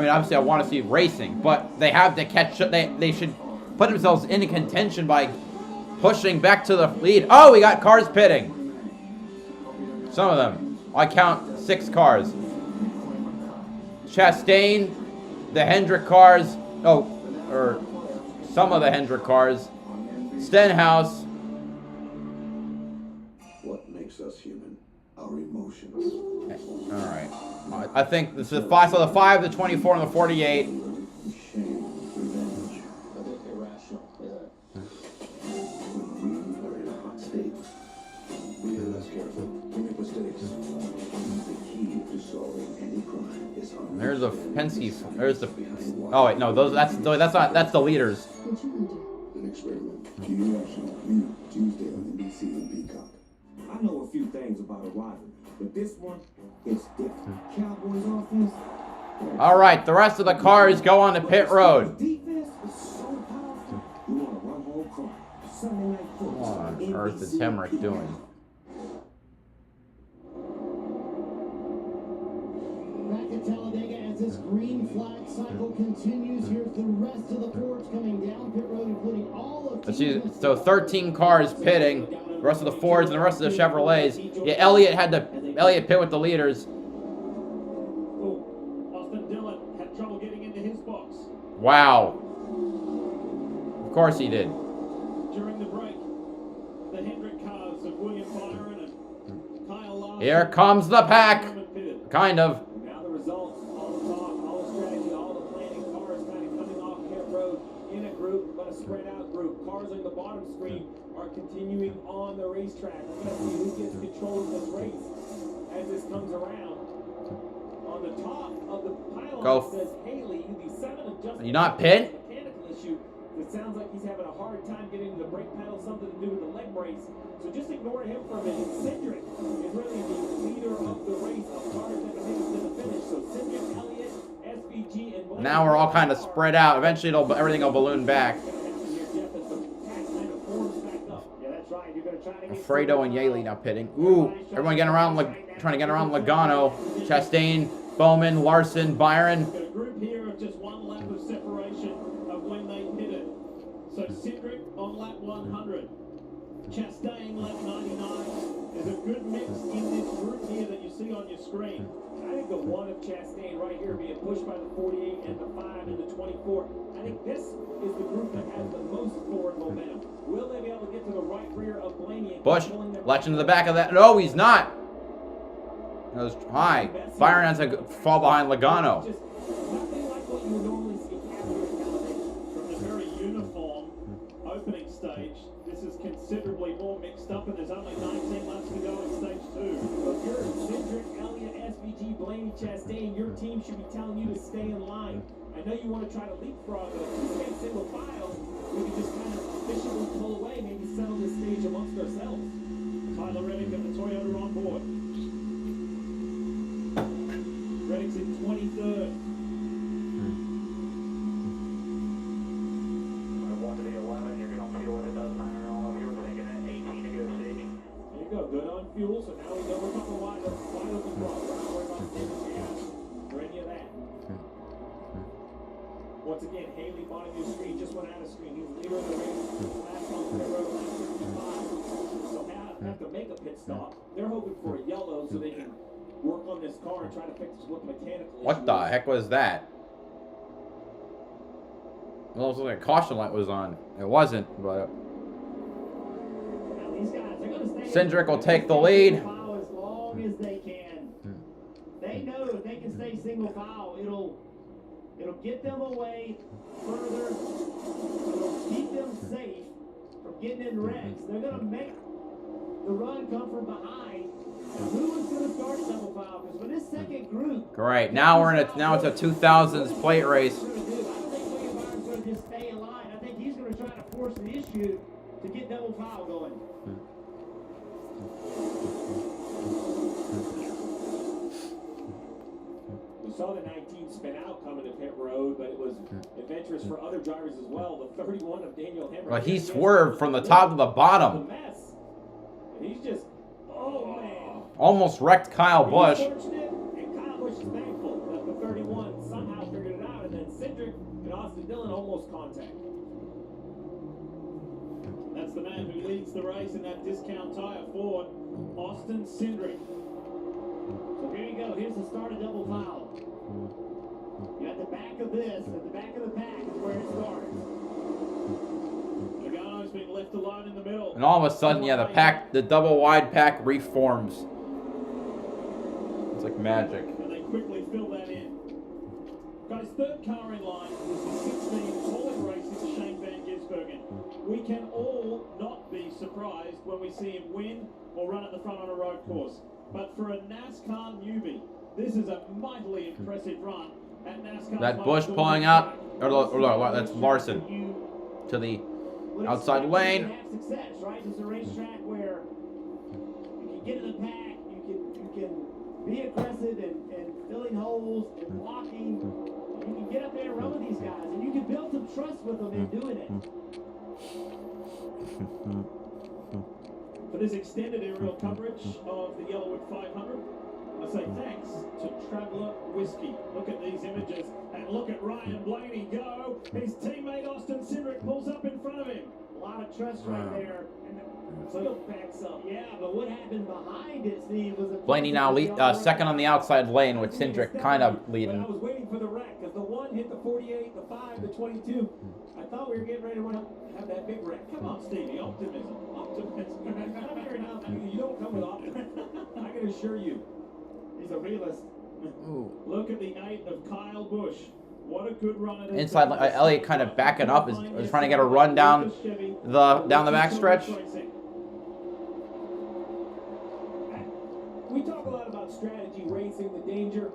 mean, obviously I want to see racing, but they have to catch up. They should put themselves into contention by pushing back to the lead. Oh, we got cars pitting. Some of them. I count 6 cars. Chastain, the Hendrick cars. Oh, or some of the Hendrick cars. Stenhouse. What makes us human? Our emotions. Okay. All right. I think this is 5. So the 5, the 24, and the 48. Shame, revenge. A bit irrational, isn't it? When we are in a hot state, we are less careful. We make mistakes. The key to solving any crime is on. There's a Penske. There's the. Oh wait, no. That's the leaders. An experiment. Key action. Tuesday on NBC and Peacock. I know a few things about a rival, but this one is different. Cowboys offense. All right, the rest of the cars go on to pit road. Defense is so powerful. You want to run home crying. Sunday night football. What on earth is Hemrick doing? Back at Talladega as this green flag cycle continues. Here's the rest of the Fords coming down pit road, including all of So 13 cars pitting. The rest of the Fords and the rest of the Chevrolets. Yeah, Elliott pit with the leaders. Austin Dillon had trouble getting into his box. Wow. Of course he did. During the break, the Hendrick cars of William Byron and Kyle Larson. Here comes the pack. Kind of. Now the results, all the talk, all the strategy, all the planning, cars kind of coming off pit road in a group, but a spread out group. Cars on the bottom screen are continuing on the racetrack. We're going to see who gets control of this race as this comes around. On the top of the pylon Go. says Haley, UB7 adjustment. You not pit? Mechanical issue. It sounds like he's having a hard time getting to the brake pedal, something to do with the leg brace. So just ignore him for a minute. Cindric is really the leader of the race of cars that make it to the finish. So Cindric, Elliott, SVG, and Blaine. Now we're all kind of spread out. Eventually, everything will balloon back. Fredo and Yaley now pitting. Ooh, everyone getting around, trying to get around Logano. Chastain, Bowman, Larson, Byron. A group here of just one lap of separation of when they pitted. So Cindric on lap 100. Chastain lap 99. There's a good mix in this group here that you see on your screen. I think the one of Chastain right here being pushed by the 48 and the 5 and the 24. I think this is the group that has the most forward momentum. Will they be able to get to the right rear of Blaney? Bush, latching to the back of that. No, he's not. That was high. Byron has to fall behind Logano. Nothing like what you would normally see happen here at Talladega. From the very uniform opening stage, this is considerably more mixed up, and there's only 19 laps to go in stage 2. So if you're Cindric, Elliott, SVG, Blaney, Chastain, your team should be telling you to stay in line. I know you want to try to leapfrog, but if you stay single file, we can just kind of efficiently pull away, maybe settle this stage amongst ourselves. Tyler Reddick and the Toyota on board. Reddick's in 23rd. Good on fuel, so now we go look up the wide open cross. We're not worried about safety or any of that. Once again, Haley bottom of your screen just went out of screen. He was leader of the race last on the road, last 55. So now have to make a pit stop. They're hoping for a yellow so they can work on this car and try to fix what the mechanical issue What the heck was that? It looks like a caution light was on. It wasn't, but Cindric will take the lead. As long as they can. They know if they can stay single file, it'll get them away further. It'll keep them safe from getting in wrecks. They're gonna make the run come from behind. And who is gonna start double file? Because for this second group, great. Now we're in a now it's a 2000s plate race. I don't think William Byron's gonna just stay in line. I think he's gonna try to force the issue to get double file going. We saw the 19 spin out coming to pit road, but it was adventurous for other drivers as well. The 31 of Daniel Hemrick. Well, he swerved from the top to the bottom. And he's just, oh man. Almost wrecked Kyle Busch. And Kyle Busch is thankful that the 31 somehow figured it out, and then Cindric and Austin Dillon almost contact. That's the man who leads the race in that discount tire Ford, Austin Cindric. So here you go. Here's the start of double file. You at the back of this, at the back of the pack is where it starts. Logano's been left alone in the middle. And all of a sudden, yeah, the double wide pack reforms. It's like magic. And they quickly fill that in. Guys, third car in line is the 16 Ford Racing Shane Van Gisbergen. We can all not be surprised when we see him win or run at the front on a road course. But for a NASCAR newbie, this is a mightily impressive run at NASCAR. That Busch pulling out, or that's Larson to the outside lane. Have success, right? It's a racetrack where you can get in the pack, you can be aggressive and filling holes and blocking. You can get up there and run with these guys, and you can build some trust with them in doing it. For this extended aerial coverage of the YellaWood 500, I say thanks to Traveller Whiskey. Look at these images, and look at Ryan Blaney go. His teammate Austin Cindric pulls up in front of him. A lot of trust right there. And so it backs up. Yeah, but what happened behind it, Steve, was a Blaney now second on the outside lane with Cindric kind of leading. I was waiting for the wreck because the one hit the 48, the 5, the 22. I thought we were getting ready to have that big wreck. Come on, Stevie, optimism. I'm here now. You don't come with optimism. I can assure you. He's a realist. Look at the 8 of Kyle Busch. What a good run it is. Inside, Elliott kind of backing up, is trying to get a run down the back stretch. We talk a lot about strategy, racing, the danger.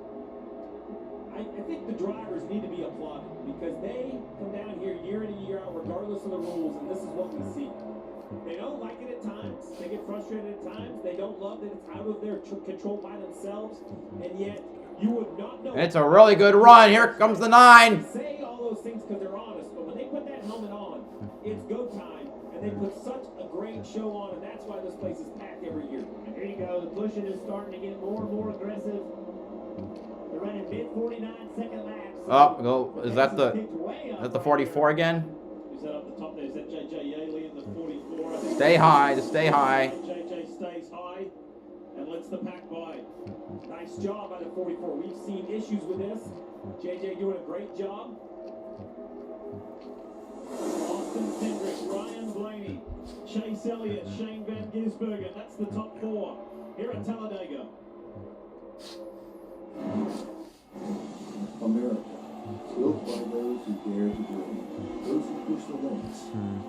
I think the drivers need to be applauded because they come down here year in and year out regardless of the rules, and this is what we see. They don't like it at times. They get frustrated at times. They don't love that it's out of their control by themselves, and yet you would not know. It's a really good run. Here comes the 9. They say all those things because they're honest, but when they put that helmet on, it's go time, and they put such a great show on, and that's why this place is packed every year. And here you go. The pushing is starting to get more and more aggressive. They're running mid-49 second laps. Oh, is that the 44 again? Is that up the top there? Stay high, just stay high. JJ stays high and lets the pack by. Nice job out of 44. We've seen issues with this. JJ doing a great job. Austin Cindric, Ryan Blaney, Chase Elliott, Shane Van Gisbergen. That's the top four here at Talladega. America, built by those who dare to dream, those who push the limits, and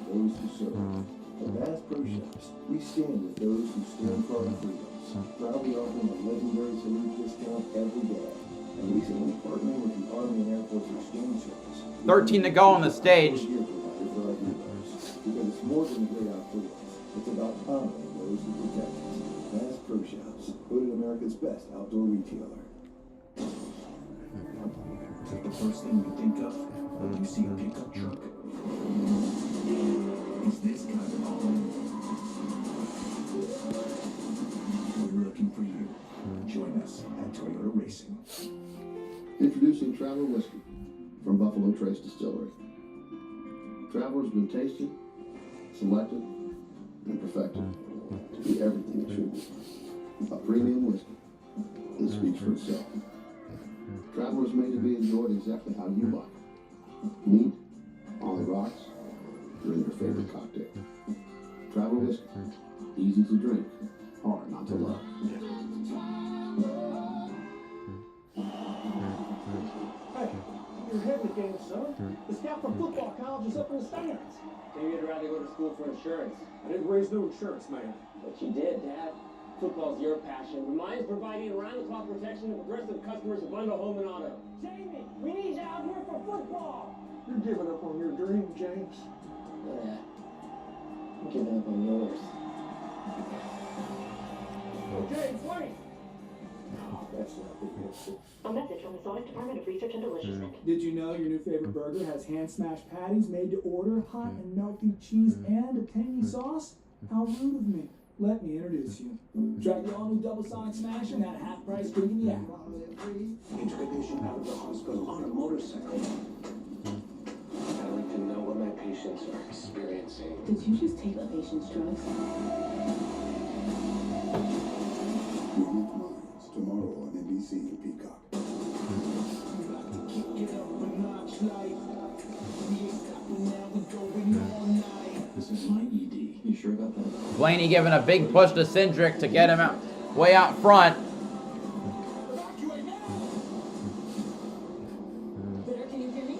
those who serve. At Bass Pro Shops, we stand with those who stand for our freedoms, proudly offering a legendary salute discount every day, and recently partnering with the Army and Air Force Exchange Service. 13 to go on the stage. Because it's more than a great outdoors. It's about honoring those who protect us. Bass Pro Shops, voted America's best outdoor retailer. The first thing you think of when you see a pickup truck is this kind of home. We're looking for you. Join us at Toyota Racing. Introducing Traveler Whiskey from Buffalo Trace Distillery. Traveler's been tasted, selected, and perfected to be everything it should be. A premium whiskey that speaks for itself. Traveler's made to be enjoyed exactly how you like. Neat, on the rocks, or in your favorite cocktail. Traveler Whiskey, easy to drink, hard not to love. Hey, you're ahead of the game, son. The scout from football college is up in the stands. Maybe you'd rather go to school for insurance. I didn't raise no insurance, man. But you did, Dad. Football's your passion, but mine's providing around-the-clock protection to progressive customers of Bundle Home and Auto. Jamie, we need you out here for football. You're giving up on your dream, James. Yeah, I'm giving up on yours. Oh, James, wait. No, that's not the good. A message from the Sonic Department of Research and Deliciousness. Did you know your new favorite burger has hand-smashed patties made to order, hot and melty cheese, and a tangy sauce? How rude of me. Let me introduce you. Try the all-new Double Sonic Smasher and that half-price drink in the app. He took a patient out of the hospital on a motorcycle. I'd like to know what my patients are experiencing. Did you just take a patient's drugs? Unique Minds, tomorrow on NBC and Peacock. This is my ED. You sure about that? Blaney giving a big push to Cindric to get him out, way out front. Better, can you hear me?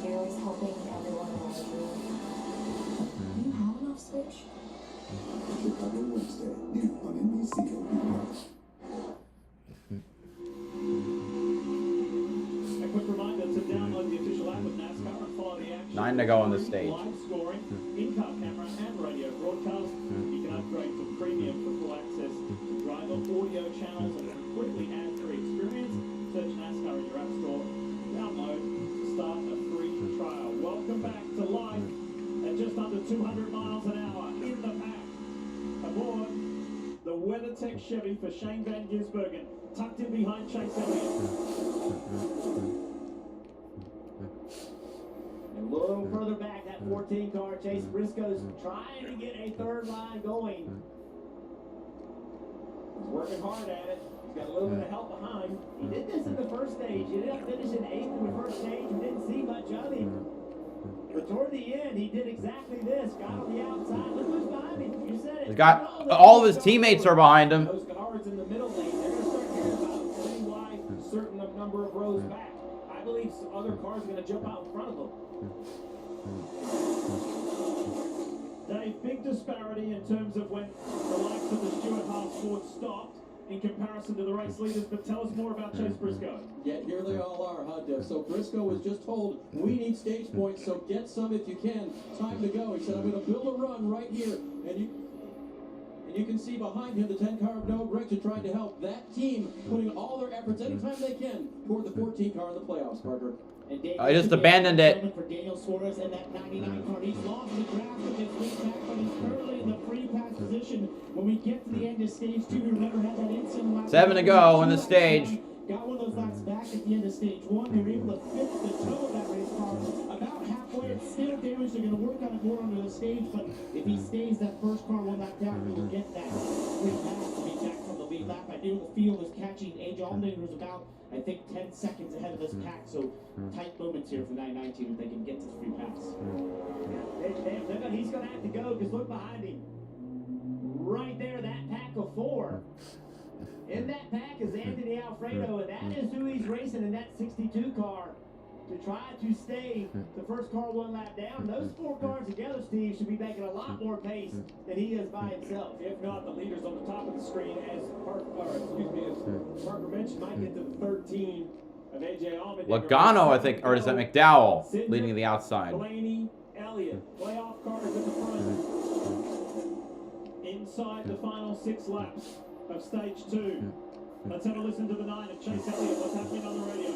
You're always helping everyone around you. Do you have enough switch? Chicago Wednesday, new on NBC and Peacock. A quick reminder to download the official app of NASCAR and follow the action. 9 to go on the stage. Live scoring, in-car camera and radio broadcast. You can upgrade to premium for full access to driver audio channels and a completely ad-free experience. Search NASCAR in your app store. Download to start a free trial. Welcome back to life at just under 200 miles an hour in the pack. Aboard the WeatherTech Chevy for Shane Van Gisbergen, tucked in behind Chase Elliott. And a little further back, that 14 car, Chase Briscoe's trying to get a third line going. He's working hard at it. He's got a little bit of help behind. He did this in the first stage. He ended up finishing 8th in the first stage and didn't see much of him. But toward the end, he did exactly this. Got on the outside. Look who's behind him. You said it. He's got all of his teammates are behind him. Those cars in the middle lane, they're going to start caring about citywide, certain number of rows back. I believe other cars are going to jump out in front of them. Dave, big disparity in terms of when the likes of the Stewart Haas Ford stopped in comparison to the race leaders, but tell us more about Chase Briscoe. Yeah, here they all are, huh, Dev? So Briscoe was just told, we need stage points, so get some if you can. Time to go. He said, I'm going to build a run right here. And you can see behind him the 10 car of Noah Briggs are trying to help that team, putting all their efforts anytime they can toward the 14 car in the playoffs, Parker. I just abandoned it. For Daniel Suarez and that 99 car. He's lost the draft with his lead back, but he's currently in the free pass position. When we get to the end of stage 2, we remember had that instant lap. 7 to go on the stage. got one of those laps back at the end of stage one. They were able to fix the toe of that race car about halfway. It's still damaged. They're going to work on it more under the stage, but if he stays that first car one lap down, he will get that free pass to be back from the lead lap. I knew the field was catching AJ Allmendinger was about, I think, 10 seconds ahead of this pack, so tight moments here for 919 if they can get this free pass. He's going to have to go, because look behind him. Right there, that pack of 4. In that pack is Anthony Alfredo, and that is who he's racing in that 62 car to try to stay the first car one lap down. Those 4 cars together, Steve, should be making a lot more pace than he is by himself. If not, the leaders on the top of the screen, as Parker mentioned, might get to the 13 of AJ Allmendinger. Logano, I think, or is that McDowell leading to the outside? Blaney, Elliott, playoff cars at the front. Inside the final 6 laps of stage 2. Let's have a listen to the 9 of Chase Elliott. What's happening on the radio?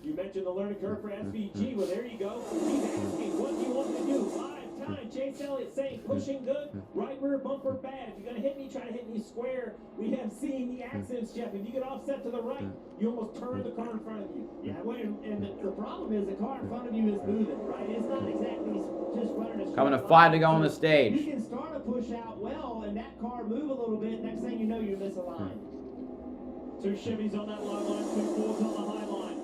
You mentioned the learning curve for SVG. Well, there you go. He's asking, what do you want to do? Live time. Chase Elliott saying, pushing good, right rear bumper bad. If you're going to hit me, try to hit me square. We have seen the accidents, Jeff. If you get offset to the right, you almost turn the car in front of you. Yeah, and the problem is the car in front of you is moving, right? It's not exactly just running a straight Coming to line. 5 to go on the stage. You can start a push out well, and that car move a little bit. Next thing you know, you miss a line. 2 Chevys on that low line, 2 Fords on the high line.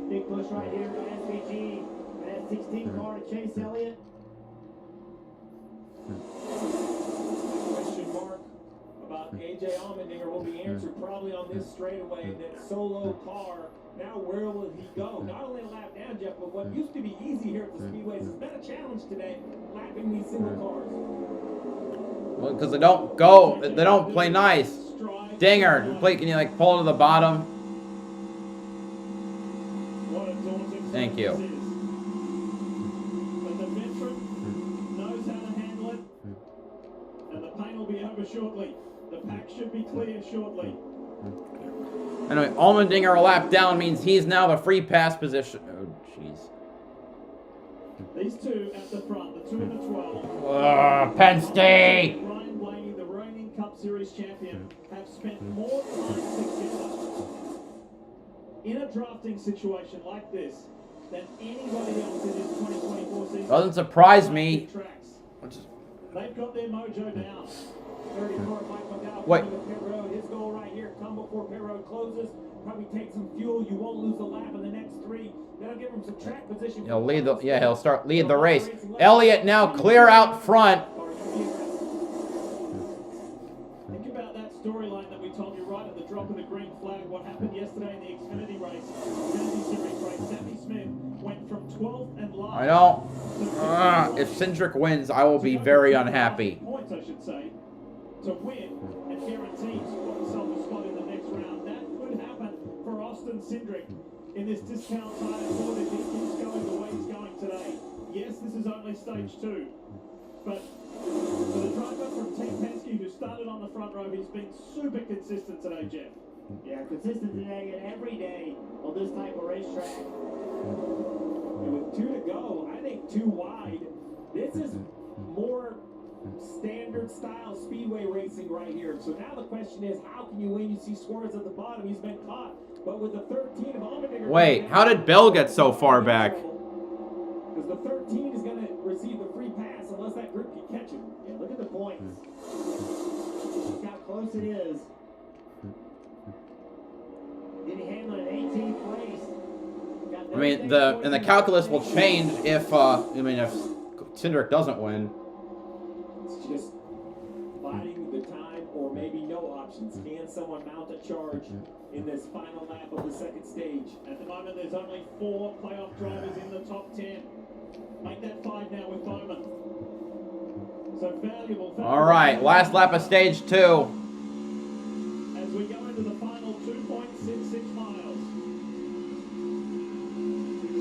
Big push right here by SVG. That 16 car to Chase Elliott. Question mark about AJ Allmendinger will be answered probably on this straightaway. That solo car, now where will he go? Not only a lap down, Jeff, but what used to be easy here at the Speedways has been a challenge today, lapping these single cars. Well, because they don't go, they don't play nice. Dinger, can you like pull to the bottom? Thank you. But the veteran knows how to handle it, and the pain will be over shortly. The pack should be clear shortly. Anyway, Allmendinger a lap down means he's now the free pass position. Oh, jeez. These 2 at the front, the 2 and the 12. Penske! Ryan Blaney, the reigning Cup Series champion, have spent more time together in a drafting situation like this than anybody else in this 2024 season. Doesn't surprise me. They've got their mojo down. 34 Mike McDowell Wait. coming to pit road. His goal right here, come before pit road closes. Probably take some fuel. You won't lose a lap in the next 3. That'll give him some track position. He'll lead the he'll start lead the race. Elliott now clear out front. Think about that storyline that we told you right at the drop of the green flag. What happened yesterday in the Xfinity race, Xfinity Series race. Sammy Smith went from 12th and last. I don't. If Cindric wins, I will be very unhappy. Points, I should say, to win and guarantee himself a spot in the next round. That could happen for Austin Cindric in this discount tire Ford if he keeps going the way he's going today. Yes, this is only stage 2, but for the driver from Team Penske who started on the front row, he's been super consistent today, Jeff. Yeah, consistent today and every day on this type of racetrack. And with 2 to go, I think 2 wide. This is more standard style speedway racing right here. So now the question is, how can you win? You see Suarez at the bottom, he's been caught. But with the 13 of Allmendinger... Wait, how did Bell get so far back? Because the 13 is going to receive the free pass unless that group can catch him. Yeah, look at the points. Look how close it is. Denny Hamlin in 18th place. I mean, the calculus will change if if Cindric doesn't win. It's just biding the time or maybe no options. Can someone mount a charge in this final lap of the second stage? At the moment, there's only 4 playoff drivers in the top 10. Make that 5 now with Bowman. So valuable. All right, last lap of stage 2. As we go into the final 2.66 miles.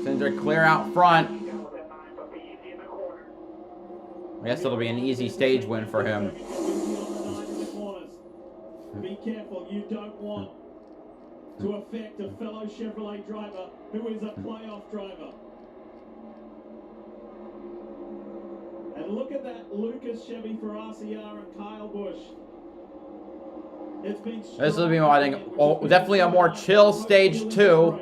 Cindric front. I guess it'll be an easy stage win for him. Be careful, you don't want to affect a fellow Chevrolet driver who is a playoff driver. And look at that Lucas Chevy for RCR and Kyle Busch. It's been This will be, I think, definitely a more chill stage 2.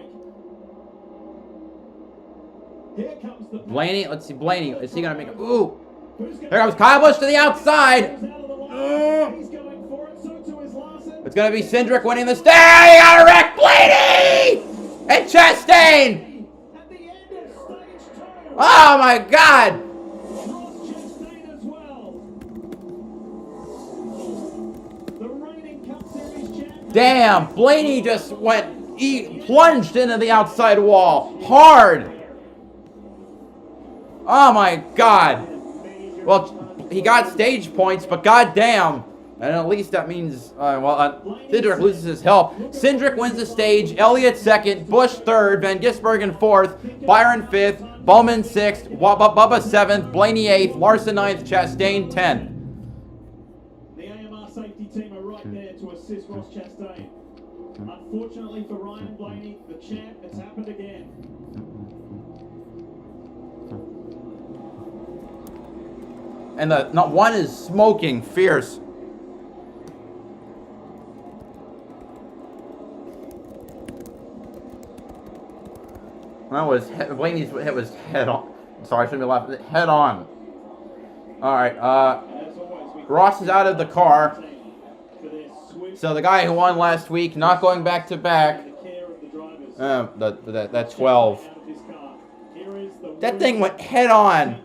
Blaney, let's see, Blaney, is he gonna make it? Ooh! Here comes Kyle Busch to the outside! It's gonna be Cindric winning the stage! He got a wreck! Blaney! And Chastain! Oh my god! Damn, Blaney just went, he plunged into the outside wall. Hard. Oh my god. Well, he got stage points, but goddamn. And at least that means, Cindric loses his help. Cindric wins the stage, Elliott second, Busch third, Van Gisbergen fourth, Byron fifth, Bowman sixth, Bubba seventh, Blaney eighth, Larson ninth, Chastain 10th. The AMR safety team are right there to assist Ross Chastain. Unfortunately for Ryan Blaney, the champ, it's happened again. And the one is smoking fierce. That was Blaney's hit was head on. Sorry, I shouldn't be laughing. Head on. All right. Ross is out of the car. So the guy who won last week, not going back to back. That 12. That thing went head on.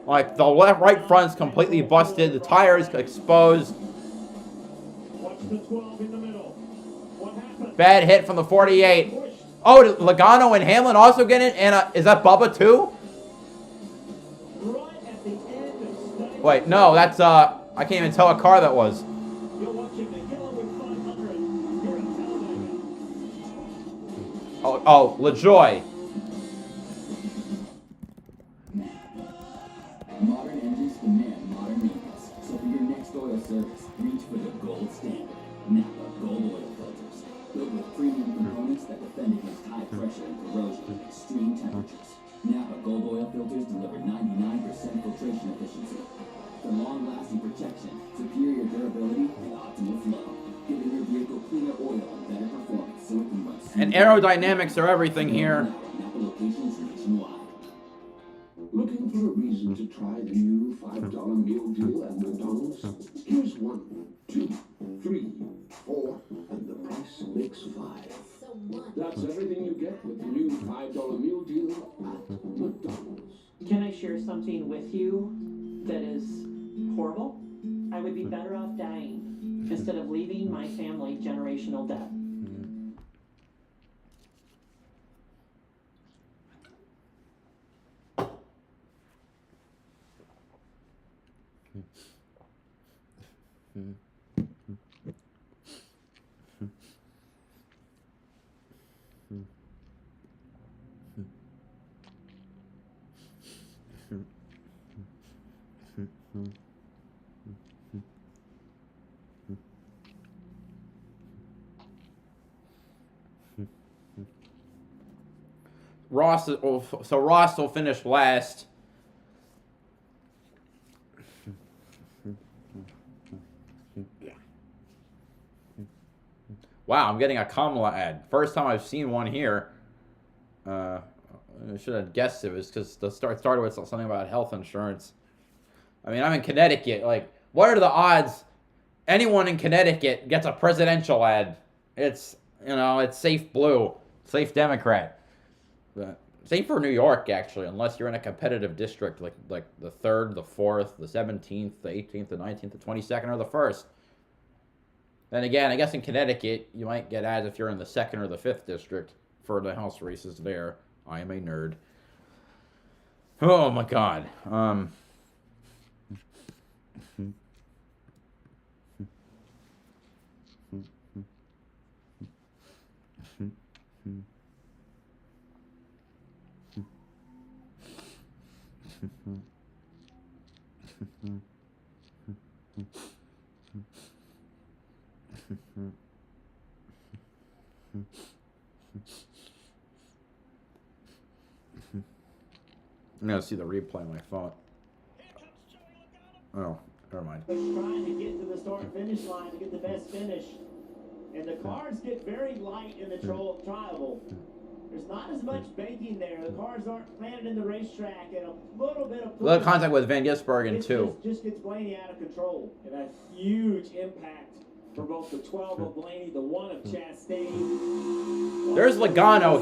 Like the right front's completely busted. The tires exposed. Bad hit from the 48. Oh, did Logano and Hamlin also get it? And is that Bubba too? Wait, no, that's I can't even tell what car that was. Oh, LaJoy. Modern engines demand modern maintenance. So for your next oil service, reach for the gold standard. Napa Gold Oil Filters. Built with premium components that defend against high pressure and corrosion at extreme temperatures. Napa Gold Oil Filters deliver 99% filtration efficiency. For long-lasting protection, superior durability, and optimal flow. Giving your vehicle cleaner oil and better performance so it can run smoothly. And aerodynamics are everything here. Napa locations nationwide. Looking for a reason to try the new $5 meal deal at McDonald's? Here's 1, 2, 3, 4, and the price makes 5. That's everything you get with the new $5 meal deal at McDonald's. Can I share something with you that is horrible? I would be better off dying instead of leaving my family generational debt. Ross will finish last. Wow, I'm getting a Kamala ad. First time I've seen one here. I should have guessed it was because the started with something about health insurance. I mean, I'm in Connecticut. Like, what are the odds anyone in Connecticut gets a presidential ad? It's, you know, it's safe blue, safe Democrat. But same for New York, actually, unless you're in a competitive district like the 3rd, the 4th, the 17th, the 18th, the 19th, the 22nd, or the 1st. Then again, I guess in Connecticut, you might get ads if you're in the 2nd or the 5th district for the House races there. I am a nerd. Oh my god. I'm gonna see the replay on my phone. Oh, never mind. Trying to get to the start-finish line to get the best finish. And the cars get very light in the trial. There's not as much banking there. The cars aren't planted in the racetrack, and a little bit of A little contact with Van Gisbergen too. Just gets Blaney out of control. And a huge impact for both the 12 of Blaney, the 1 of Chastain. There's Logano.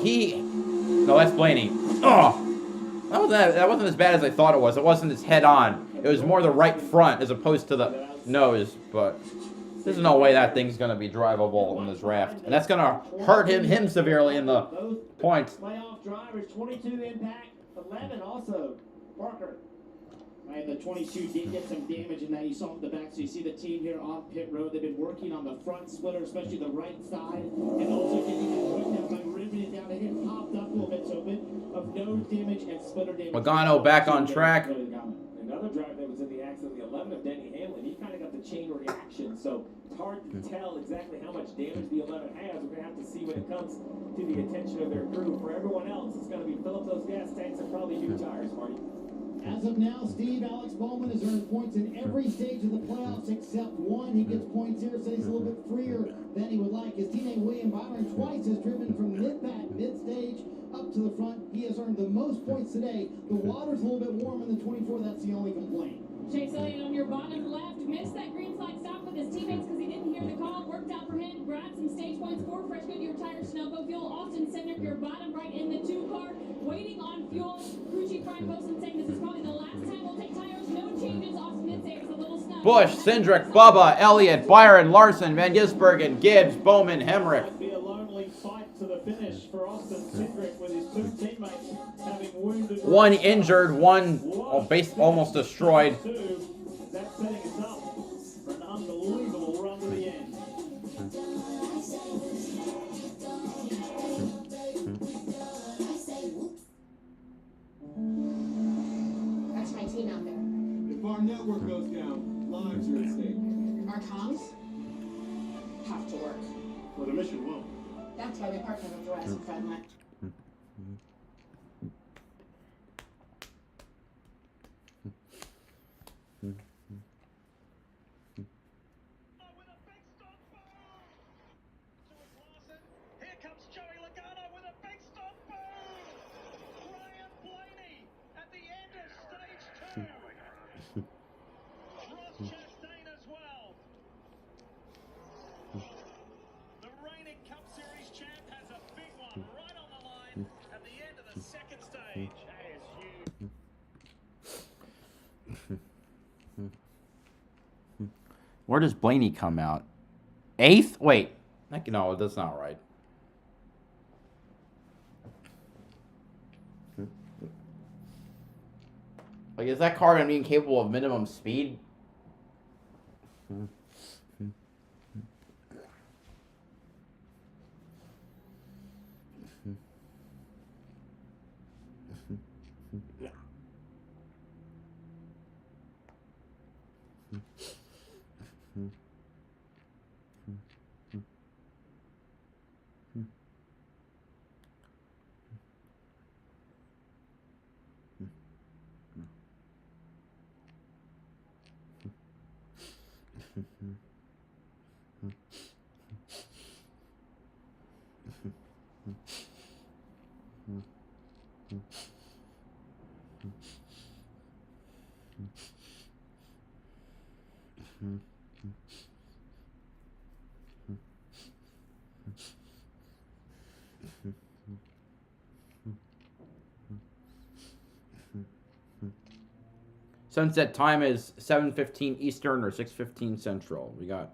No, that's Blaney. Oh, that wasn't as bad as I thought it was. It wasn't as head on. It was more the right front as opposed to the nose. But there's no way that thing's gonna be drivable in this raft, and that's gonna hurt him severely in the points. Playoff drivers, 22 impact, 11 also. Parker. Right, the 22 did get some damage in that. You saw from the back, so you see the team here on pit road. They've been working on the front splitter, especially the right side, and also getting that hook down by ripping it down. It hit popped up a little bit, so a bit of nose damage and splitter damage. Logano back on track. Another driver that was in the accident, the 11 of Denny Hamlin, he kind of got the chain reaction, so it's hard to tell exactly how much damage the 11 has. We're going to have to see when it comes to the attention of their crew. For everyone else, it's going to be fill up those gas tanks and probably new tires, Marty. As of now, Steve, Alex Bowman has earned points in every stage of the playoffs except one. He gets points here, so he's a little bit freer than he would like. His teammate William Byron twice has driven from mid-stage up to the front. He has earned the most points today. The water's a little bit warm in the 24. That's the only complaint. Chase Elliott on your bottom left missed that green flag stop with his teammates because he didn't hear the call. Worked out for him. Grabbed some stage points for fresh Goodyear tires. Snowco fuel. Austin Cindric, your bottom right in the 2 car, waiting on fuel. Crew chief Brian Poston saying this is probably the last time we'll take tires. No changes. Austin did say it was a little snug. Busch, Cindric, Bubba, Elliott, Byron, Larson, Van Gisbergen, Gibbs, Bowman, Hemrick. It'd be a lonely fight to the finish for Austin Cindric with his 2 teammates having wounded. One injured, one almost destroyed. That's setting us up for an unbelievable run to the end. That's my team out there. If our network goes down, lives are at stake. Our comms have to work. Well, the mission won't. That's why we partnered with Jurassic Friendly. Where does Blaney come out? 8th? Wait. No, that's not right. Like, is that car going to be incapable of minimum speed? Sunset time is 7:15 Eastern or 6:15 Central. We got...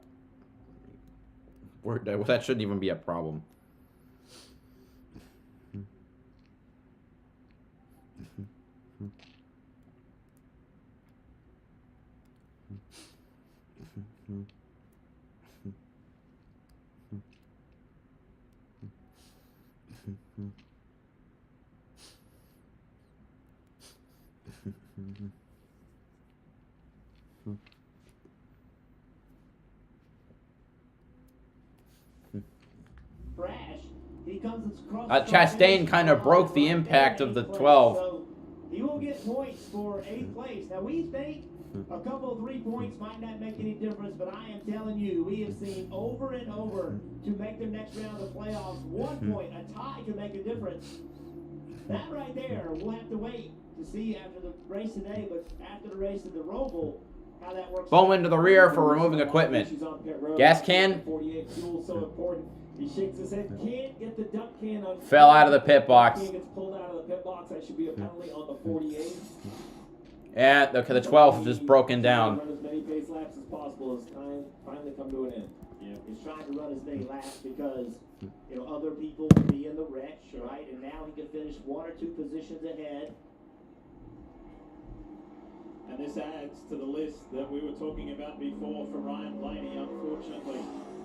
that shouldn't even be a problem. Brash. He comes across. Chastain kind of broke the impact of the 12. So he will get points for 8th place. Now we think a couple of 3 points might not make any difference, but I am telling you, we have seen over and over to make the next round of the playoffs. 1 point, a tie could make a difference. That right there, we'll have to wait to see after the race today, but after the race at the Roval, how that works. Bowman to the rear for removing equipment. Gas can. 48 fuel so important. He shakes his head, can't get the duck can on. Fell out of the pit box. Gets pulled out of the pit box. That should be a penalty on the 48. And okay, the 12 is just broken down. Run as many pace laps as possible as time finally come to an end. Yeah, he's trying to run as many laps because other people will be in the wreck, right? And now he can finish 1 or 2 positions ahead. And this adds to the list that we were talking about before for Ryan Blaney. Unfortunately,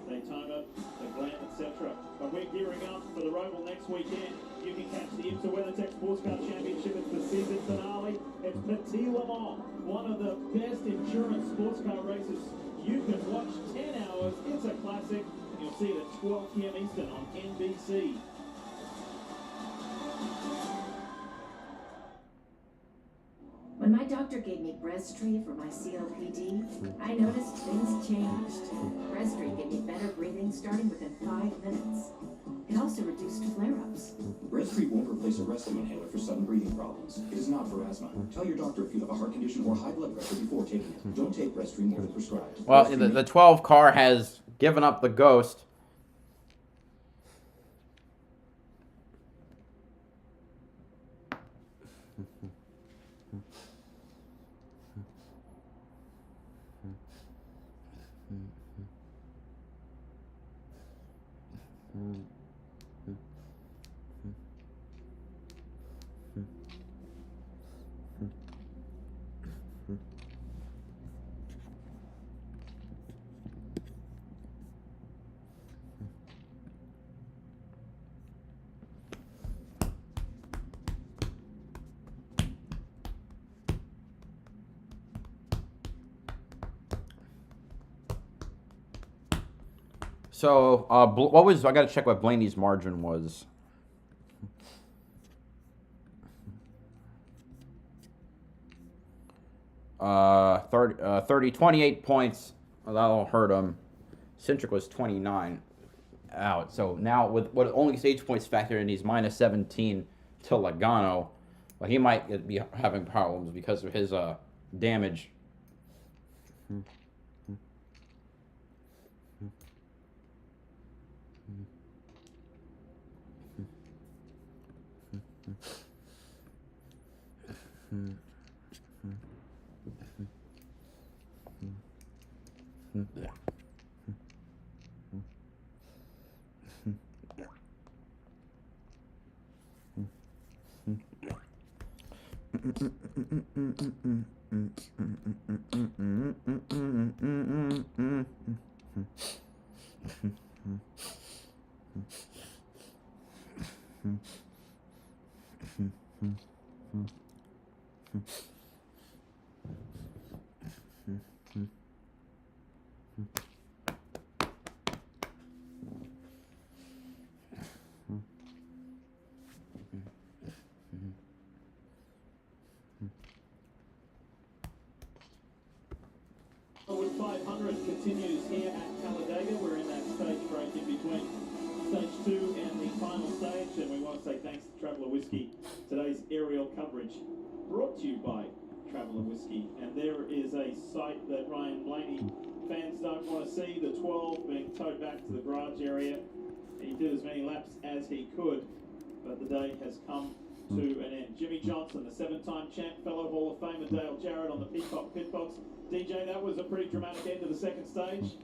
Daytona, the Glen, etc. But we're gearing up for the Roval next weekend. You can catch the IMSA WeatherTech Sports Car Championship. It's the season finale. It's Petit Le Mans, one of the best endurance sports car races. You can watch 10 hours. It's a classic. You'll see it at 12 p.m. Eastern on NBC. When my doctor gave me Breztri for my COPD, I noticed things changed. Breztri gave me better breathing starting within 5 minutes. It also reduced flare-ups. Breztri won't replace a rescue inhaler for sudden breathing problems. It is not for asthma. Tell your doctor if you have a heart condition or high blood pressure before taking it. Don't take Breztri more than prescribed. Well, the 12 car has given up the ghost. So, what was, I got to check what Blaney's margin was. Uh, 28 points. Well, that'll hurt him. Centric was 29 out. So now with what only stage points factored in, he's minus 17 to Logano. Well, he might be having problems because of his damage. YellaWood 500 continues here at Talladega. We're in that stage break in between stage 2 and the final stage, and we want to say thanks to Traveller Whiskey. Today's aerial coverage brought to you by Traveller Whiskey, and there is a sight that Ryan Blaney fans don't want to see, the 12 being towed back to the garage area. He did as many laps as he could, but the day has come to an end. Jimmy Johnson, the 7-time champ, fellow Hall of Famer Dale Jarrett on the Peacock pit box. DJ, that was a pretty dramatic end to the second stage.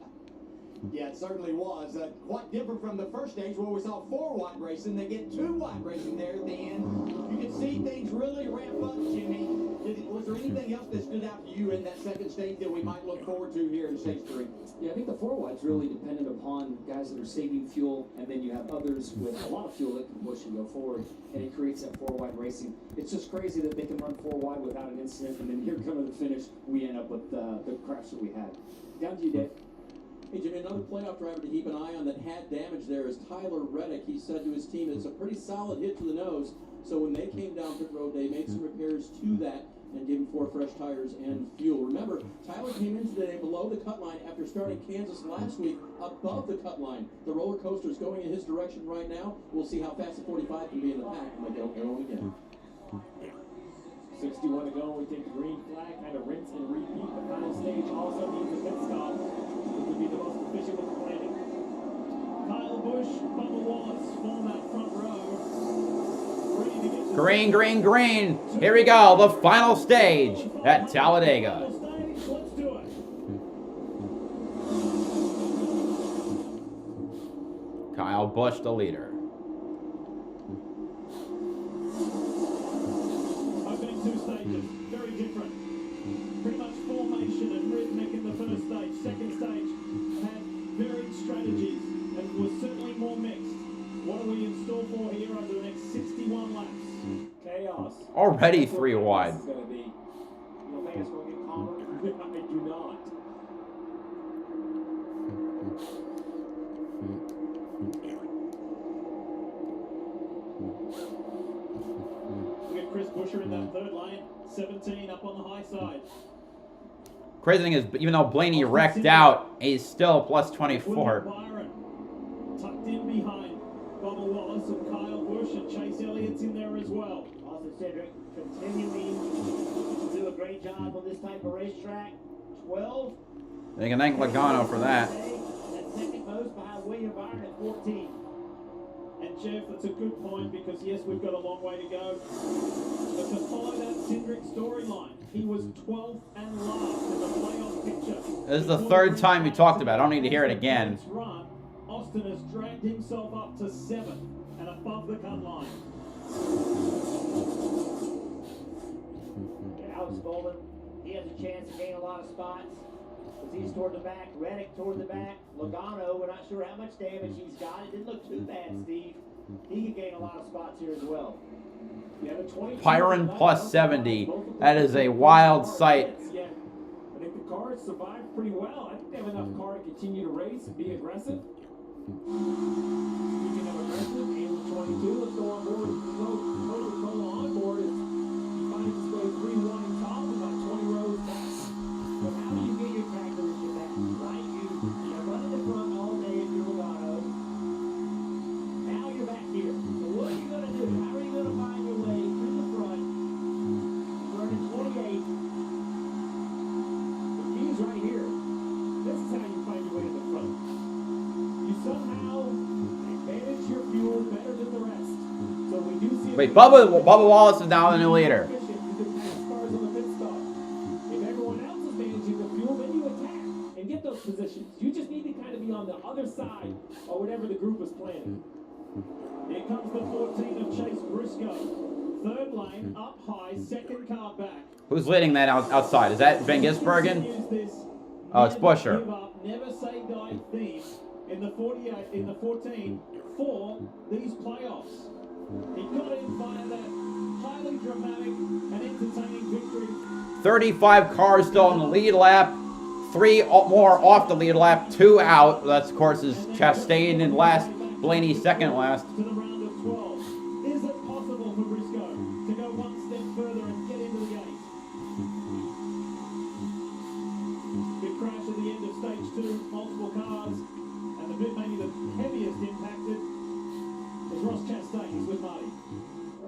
Yeah, it certainly was. Quite different from the first stage where we saw 4 wide racing. They get 2 wide racing there at the end. You can see things really ramp up, Jimmy. Was there anything else that stood out to you in that second stage that we might look forward to here in stage 3? Yeah, I think the 4-wide's really dependent upon guys that are saving fuel, and then you have others with a lot of fuel that can push and go forward, and it creates that 4-wide racing. It's just crazy that they can run 4-wide without an incident, and then here come to the finish, we end up with the crash that we had. Down to you, Dave. Hey, Jimmy, another playoff driver to keep an eye on that had damage there is Tyler Reddick. He said to his team it's a pretty solid hit to the nose. So when they came down pit road, they made some repairs to that and gave him 4 fresh tires and fuel. Remember, Tyler came in today below the cut line after starting Kansas last week above the cut line. The roller coaster is going in his direction right now. We'll see how fast the 45 can be in the pack when they don't go again. 61 to go. We take the green flag, kind of rinse and repeat. The final stage also needs a pit stop, which would be the most efficient with the planning. Kyle Busch, Bubba Wallace form that front row. Ready to get Green, green, green. Here we go. The final stage at Talladega. Let's do it. Kyle Busch, the leader. Opening 2 stages, very different. Pretty much formation and rhythmic in the first stage. Second stage had varied strategies and was certainly more mixed. What are we in store for here over the next 61 laps? Chaos. Already 3 wide. This is going to be. You don't think it's going to get calmer? I do not. We got Chris Buescher in that third lane. 17 up on the high side. Crazy thing is, even though Blaney wrecked out, he's still plus 24. Byron tucked in behind Bubba Wallace and Kyle Busch, and Chase Elliott's in there as well. Austin Cedric continuing to do a great job on this type of racetrack. 12. They can thank Logano for that. At second most behind William Byron at 14. And Jeff, that's a good point because yes, we've got a long way to go. But to follow that Cindric storyline, he was 12th and last in the playoff picture. This is the 3rd time you talked about it. I don't need to hear it again. Run, Austin has dragged himself up to 7th and above the cut line. Yeah, Alex Bowman, he has a chance to gain a lot of spots. Because he's toward the back, Reddick toward the back, Logano, we're not sure how much damage he's got. It didn't look too bad, Steve. He could gain a lot of spots here as well. Yeah, the 22 Pyron plus 70. That is a wild sight. Yeah, I think the car survived pretty well. I think they have enough car to continue to race and be aggressive. Speaking of aggressive, and 22, let's go on board. Go on board. He finds his way 3-1 in top, about 20 rows back. But how do you get your tractor issue back? Right, you're running the front all day if you're Logano. Now you're back here. So what are you going to do? How are you going to find your way through the front? You're running 28. The key's right here. This is how you find your way to the front. You somehow manage your fuel better than the rest. So we do see. Wait, Bubba Wallace is now the new leader. Positions. You just need to kind of be on the other side or whatever the group is planning. Here comes the 14 of Chase Briscoe. 3rd lane, up high, 2nd car back. Who's leading that outside? Is that Van Gisbergen? Oh, it's Buescher. Give up, never say die theme in the 14 for these playoffs. He got in via that highly dramatic and entertaining victory. 35 cars still in the lead lap. 3 more off the lead lap, 2 out. That's, of course, is Chastain in last, Blaney second last. To the round of 12. Is it possible for Briscoe to go one step further and get into the gate? Big crash at the end of stage 2, multiple cars, and the bit maybe the heaviest impacted was Ross Chastain. He's with Marty.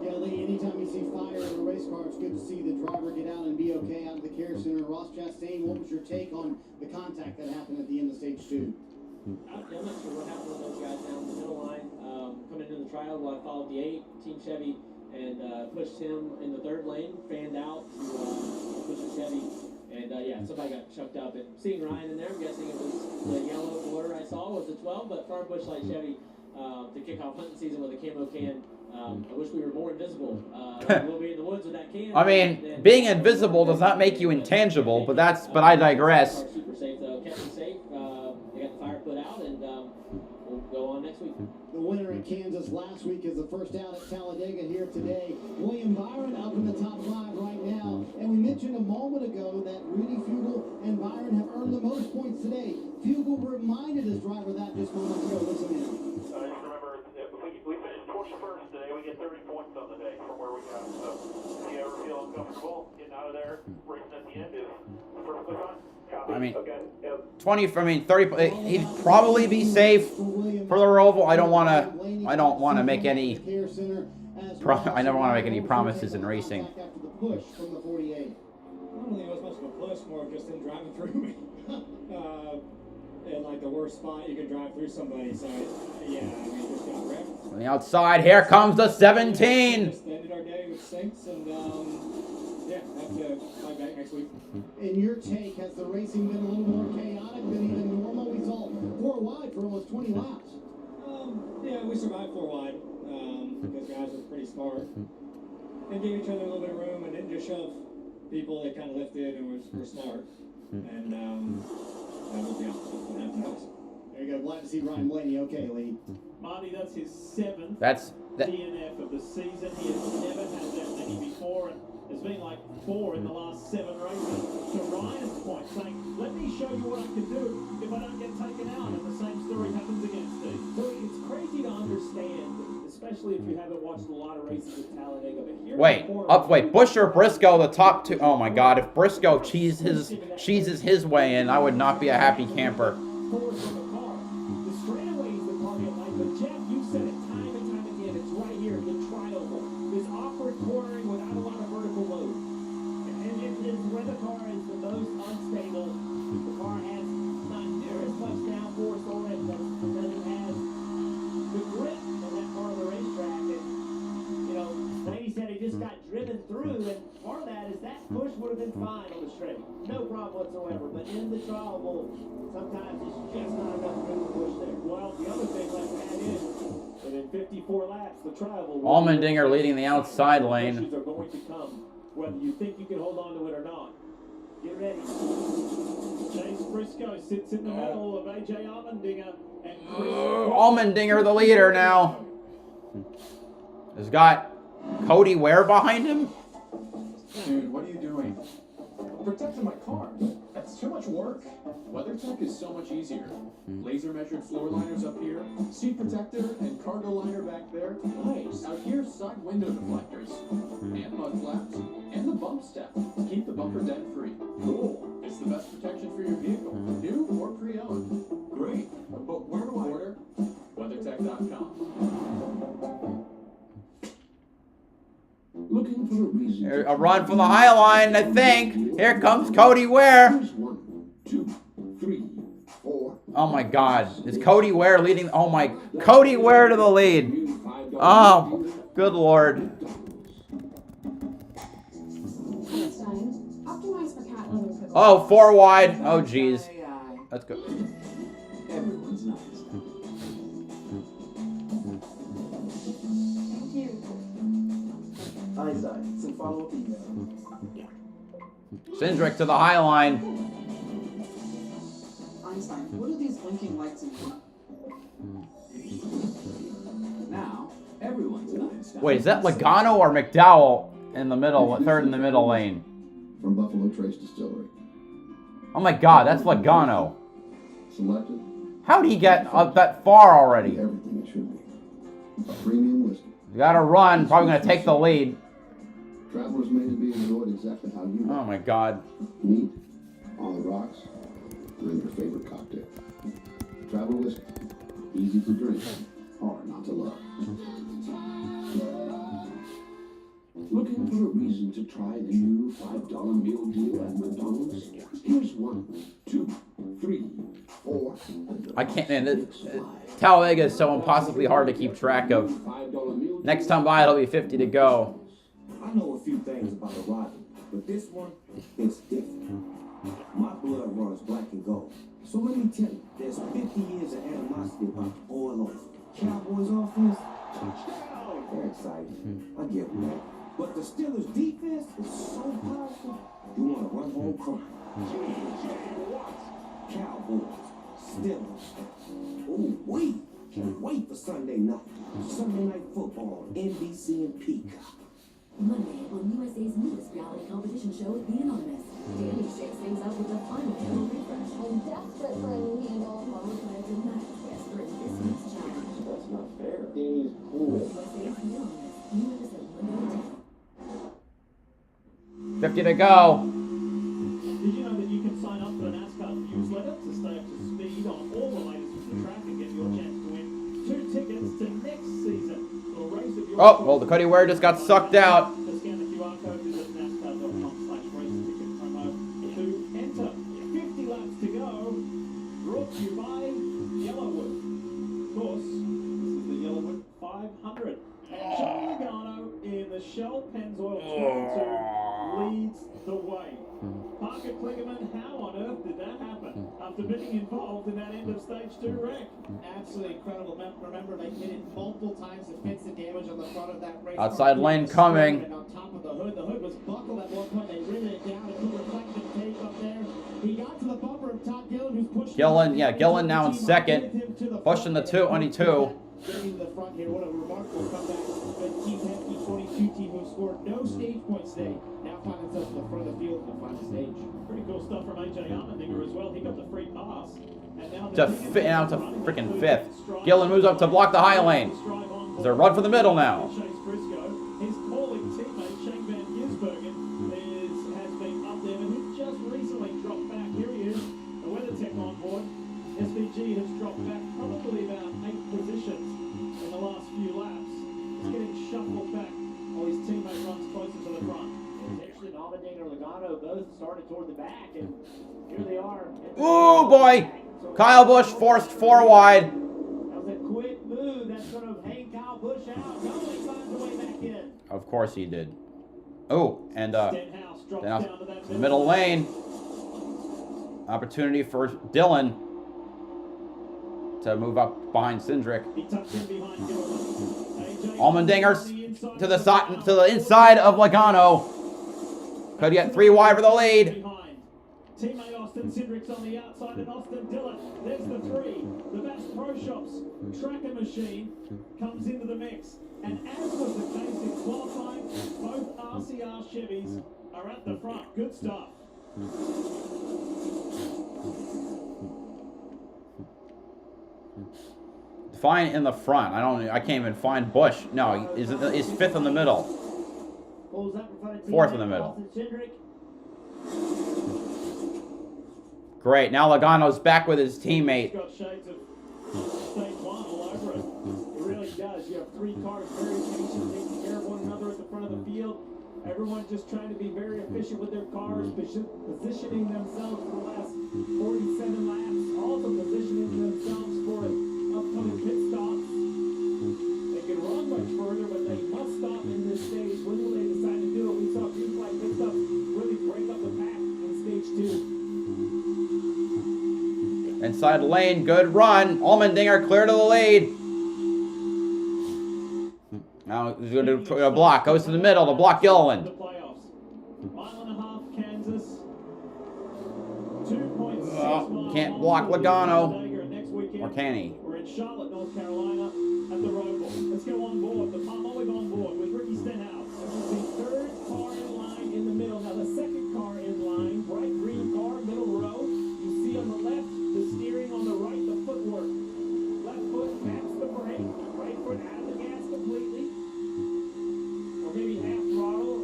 Yeah, Lee, anytime you see fire in a race car, it's good to see the driver get out and be okay out of the care center. Ross Chastain, what was your take on the contact that happened at the end of stage 2? I'm not sure what happened with those guys down the middle line. Coming into the trial, I followed the 8, Team Chevy, and pushed him in the 3rd lane, fanned out to push the Chevy. And yeah, somebody got chucked up. And seeing Ryan in there, I'm guessing it was the yellow border I saw was the 12, but Farm Bush Light Chevy to kick off hunting season with a camo can I wish we were more invisible. We'll be in the woods with that can. I mean, being invisible does not make you intangible, but I digress. Super safe though, kept it safe. They got the fire put out, and we'll go on next week. The winner in Kansas last week is the first out at Talladega here today. William Byron up in the top 5 right now. And we mentioned a moment ago that Rudy Fugle and Byron have earned the most points today. Fugle reminded his driver that just moments ago. Listen in. Just remember, if we finished 21st today, we get 30 points on the day from where we got. So if you ever feel uncomfortable getting out of there, racing at the end is perfectly fine. Copy. I mean, okay. Yep. 30. He'd probably be safe for the Roval. I don't want to make any. I never want to make any promises in racing. After the push from the 48. I don't think it was much of a push, more just him driving through me. In like the worst spot you can drive through somebody. So yeah, I mean, just got wrecked. On the outside, here comes the 17. Just ended our day with sinks, and yeah, have to fly back next week. In your take, has the racing been a little more chaotic than even normal? We saw 4 wide for almost 20 laps. Yeah, we survived 4 wide because guys were pretty smart and gave each other a little bit of room and didn't just shove people. They kind of lifted and were smart. And that was the opposite of what happened else. There you go. Glad to see Ryan Blaney. Okay, Lee. Marty, that's his 7th DNF of the season. He has never had that many before, and there's been like 4 in the last 7 races. To Ryan's point, saying, let me show you what I can do if I don't get taken out. And the same story happens again, Steve. So it's crazy to understand, especially if you haven't watched a lot of races at Talladega. But here Wait, Bush or Briscoe, the top 2. Oh my God, if Briscoe cheeses his way in, I would not be a happy camper. The straightaway is the target line, but Jeff, you said it time and time again. It's right here, the trioval. This awkward cornering without a lot of vertical load. And it's where the car is the most unstable. The car has not near as much downforce on it, but it doesn't have the grip on that part of the racetrack. And, you know, Blaney said he just got driven through, and part of that is that push would have been fine on the straight. No problem whatsoever. But in the trioval, sometimes it's just not enough room to push there. Well, the other thing let's add in, and in 54 laps, the trioval. Allmendinger leading the outside lane. Are going to come, whether you think you can hold on to it or not. Get ready. Chase Briscoe sits in the middle of AJ Allmendinger and Allmendinger the leader now. Has got Cody Ware behind him. Dude, what are you doing? Protecting my car. That's too much work. WeatherTech is so much easier. Laser measured floor liners up here, seat protector and cargo liner back there. Nice. Out here, side window deflectors, and mud flaps, and the bump step to keep the bumper dent free. Cool. It's the best protection for your vehicle, new or pre-owned. Great. But where do I order? WeatherTech.com. Looking for a reason. A run from the high line, I think. Here comes Cody Ware. 1, 2, 3, 4. Oh my God. Is Cody Ware leading? Oh my. Cody Ware to the lead. Oh, good Lord. Oh, 4 wide. Oh, geez. That's good. Everyone's nice. Eyesight. Some follow-up email. Cindric to the high line. Einstein, what are these blinking lights in front? Now, everyone's an Einstein. Wait, is that Logano or McDowell in the middle, 3rd in the middle lane? From Buffalo Trace Distillery. Oh my God, that's Logano. Selected. How'd he get up that far already? Everything it should be. A premium whiskey. You gotta run, probably gonna take the lead. Travelers made to be enjoyed exactly how you Oh my God. Neat, on the rocks, drink your favorite cocktail. Travel whiskey, easy to drink, hard not to love. Looking for a reason to try the new $5 meal deal at McDonald's? Here's 1, 2, 3, 4. I can't, man. Talladega is so impossibly hard to keep track of. Next time by, it'll be 50 to go. I know a few things about a rival, but this one is different. My blood runs black and gold. So let me tell you, there's 50 years of animosity about to boil over. Cowboys offense, touchdown. exciting. I get it. But the Steelers' defense is so powerful, you want to run home crying. Cowboys, Steelers. Ooh, wait. Can't wait for Sunday night. Sunday night football on NBC and Peacock. Monday on USA's newest reality competition show, The Anonymous. Danny shakes things up with the final handle refresh. I'm desperate for a new handle. Followed by a dramatic twist during this week's challenge. That's not fair. Danny's cool. USA's The Anonymous. New episode Monday 10. 50 to go. Did you know that you can sign up for the NASCAR newsletter to stay up to speed on all the latest from the track and get your chance to win 2 tickets to next season for a race of your Oh, well, the Cuddy Ware just got sucked out. To scan the QR code, visit NASCAR.com/race-ticket promo to enter. 50 laps to go. Brought to you by YellaWood. Of course, this is the YellaWood 500. And John Logano in the Shell Pennzoil 22 leads the way. Parker Kligerman, how on earth did that happen? After being involved in that end of stage 2 wreck. Absolutely incredible. Remember, they hit it multiple times to fix the damage on the front of that race. Outside lane coming. And on top of the hood was buckled at one point. They riveted it down and put reflective tape up there. He got to the bumper of Todd Gillen, who's pushing. Gillen now in second. Pushing the 22. Getting to the front here. What a remarkable comeback. But Keith Hemke, 22 team who scored no stage points today. Now find himself in the front of the field in the final stage. Pretty cool stuff from AJ Allmendinger as well. He got the free pass. And now To freaking 5th. Gillen moves up to block the high lane. There's a run for the middle now. Chase Briscoe. His calling teammate Shane Van Gisbergen has been up there, and he just recently dropped back. Here he is, the WeatherTech on board. SVG has dropped back probably about 8 positions in the last few laps. He's getting shuffled back while his teammate runs closer to the front. Actually, Allmendinger and Logano both started toward the back, and here they are. Ooh, boy. Kyle Busch forced 4 wide. That was a quick move that's going to hang Kyle Busch out. No, he finds a way back in. Of course he did. Oh, and Stenhouse drops down to that middle lane. Opportunity for Dylan to move up behind Cindric. He tucks in behind Gillen. Allmendinger to the side, to the inside of Logano. Could get 3 wide for the lead. Teammate Austin Cindric's on the outside, and Austin Dillon. There's the 3. The Bass Pro Shops tracker machine comes into the mix. And as was the case in qualifying, both RCR Chevys are at the front. Good stuff. Fine in the front. I can't even find Busch. No, he's 5th in the middle. 4th in the middle. Great. Now Logano's back with his teammate. Got shades of stage 1 all over it. It really does. You have 3 cars very patient, taking care of one another at the front of the field. Everyone just trying to be very efficient with their cars, positioning themselves for the last 47 laps. Also positioning themselves for upcoming pit stops. They can run much further, but they must stop in this stage. When will they decide to do it? We saw things like pit stops really break up the pack in stage 2. Inside lane, good run. Allmendinger clear to the lead. Now he's going to do a block. Goes to the middle to block Gilliland. The playoffs. Mile and a half, Kansas. 2.6 miles. Can't block Logano. Or can he? We're in Charlotte, North Carolina at the Roval. Let's go on board. The Palmolive on board with Ricky Stenhouse. The 3rd car in line in the middle. Now the 2nd car in line, bright green car, middle row. You see on the left, the steering, on the right, the footwork. Left foot taps the brake. Right foot out of the gas completely. Or maybe half throttle.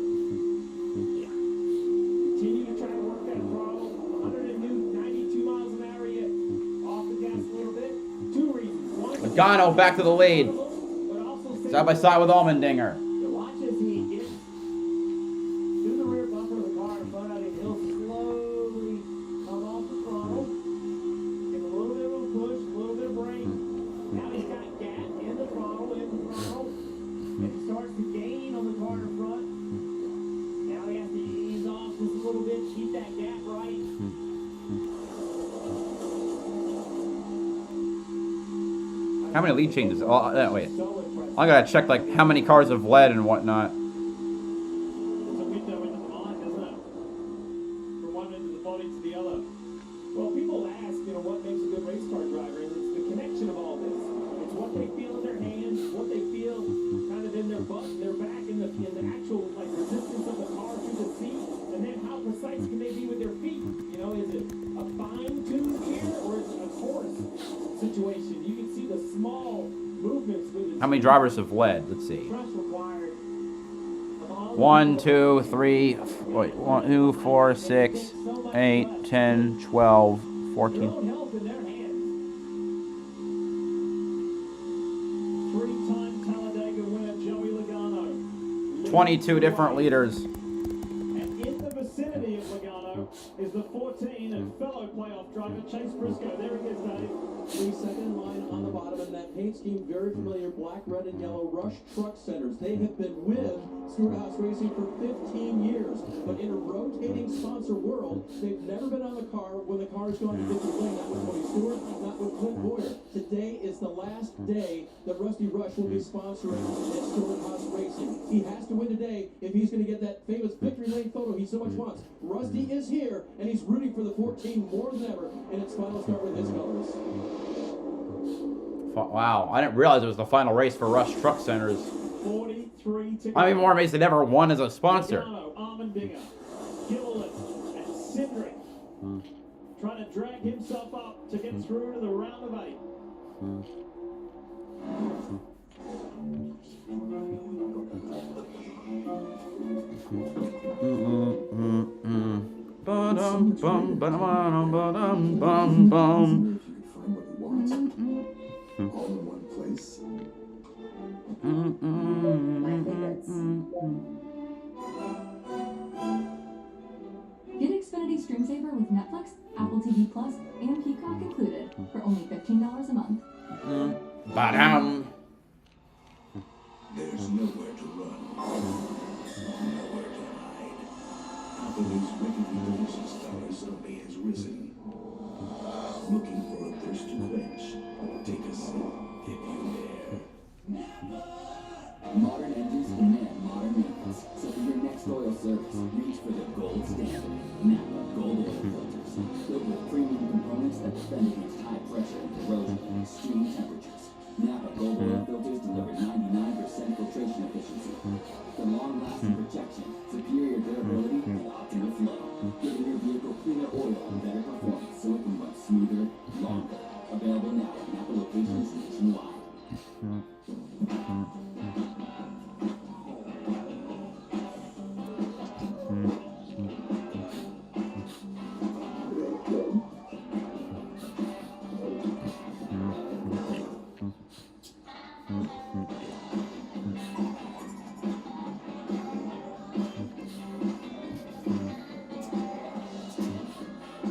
Continue to try to work that throttle. 192 miles an hour yet. Off the gas a little bit. 2 reasons. One, Logano back to the lead. Side by side with Allmendinger. Watch as he gets to the rear bumper of the car in front of him. He'll slowly come off the throttle. Give a little bit of a push, a little bit of brake. Now he's got gap in the throttle, and he starts to gain on the car in front. Now he has to ease off just a little bit, keep that gap right. How many lead changes? Oh, wait. So impressive. I gotta check like how many cars have led and whatnot. It's a window into the mind, isn't it? From one end of the body to the other. Well, people ask, what makes a good race car driver, and it's the connection of all this. It's what they feel in their hands, what they feel kind of in their butt, their back, in the actual like resistance of the car through the seat, and then how precise can they be with their feet? Is it a fine-tuned gear or is it a course situation? You can see the small movements with it. How many drivers have led? Let's see. Trust required. 1, 2, 3, wait, 1, 2, 4, 6, 8, 10, 12, 14. Their own health in their hands. Three-time Talladega winner Joey Logano. 22 different leaders. And in the vicinity of Logano is the 14 and fellow playoff driver Chase Briscoe. There he is, Dave. 3-second line on the bottom, and that paint scheme very familiar. Black, red, and yellow Rush Truck Centers. They have been with Stewart House Racing for 15 years, but in a rotating sponsor world, they've never been on the car when the car's gone to victory lane. Not with Tony Stewart, not with Clint Boyer. Today is the last day that Rusty Rush will be sponsoring at Stewart House Racing. He has to win today if he's going to get that famous victory lane photo he so much wants. Rusty is here, and he's rooting for the 14 more than ever in its final start with his colors. Wow, I didn't realize it was the final race for Rush Truck Centers. 43 to I'm even more amazed they never won as a sponsor. Armendinger, Gilliland, and Cindric trying to drag himself up to get through to the round of 8. Ba-dum, bum, ba-dum, ba-dum, bum, bum. All in one place. My favorites. Get Xfinity Stream Saver with Netflix, Apple TV Plus, and Peacock included for only $15 a month. Ba-dum. There's nowhere to run. Nowhere to hide. Half of these wickedly delicious dollars suddenly has risen. Looking for a thirst to quench. Take a sip if you dare. Modern engines demand modern maintenance. So for your next oil service, reach for the gold standard. Napa Gold Oil Filters. Built with premium components that defend against high pressure and corrosion and extreme temperatures. Napa Gold Oil Filters deliver 99% filtration efficiency. For long-lasting protection, superior durability, and optimal flow. Giving your vehicle cleaner oil and better performance so it can run smoother, longer. Available now at Napa locations nationwide.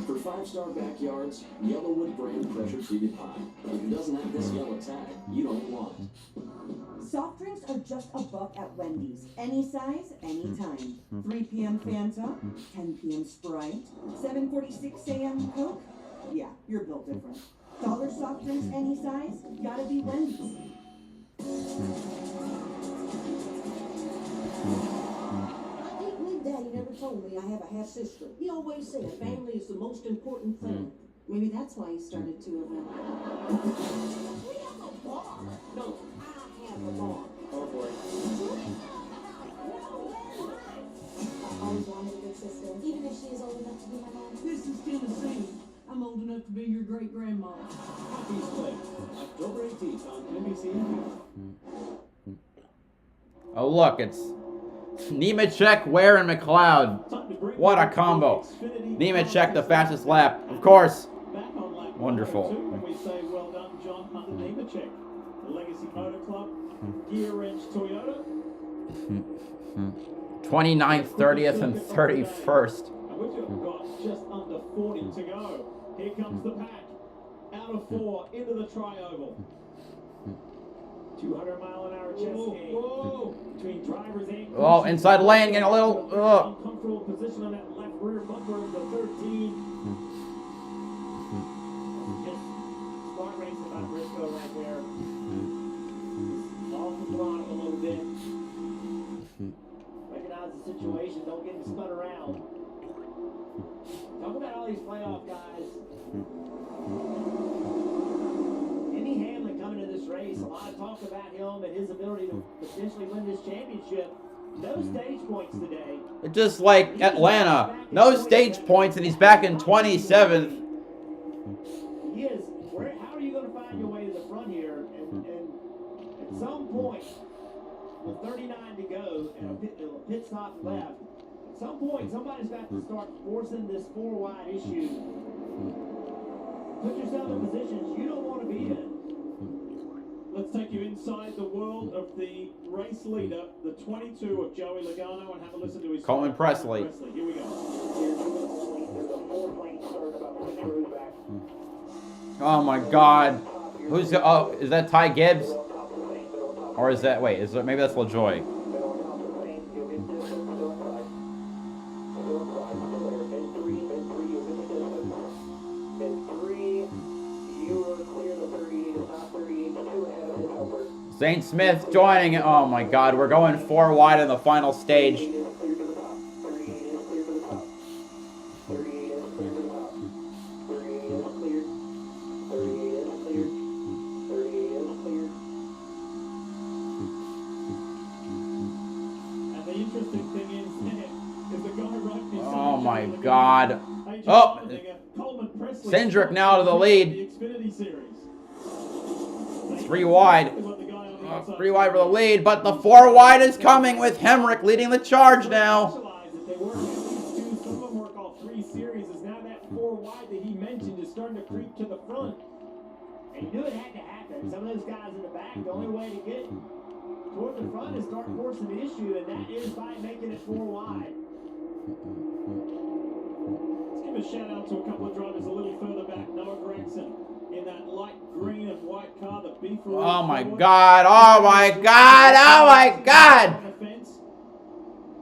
For 5-star backyards, YellaWood brand pressure treated pie. If it doesn't have this yellow tag, you don't want it. Soft drinks are just a buck at Wendy's. Any size, anytime. 3 p.m. Fanta, 10 p.m. Sprite, 7:46 a.m. Coke. Yeah, you're built different. Dollar soft drinks, any size, gotta be Wendy's. Daddy never told me I have a half sister. He always said family is the most important thing. Maybe that's why he started 2 of them. We have a bar. No, I have a bar. Oh boy. I always wanted a big sister, even if she is old enough to be my mom. This is Tennessee. I'm old enough to be your great-grandma. Happy Split, October 18th on NBC. Oh, look, it's Nemechek, Ware, and McLeod. What a combo. Nemechek, the fastest lap. Of course. Wonderful. We say well done, John Hunter Nemechek. The Legacy Motor Club, Gear Wrench Toyota. 29th, 30th, and 31st. And we've got just under 40 to go. Here comes the pack. Out of 4 into the tri-oval. 200-mile-an-hour jet ski. Between drivers and Oh, inside lane, getting a little. uncomfortable position on that left rear bumper of the 13. Just smart racing by Briscoe right there. All off the throttle a little bit. Recognize the situation. Don't get him spun around. Talk about all these playoff guys. Denny Hamlin coming to this race. A lot of talk about him and his ability to potentially win this championship. No stage points today. Just like Atlanta. No stage points, and he's back in 27th. He is. How are you going to find your way to the front here? And at some point, with 39 to go and a pit stop left, at some point, somebody's got to start forcing this four-wide issue. Put yourself in positions you don't want to be in. Let's take you inside the world of the race leader, the 22 of Joey Logano, and have a listen to his Coleman Presley. Here we go. Oh my God. Who's is that Ty Gibbs? Or is that maybe that's LaJoy. Zane Smith joining. Oh my God, we're going 4 wide in the final stage. Oh my God. Oh, Cindric now to the lead. 3 wide. 3 wide for the lead, but the 4 wide is coming with Hemrick leading the charge now. Some of them work all 3 series. Is now that 4 wide that he mentioned is starting to creep to the front. And you knew it had to happen. Some of those guys in the back, the only way to get toward the front is start forcing the issue, and that is by making it 4 wide. Let's give a shout out to a couple of drivers a little further back. Noah Gregson in that light green and white car, the beef. Oh my God! Oh my God! Oh my God!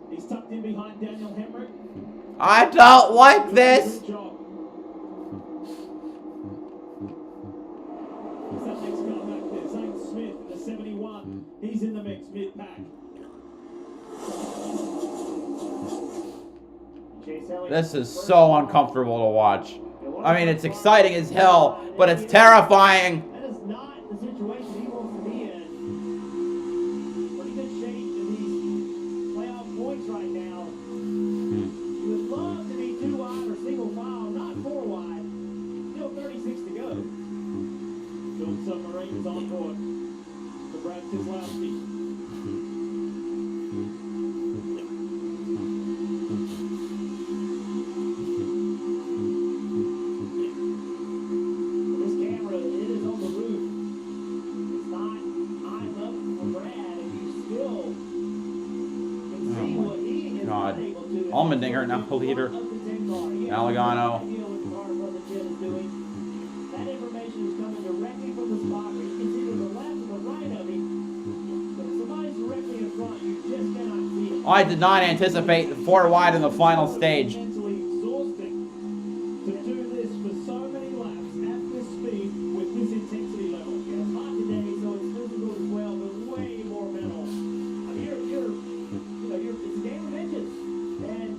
He's tucked in behind Daniel Hemrick. I don't like this. Good job. Who's that next car back there? Zane Smith, the 71. He's in the mix mid-pack. This is so uncomfortable to watch. I mean, it's exciting as hell, but it's terrifying. That is not the situation he wants to be in. Pretty good shape in these playoff points right now. You would love to be 2 wide or single file, not 4 wide. Still 36 to go. Phil Submarines on board for Brad Keselowski. Allmendinger now the leader. Logano. That information is coming directly from the spot. You can see to the left and the right of him. But if somebody's directly in front, you just cannot see it. I did not anticipate 4 wide in the final stage. Mentally exhausting to do this for so many laps at this speed with this intensity level. It's hot today, so it's physical as well, but way more mental. I mean, it's a game of inches. And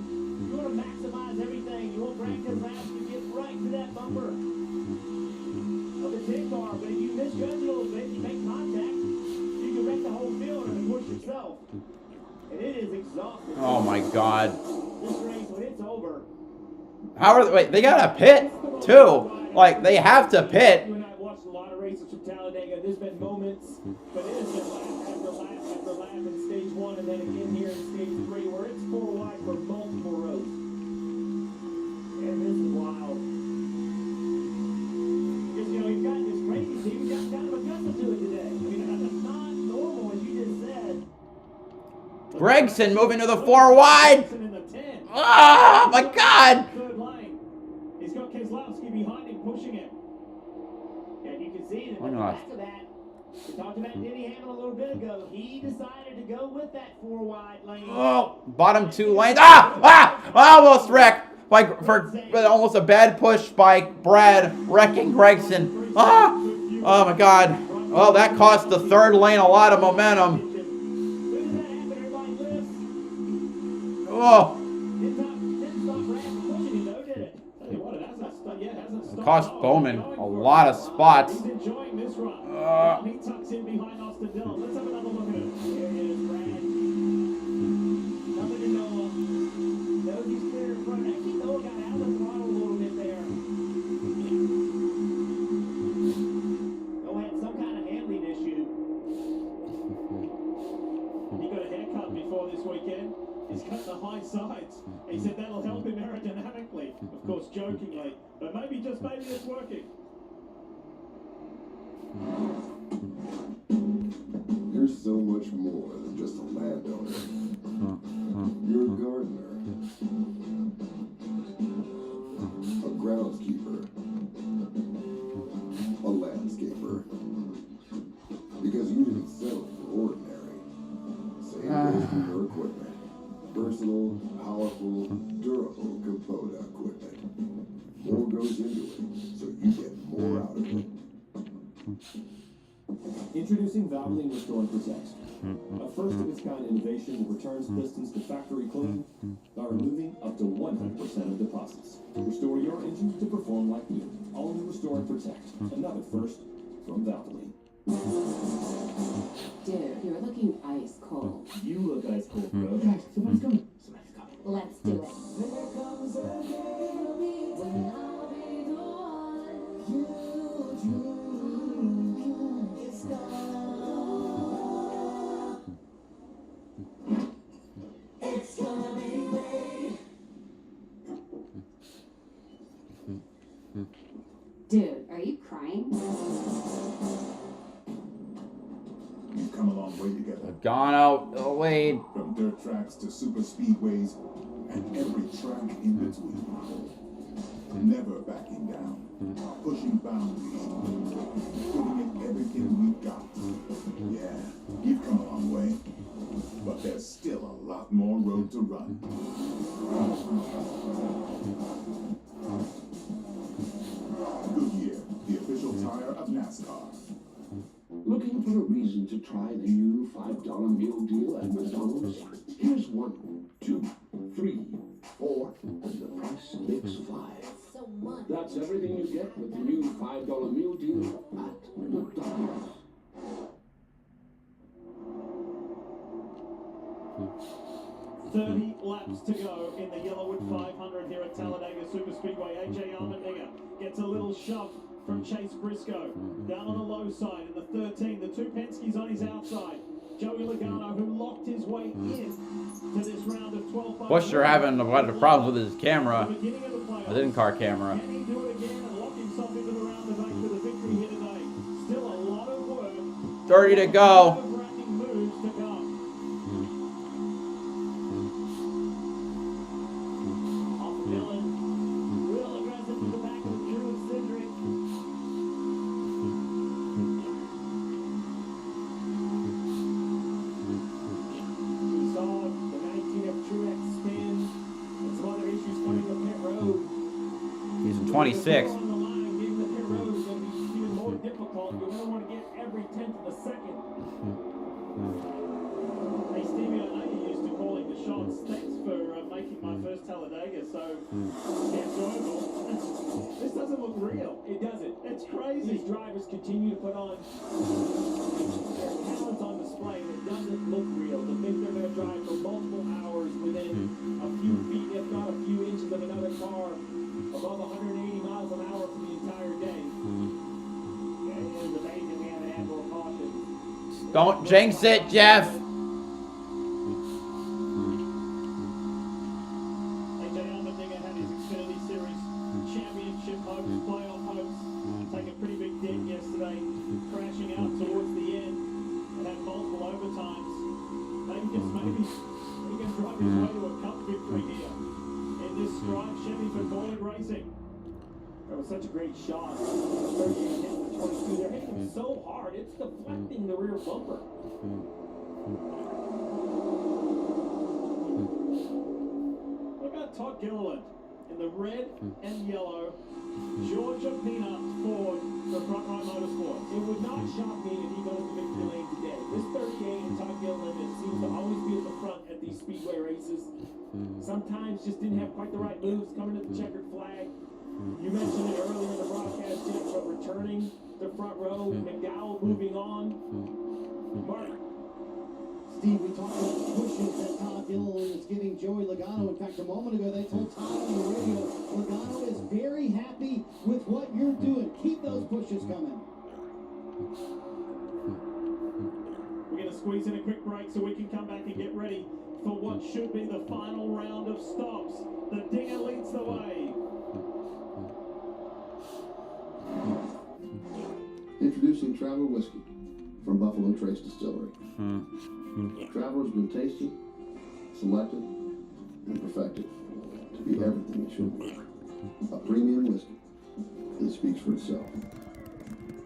you want to maximize everything. You want Brad Keselowski to get right to that bumper of the 10 car. But if you misjudge a little bit, you make contact, you can wreck the whole field and push yourself. And it is exhausting. Oh my God. This race, when it's over. How are they? Wait, they got a pit too. Like they have to pit. You and I watched a lot of races from Talladega. There's been moments, but it has been lap after lap after lap in stage 1 and then again here in stage 3 where it's 4 wide for multiple rows. And this is wild. Because, he's got this crazy team. He's got kind of accustomed to it today. I mean, that's not normal, as you just said. Gregson moving to the 4 wide. Oh my God. Third lane. He's got Keselowski behind him pushing him. And you can see that at the back of that, we talked about Denny Hamlin a little bit ago. He decided to go with that 4 wide lane. Oh, bottom 2 lanes. Almost wrecked for almost a bad push by Brad, wrecking Gregson. Oh my God. Well, that cost the third lane a lot of momentum. Oh. It cost Bowman a lot of spots. He tucks in behind Austin Dillon. Let's have another look at it. Here it is, Brad. Coming to Noah. Knows he's clear in front. Actually, Noah got out of the throttle a little bit there. Noah had some kind of handling issue. He got a haircut before this weekend. He's cut the high sides. He said that'll help him aerodynamically. Of course, jokingly. But maybe, just maybe, it's working. You're so much more than just a landowner. You're a gardener, a groundskeeper, a landscaper. Because you didn't settle for ordinary. Same goes for your equipment. Versatile, powerful, durable Kubota equipment. More goes into it, so you get more out of it. Introducing Valvoline Restore and Protect. A first-of-its-kind innovation that returns pistons to factory clean by removing up to 100% of deposits. Restore your engine to perform like new. All new Restore and Protect. Another first from Valvoline. Dude, you're looking ice cold. You look ice cold, bro. Guys, somebody's coming. Somebody's coming. Let's do it. Dude, are you crying? You've come a long way together. Gone out the lead. From dirt tracks to super speedways and every track in between. Never backing down. Pushing boundaries. Putting in everything we've got. Yeah, you've come a long way. But there's still a lot more road to run. Goodyear, the official tire of NASCAR. Looking for a reason to try the new $5 meal deal at McDonald's? Here's 1, 2, 3, 4, and the price makes 5. So much. That's everything you get with the new $5 meal deal at McDonald's. 30 laps to go in the YellaWood 500 here at Talladega Superspeedway. AJ Allmendinger gets a little shove from Chase Briscoe. Down on the low side in the 13. The two Penske's on his outside. Joey Logano, who locked his way in to this round of 12. Buster having a lot of problems with his camera. The in-car camera. Can he do it again and lock himself into the round of 8 with a victory here today? Still a lot of work. 30 to go. Moves to come. Dillon, real aggressive to the back of Drew and Cedric. We saw the 19F Truex spin and some other issues coming up pit road. He's in 26. On the line, getting the pit road is going to be even more difficult. You're going to want to get every 10th of a second. Hey Stevie, I know you're used to calling the shots. Thanks for making my first Talladega so enjoyable. This doesn't look real. It doesn't. It's crazy. These drivers continue to put on their talent on display that doesn't look real. To think they're going to drive for multiple hours within a few feet, if not a few inches of another car, above 180 miles an hour for the entire day. Yeah, it is amazing we haven't had more caution. Don't jinx it, Jeff. Playoff hopes take a pretty big dent yesterday, crashing out towards the end and had multiple overtimes. Maybe just maybe he can drive his way to a cup victory here in this Strive Chevy for Gordon Racing. That was such a great shot. 38 hit the 22. They're hitting him so hard, it's deflecting the rear bumper. What about Todd Gilliland? in the red and yellow Georgia Peanut Ford for Front Row Motorsports. It would not shock me if he goes to victory lane today. This 38 and Todd Gilliland seems to always be at the front at these speedway races. Sometimes just didn't have quite the right moves coming to the checkered flag. You mentioned it earlier in the broadcast, Jeff, but returning to Front Row, McDowell moving on. Mark. Steve, we talked about the pushes that Todd Gilliland is giving Joey Logano. In fact, a moment ago, they told Todd on the radio, Logano is very happy with what you're doing. Keep those pushes coming. We're going to squeeze in a quick break so we can come back and get ready for what should be the final round of stops. The Dinger leads the way. Introducing Traveler Whiskey from Buffalo Trace Distillery. Traveler's been tasted, selected, and perfected to be everything it should be. A premium whiskey that speaks for itself.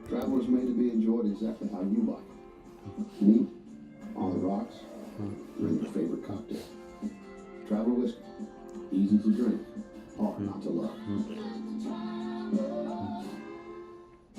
Traveler's made to be enjoyed exactly how you like it. Neat, on the rocks, or in your favorite cocktail. Traveler Whiskey. Easy to drink, hard not to love.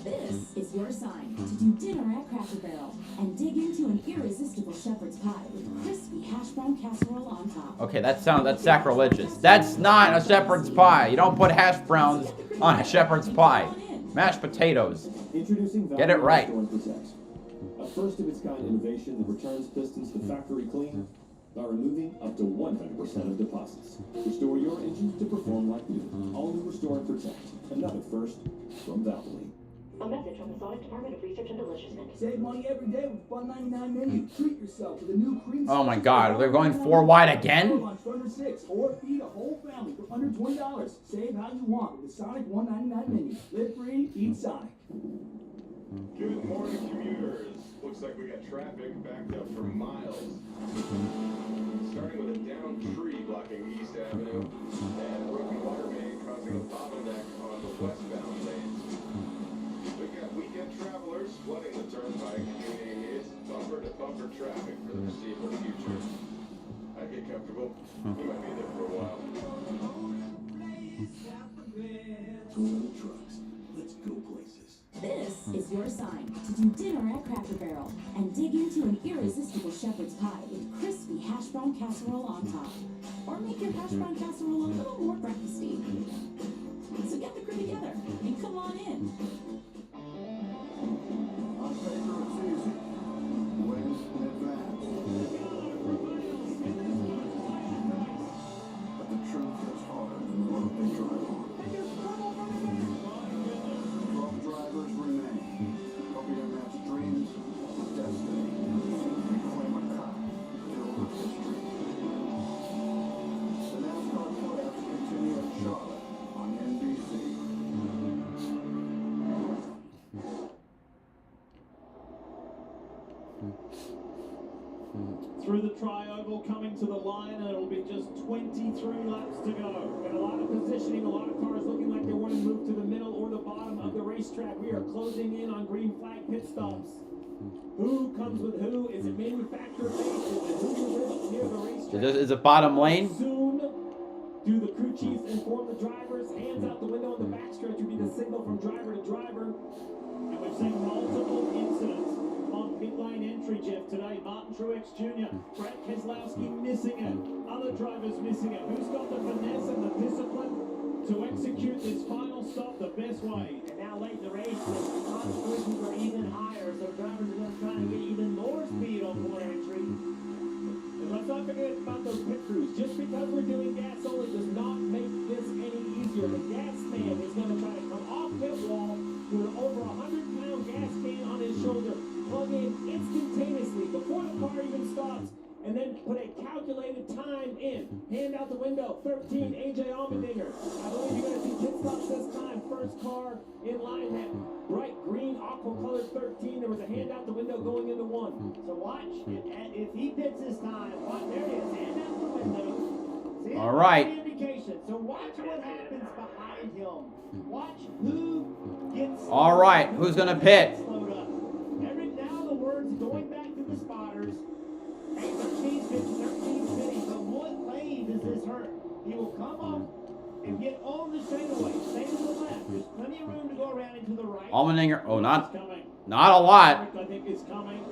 This is your sign to do dinner at Cracker Barrel and dig into an irresistible shepherd's pie with crispy hash brown casserole on top. Okay, that's sacrilegious. That's not a shepherd's pie. You don't put hash browns on a shepherd's pie. Mashed potatoes. Get it right. A first-of-its-kind innovation that returns pistons to factory clean by removing up to 100% of deposits. Restore your engine to perform like new. All new Restore and Protect. Another first from Valvoline. A message from the Sonic Department of Research and Deliciousness. Save money every day with $1.99 menu. Treat yourself with a new cream. Oh my God, they're going 4 wide again? Lunch for under $6, or feed a whole family for under $20. Save how you want with the Sonic $1.99 menu. Live free, eat Sonic. Good morning, commuters. Looks like we got traffic backed up for miles. Starting with a downed tree blocking East Avenue and a broken water main causing a bottleneck on the westbound lanes. We got weekend travelers flooding the turnpike, meaning it's bumper-to-bumper traffic for the foreseeable future. I'd get comfortable. You might be there for a while. Toyota trucks. Let's go places. This is your sign to do dinner at Cracker Barrel and dig into an irresistible shepherd's pie with crispy hash brown casserole on top. Or make your hash brown casserole a little more breakfasty. So get the crew together and come on in. On paper, it's easy. Win in advance. But the truth is harder than the road they drive on. 12 drivers remain. Helping them match dreams with destiny. Reclaim a cup filled with history. The NASCAR playoffs continue in Charlotte on NBC. Through the tri-oval, coming to the line, and it'll be just 23 laps to go. Got a lot of positioning, a lot of cars looking like they want to move to the middle or the bottom of the racetrack. We are closing in on green flag pit stops. Who comes with who? Is it manufacturer based? Is it who lives near the racetrack? Is it bottom lane? Soon do the crew chiefs inform the drivers. Hands out the window on the backstretch would be the signal from driver to driver. And we've seen multiple incidents on pit line entry, Jeff, today. Martin Truex Jr., Brett Keselowski missing it. Other drivers missing it. Who's got the finesse and the discipline to execute this final stop the best way? And now late in the race, the contributions are even higher, so drivers are going to try to get even more speed on corner entry. And let's not forget about those pit crews. Just because we're doing gas only does not make this any easier. The gas man is going to try to come off pit wall with an over 100-pound gas can on his shoulder. Plug in instantaneously before the car even stops, and then put a calculated time in. Hand out the window, 13, AJ Allmendinger. I believe you're going to see pit stops this time. First car in line, that bright green, aqua-colored 13. There was a hand out the window going into 1. So watch, if he pits this time, watch, there he is, hand out the window. See, all right. Indication. So watch what happens behind him. Watch who gets. All right, who's going to pit? Going back to the spotters. 13's pitting, but what lane does this hurt? He will come off and get on the straightaway. Stay to the left. There's plenty of room to go around into the right. Allmendinger. Oh, not a lot. I think is coming.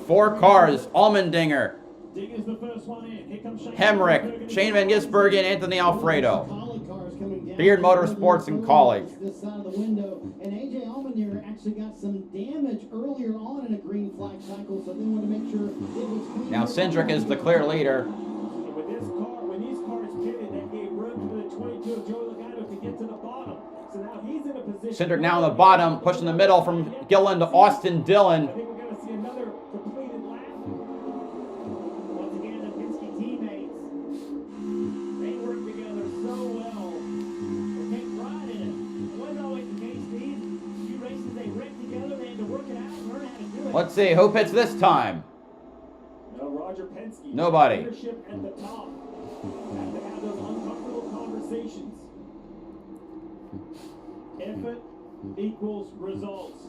4 cars. Allmendinger, Dinger's the first one in. Here comes Shane Hemrick, Shane Van Gisbergen, Anthony Alfredo. Collie cars coming down. Beard Motorsports and Collie. This side of the window, and AJ Allmendinger actually got some damage earlier on in a green flag cycle, so they want to make sure it was clean. Now Cindric is the clear leader. And with this car, when these cars pitted, that gave room to the 22 of Joey Logano to get to the bottom. So now he's in a position. Cindric now in the bottom, pushing the middle from Gillen to Austin Dillon. I think we're going to see another completed lap. Once again, the Penske teammates, they work together so well. They take pride in it. It wasn't always the case, Steve. A few races they wrecked together, they had to work it out and learn how to do it. Let's see, who pits this time? Now, Roger Penske. Nobody. Leadership at the top. Have to have those uncomfortable conversations. Effort equals results.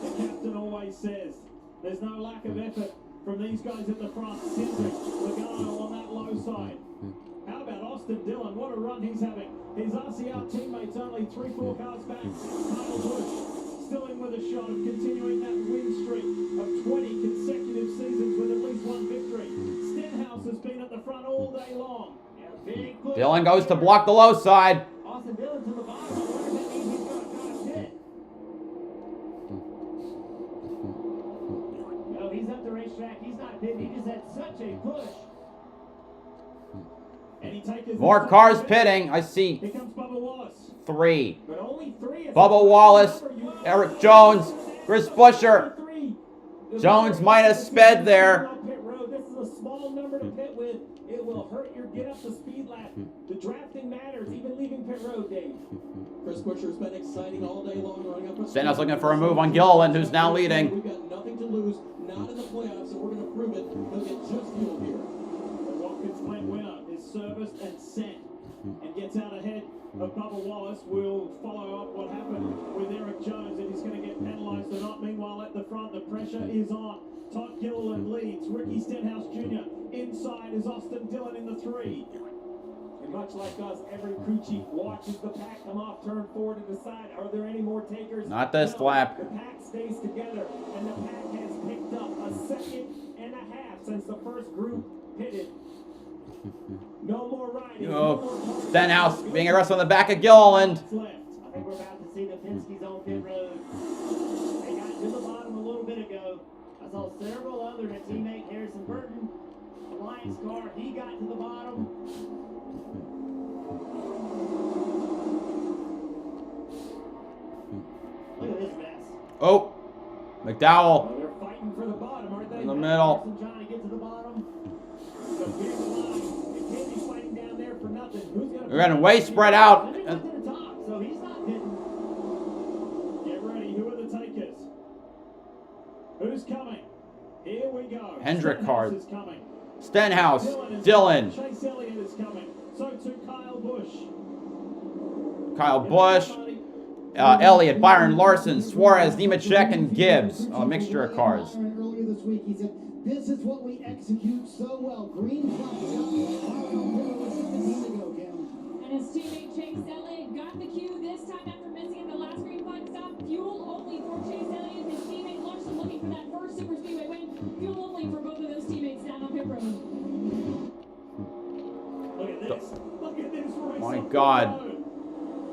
The captain always says there's no lack of effort from these guys at the front. Cindric, Logano on that low side. How about Austin Dillon? What a run he's having. His RCR teammates only 3-4 cars back. Kyle Busch still in with a shot of continuing that win streak of 20 consecutive seasons with at least one victory. Stenhouse has been at the front all day long. Big push. Dillon goes to block the low side. Austin Dillon to the bottom. I wonder if that means he's going to cut a pit. No, he's up the racetrack. He's not pitting. He just had such a push. And he takes More cars pitting. I see Here comes Bubba Wallace. 3. But only 3. Bubba Wallace, Eric Jones, Chris Buescher. Jones might have sped there. Pit road. This is a small number to pit with. It will hurt your get up the speed lap. The drafting matters, even leaving pit road, Dave. Chris Buescher's been exciting all day long running up. Stenhouse looking for a move on Gilliland, who's now leading. We've got nothing to lose, not in the playoffs, and we're going to prove it. He'll get just fuel here. The Watkins Glen winner is serviced and sent and gets out ahead of Bubba Wallace. We'll follow up what happened with Eric Jones, and he's going to get penalised or not. Meanwhile, at the front, the pressure is on. Todd Gilliland leads. Ricky Stenhouse Jr. Inside is Austin Dillon in the 3. And much like us, every crew chief watches the pack come off, turn forward and decide, are there any more takers? Not this lap. The pack stays together, and the pack has picked up a 1.5 seconds since the first group pitted. No more riding. Oh, Stenhouse being arrested on the back of Gilliland. I think we're about to see the Penske's on pit road. They got to the bottom a little bit ago. I saw several other teammate Harrison Burton, Alliance car. He got to the bottom. Look at this mess. Oh, McDowell They're fighting for the bottom, aren't they? in the middle. Johnny get to the bottom. So here's the line. They can't be fighting down there for nothing. Who's gonna We're getting way spread out. Henry went to the top, so he's not hitting. Get ready. Who are the takers? Who's coming? Here we go. Hendrick Stenhouse card. is coming. Stenhouse, is Dillon, coming. Chase Elliott is coming. So too Kyle Busch. Kyle Busch, Elliott, Byron Larson, Suarez, Nemechek, and Gibbs. A mixture of cars. Earlier this week, he said, "This is what we execute so well. Green flag And his teammate Chase Elliott got the cue this time after missing in the last green flag stop. Fuel only for Chase Elliott and his teammate Larson looking for that first Super Speedway win. Fuel only for both of those teammates down on pit road. Look at this. Look at this race. My on God. pit road.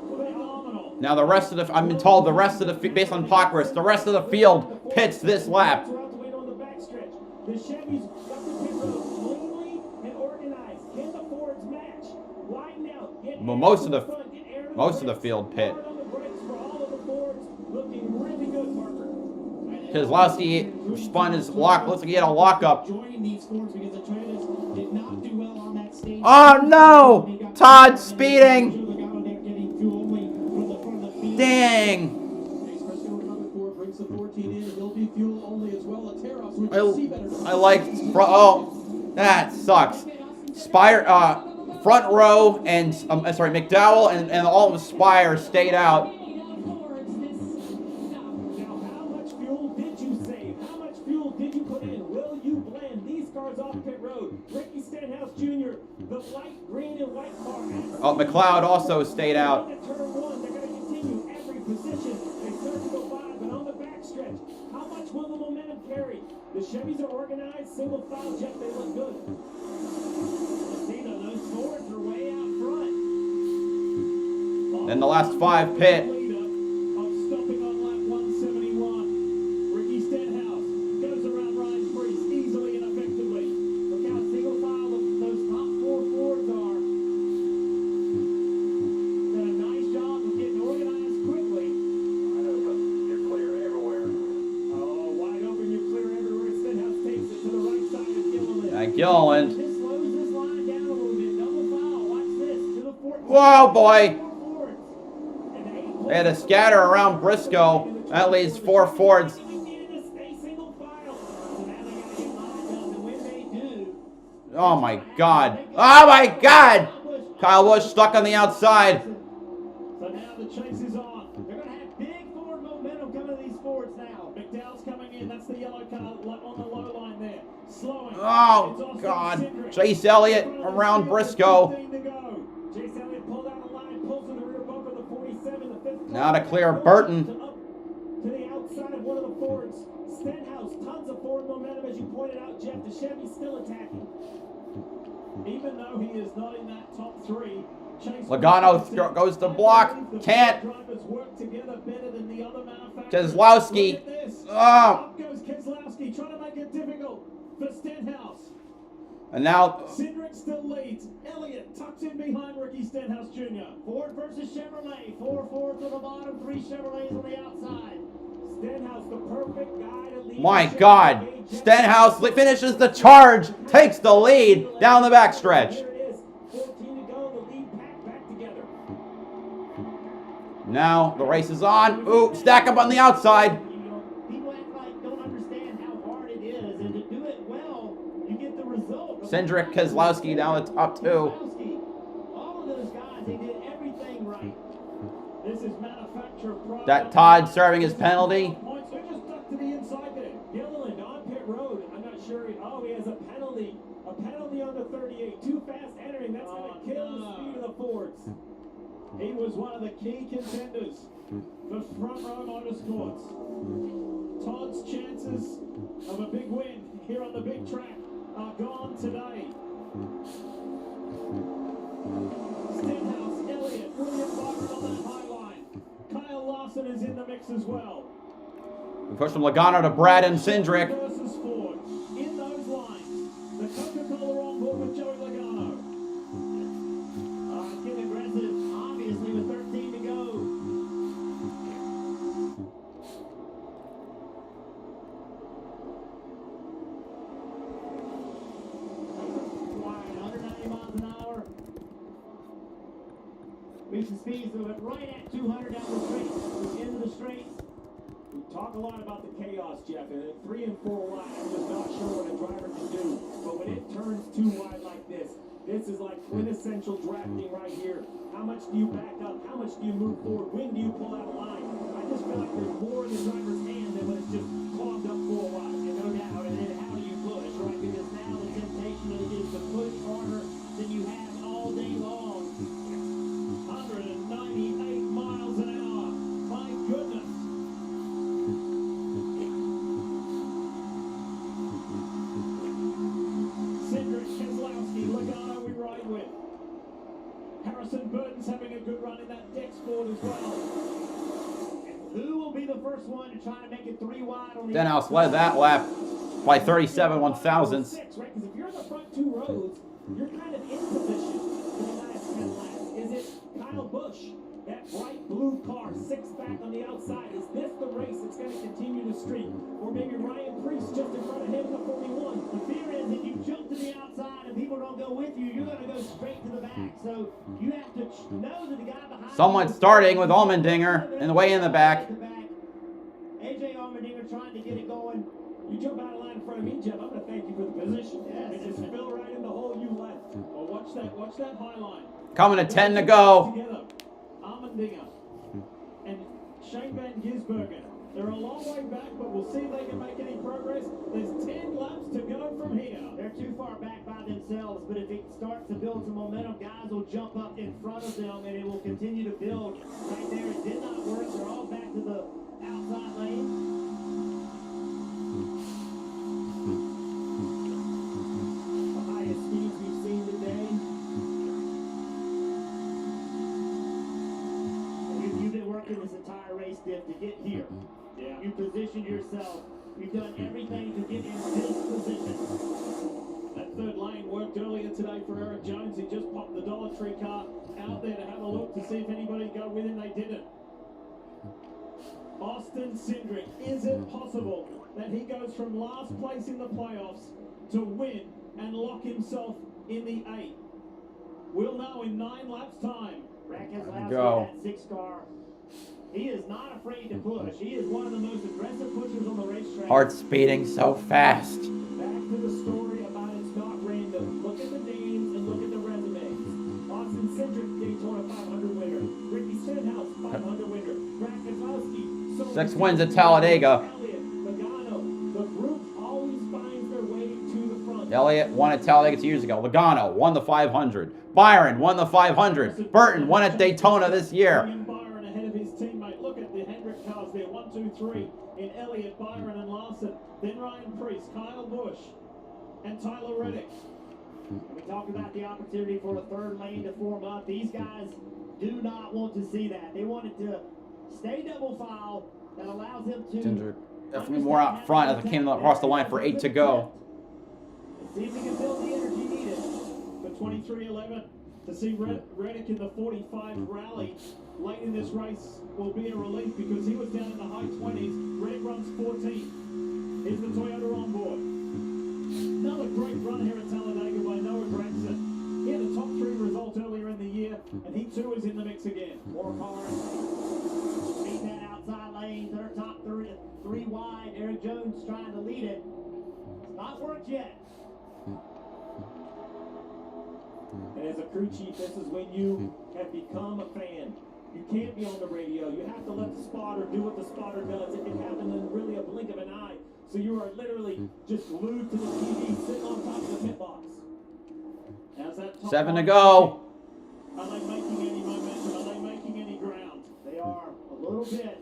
Phenomenal. Now the rest of the, I've been told the rest of the, based on Pockworth, the rest of the field pits this lap. We're out to wait on the backstretch. The Chevys got the pit road cleanly and organized. Can the Fords match? Widen out. Get Well, air most to of the front, get air to most of the brakes. field pit. Hard on the brakes for all of the Fords. Looking really good, Parker. Keselowski spun his lock. Looks like he had a lockup. Joining these Fords because the trailers did not do well on that stage. Oh no! Todd speeding. Dang! I like. Oh, that sucks. Spire, front row, and sorry, McDowell and all of Spire stayed out. Will you blend these cars off pit road? Ricky Stenhouse Jr., the light green green and white car. Oh, McLeod also stayed out. Turn one, they're going to continue every position. They start to go by, but on the backstretch, how much will the momentum carry? The Chevys are organized, single file jet, they look good. See, those Fords are way out front. Then the last 5 pit. Stopping on lap 171. Ricky Stenhouse goes around Ryan Preece easily and effectively. Look how single file those top 4 Fords are. Done a nice job of getting organized quickly. Wide open. You're clear everywhere. Oh, wide open, you're clear everywhere. Stenhouse takes it to the right side of Gilliland. Gilliland. This slows this line down a little bit. Double foul. Watch this. To the 14. Whoa, boy. They had to scatter around Briscoe. That leaves 4 Fords. Oh my God. Oh my God. Kyle Busch stuck on the outside. So now the chase is on. They're going to have big forward momentum coming to these Fords now. McDowell's coming in. That's the yellow car on the low line there. Slowing. Oh God. Chase Elliott around Briscoe. Chase Elliott pulled out the line, pulls to the rear bumper, the 47, the 5th. Now to clear Burton. To the outside of one of the Fords. Stenhouse, tons of forward momentum, as you pointed out, Jeff. The Chevy's still attacking. Even though he is not in that top 3, Logano goes to block. Can't. Keselowski. Oh. Up goes Keselowski, trying to make it difficult for Stenhouse. And now Cindric still leads. Elliott tucks in behind Ricky Stenhouse Jr. Ford versus Chevrolet. 4 Fords on the bottom, 3 Chevrolets on the outside. Stenhouse, the perfect guy to lead. my God. Stenhouse finishes the charge. Takes the lead down the backstretch. There it is. 14 to go. The lead pack back together. Now the race is on. Ooh, stack up on the outside. People act like don't understand how hard it is, and to do it well, you get the result. Cindric, Keselowski down the top 2. All of those guys, they did everything right. This is manufacturer product. That Todd serving his penalty. Points. They're just stuck to the inside there. Gilliland on pit road. I'm not sure. Oh, he has a penalty. A penalty on the 38. Too fast entering. That's going to kill the speed of the Fords. He was one of the key contenders for front row motorsports. Todd's chances of a big win here on the big track are gone today. Stenhouse, Elliott, William Byron on that high line. Kyle Larson is in the mix as well. We push from Logano to Brad and Cindric. Versus Ford in those lines. The Coca-Cola on board with Joey Logano. Getting aggressive, obviously, with 13 to go. Wide, 190 miles an hour. Reaching speeds of it right at 200 down the straight. Into the straights. We talk a lot about the chaos, Jeff, and at 3 and 4 wide, I'm just not sure what a driver can do. But when it turns too wide like this is like quintessential drafting right here. How much do you back up? How much do you move forward? When do you pull out a line? I just feel like there's more in the driver's hand than when it's just clogged up 4 wide. And no doubt, and then how you push, right? Because now the temptation is to push harder than you have all day long. 198 miles an hour. My goodness. Cindric, Keselowski, Logano we ride with. Harrison Burton's having a good run in that Dex Ford as well. And who will be the first one to try to make it 3 wide on the Stenhouse led that lap by 37 1/1000ths. Right? Because if you're in the front 2 rows, you're kind of in position for the last 10 laps. Is it Kyle Busch? That bright blue car, 6 back on the outside. Is this the race that's going to continue to streak? Or maybe Ryan Preece just in front of him in the 41? The fear is if you jump to the outside and people don't go with you, you're going to go straight to the back. So you have to know that the guy behind Someone starting with Allmendinger in the way in the back. AJ Allmendinger trying to get it going. You jump out of line in front of me, Jeff. I'm going to thank you for the position. Yes. And just fill right in the hole you left. Well, watch that high line. Coming to 10 to go. Together. Allmendinger and Shane Van Gisbergen They're a long way back, but we'll see if they can make any progress. There's 10 laps to go from here. They're too far back by themselves, but if it starts to build some momentum, guys will jump up in front of them, and it will continue to build. Right there, it did not work. They're all back to the outside lane. The highest speeds we've seen today. You've been working this entire race, Diff, to get here. Yeah. You positioned yourself. You've done everything to get in this position. That third lane worked earlier today for Eric Jones. He just popped the Dollar Tree car out there to have a look to see if anybody go with him. They didn't. Austin Cindric, is it possible that he goes from last place in the playoffs to win and lock himself in the 8? We'll know in 9 laps' time. Go. That 6 car. He is not afraid to push. He is one of the most aggressive pushers on the racetrack. Heart speeding so fast. Back to the story about it's not random. Look at the names and look at the resumes. Austin Cindric, Daytona 500 winner. Ricky Stenhouse, 500 winner. Greg Kwiatkowski. 6 wins at Talladega. Logano. The group always finds their way to the front. Elliott won at Talladega 2 years ago. Logano won the 500. Byron won the 500. Burton won at Daytona this year. Byron ahead of his teammate. Look at the Hendrick cars there. 1, 2, 3 in Elliott, Byron, and Larson. Then Ryan Preece, Kyle Busch, and Tyler Reddick. We talked about the opportunity for a third lane to form up. These guys do not want to see that. They wanted to stay double file. That allows them to. Ginger definitely more out front as it came across the line for 8 to go. See if we can build the energy needed. For 23-11, to see Reddick in the 45 rally late in this race will be a relief because he was down in the high 20s. Reddick runs 14. Here's the Toyota on board. Another great run here at Talladega by Noah Gragson. He had a top 3 result earlier in the year, and he too is in the mix again. More cars. Beat that outside lane. They're top 3 wide. Eric Jones trying to lead it. It's not worked yet. And as a crew chief, this is when you have become a fan. You can't be on the radio. You have to let the spotter do what the spotter does. It can happen in really a blink of an eye. So you are literally just glued to the TV, sitting on top of the pit box. How's that 7 to go. Are they making any momentum? Are they making any ground? They are a little bit.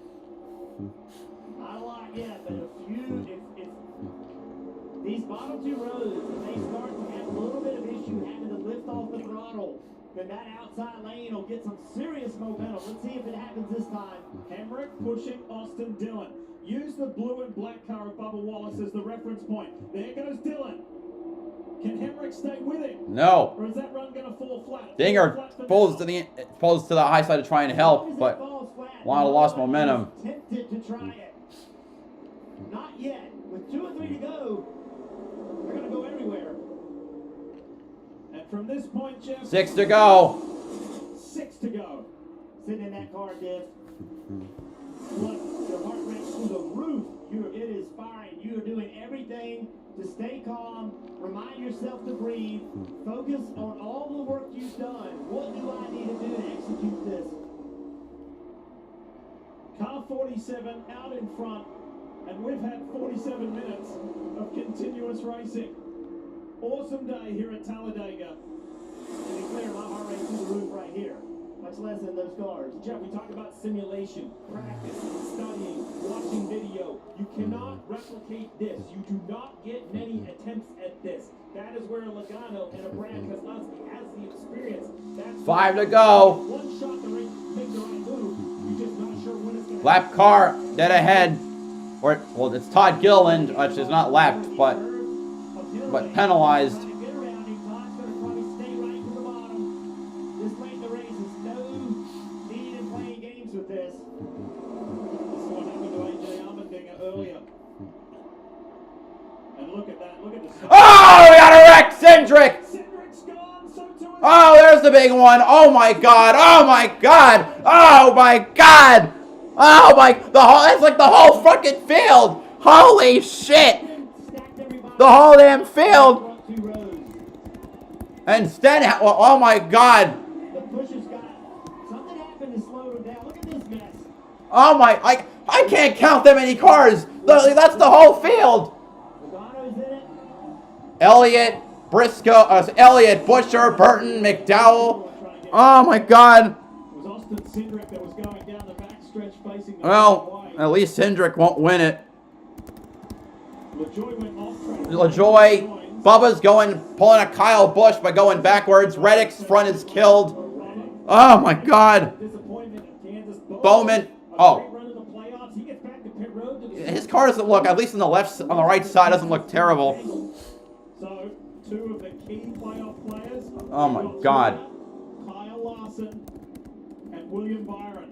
Not a lot yet, but a few. If these bottom 2 rows, if they start to have a little bit of issue having to lift off the throttle, then that outside lane will get some serious momentum. Let's see if it happens this time. Hemrick pushing Austin Dillon. Use the blue and black car of Bubba Wallace as the reference point. There goes Dillon. Can Hemrick stay with him? No. Or is that run going to fall flat? Dinger pulls to the high side to try and help, but a lot of lost momentum. Tempted to try it. Not yet. With 2 or 3 to go, they're going to go everywhere. And from this point, Jeff. 6 to go. 6 to go. Sitting in that car, Diff. Look, your heart rate's through the roof. It is firing. You are doing everything to stay calm. Remind yourself to breathe. Focus on all the work you've done. What do I need to do to execute this? Car 47 out in front. And we've had 47 minutes of continuous racing. Awesome day here at Talladega. To be clear, my heart rate's through the roof right here. Much less than those cars. Jeff, we talk about simulation, practice, studying, watching video. You cannot replicate this. You do not get many attempts at this. That is where Logano and a Brad Keselowski has the experience. That's 5 to go. One shot to make the right move. You're just not sure when it's going to Lap car dead ahead. Or, well, it's Todd Gilliland, which is not lapped, but penalized. Oh, we got a wreck, Cindric! Oh, there's the big one. Oh my God! Oh my God! Oh my God! Oh my! That's like the whole fucking field. Holy shit! The whole damn field. And Stenhouse. Oh my God! The push has got something happened to slow him down. Look at this mess. Oh my, I can't count that many cars. That's the whole field. Elliott, Briscoe, Elliott, Busher, Burton, McDowell. Oh my God. Well, at least Hendrick won't win it. LaJoy, Bubba's pulling a Kyle Busch by going backwards. Reddick's front is killed. Oh my God. Bowman. Oh. His car doesn't look, at least on the right side, doesn't look terrible. So, two of the key playoff players. Oh my God. Kyle Larson and William Byron.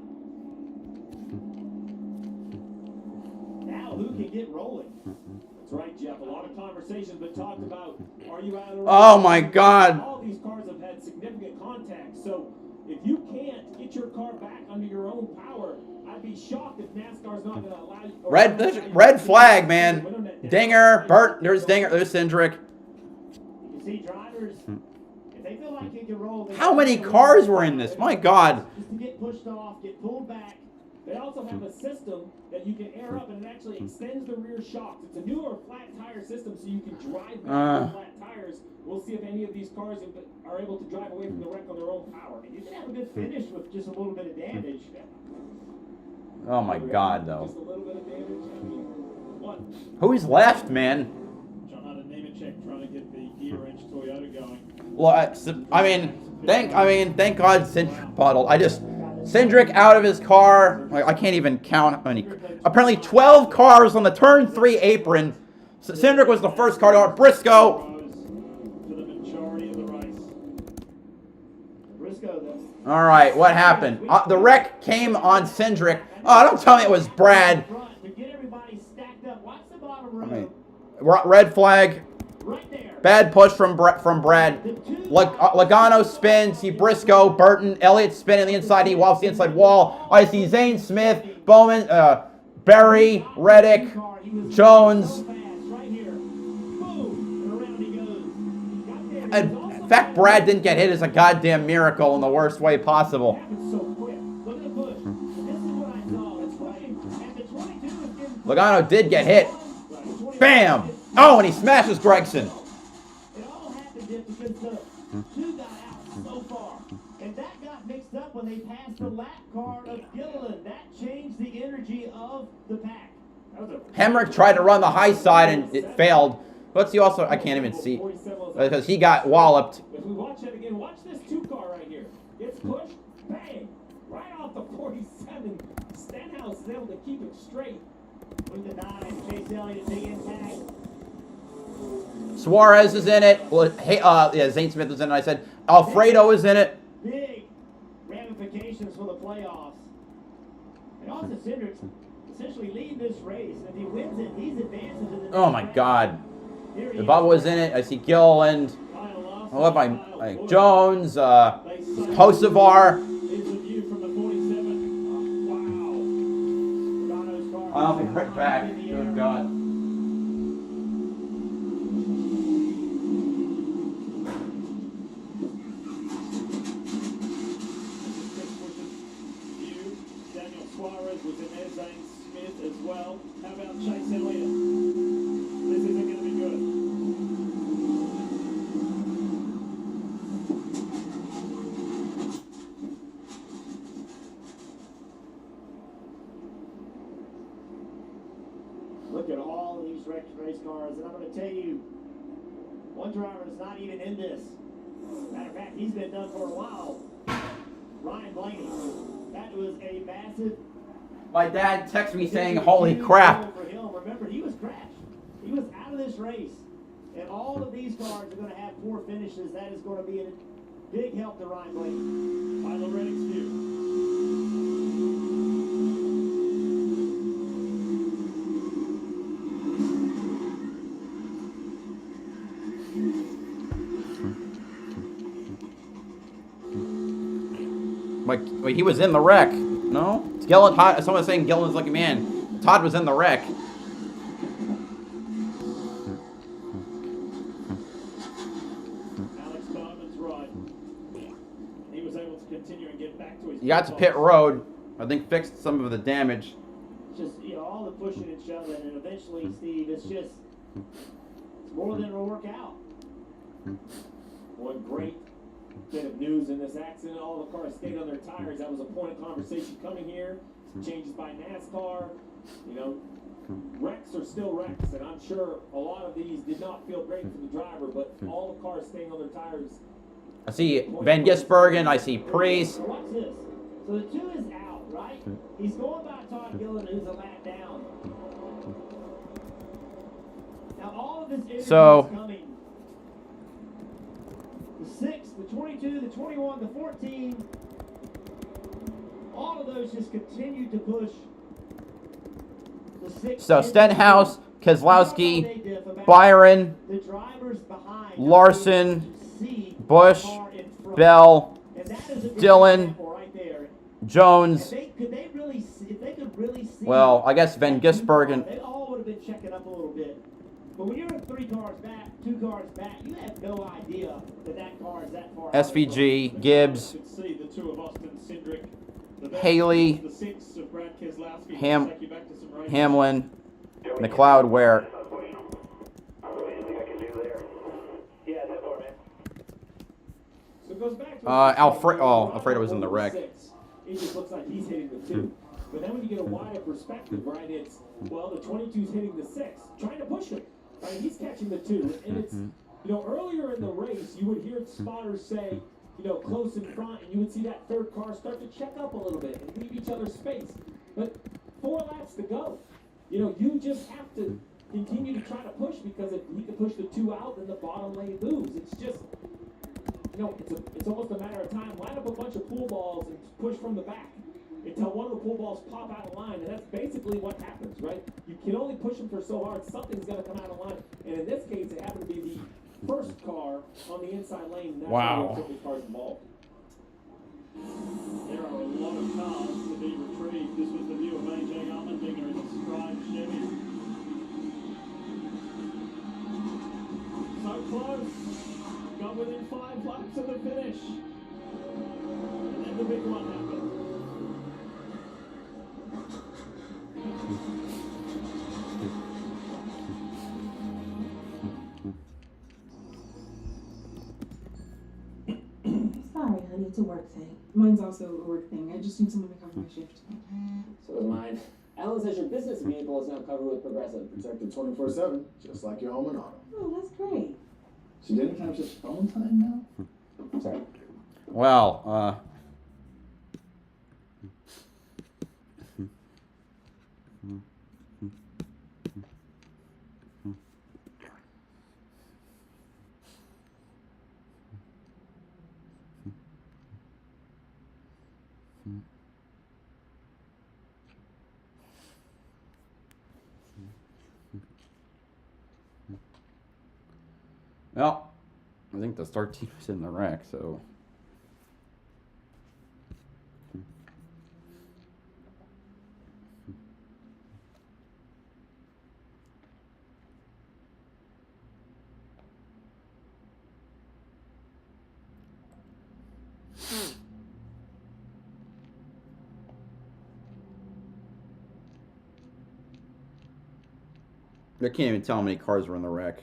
Now, who can get rolling? That's right, Jeff. A lot of conversations been talked about. Are you out of the race? Oh my God. All these cars have had significant contact. So, if you can't get your car back under your own power, I'd be shocked if NASCAR's not going to allow you. Red flag, man. Dinger, Burt. There's Dinger. There's Hendrick. You see, drivers, if they feel like they can roll. How many cars were in this? My God. Just to get pushed off, get pulled back. They also have a system that you can air up, and it actually extends the rear shocks. It's a newer flat tire system, so you can drive back with flat tires. We'll see if any of these cars are able to drive away from the wreck on their own power. And you can have a good finish with just a little bit of damage. Oh my God, though. Just a little bit of damage. I mean, what? Who's left, man? John had a Nemechek trying to get the gear wrench Toyota going. Well, thank God Cindric bottled. Cindric out of his car. I can't even count how many. Apparently 12 cars on the turn 3 apron. Cindric was the first car to go. Briscoe. All right, what happened? The wreck came on Cindric. Oh, don't tell me it was Brad. Red flag. Bad push from Brad. Logano spins. See Briscoe, Burton, Elliott spinning the inside. He walks the inside wall. I see Zane Smith, Bowman, Berry, Reddick, Jones. In fact, Brad didn't get hit is a goddamn miracle in the worst way possible. Logano did get hit. Bam! Oh, and he smashes Gregson. It all happened just because the two got out so far. And that got mixed up when they passed the lap car of Gilliland. That changed the energy of the pack. Hemrick tried to run the high side and it failed. Let's see also, I can't even see, because he got walloped. If we watch that again, watch this 2 car right here. Gets pushed, bang, right off the 47. Stenhouse is able to keep it straight. With the 9, Chase Elliott, big impact. Suarez is in it. Well, hey, yeah, Zane Smith is in it. I said Alfredo is in it. Big ramifications for the playoffs. And also Cindric essentially lead this race. And if he wins it, he's advancing to the next Oh my God. The Bubba was in it. I see Gilliland. I love my Jones, Kosovar. I'll be right back. Good God. Daniel Suarez was in there, Zane Smith as well. How about Chase Elliott? This isn't going to be good. Look at all of these race cars, and I'm going to tell you, one driver is not even in this. Matter of fact, he's been done for a while. Ryan Blaney. That was a massive. My dad texted me saying, "Holy crap!" For him. Remember, he was crashed. He was out of this race, and all of these cars are going to have poor finishes. That is going to be a big help to Ryan Blaney. Tyler Reddick's view. Like he was in the wreck. No? It's Gillen. Todd, someone's saying Gillen's lucky man. Todd was in the wreck. Alex Diamond's right. He was able to continue and get back to his. He got to pit road. I think, fixed some of the damage. Just, you know, all the pushing and shoving, and eventually, Steve, it's more than it'll work out. One great bit of news in this accident. All the cars stayed on their tires. That was a point of conversation coming here. Some changes by NASCAR. You know, wrecks are still wrecks, and I'm sure a lot of these did not feel great for the driver, but all the cars staying on their tires. I see Van Gisbergen. I see Priest. Watch this. So the 2 is out, right? He's going by Todd Gillen, who's a lap down. Now all of this energy is coming. The 6, the 22, the 21, the 14. All of those just continue to push. The 6. So Stenhouse, Keselowski, Byron, Larson, Busch, Bell, Dillon, Jones. Well, I guess Van Gisbergen. They all would have been checking up a little bit. But when you're 3 cars back, 2 cars back, you have no idea that car is that far. SVG, Gibbs, Haley, Hamlin, McLeod, Ware. Alfredo was in the wreck. It just looks like he's hitting the 2. But then when you get a wider perspective, right, it's, well, the 22's hitting the 6, trying to push him. Right, he's catching the 2. And it's, you know, earlier in the race, you would hear spotters say, you know, close in front, and you would see that 3rd car start to check up a little bit and leave each other space. But 4 laps to go. You know, you just have to continue to try to push, because if he can push the 2 out, then the bottom lane moves. It's just, you know, it's almost a matter of time. Line up a bunch of pool balls and push from the back until one of the pool balls pop out of line, and that's basically what happens, right? You can only push them for so hard, something's going to come out of line. And in this case, it happened to be the first car on the inside lane. That's wow. where the cars involved. There are a lot of cars to be retrieved. This was the view of AJ Allmendinger in the Stride Chevy. So close. Got within 5 laps of the finish. And then the big one happened. Sorry, honey, it's a work thing. Mine's also a work thing. I just need someone to cover my shift. So is mine. Alan says your business vehicle is now covered with Progressive. Protected 24/7, just like your home and auto. Oh, that's great. So dinner time's just phone time now? Sorry. Well, well, I think the start team is in the wreck, so. I can't even tell how many cars were in the wreck.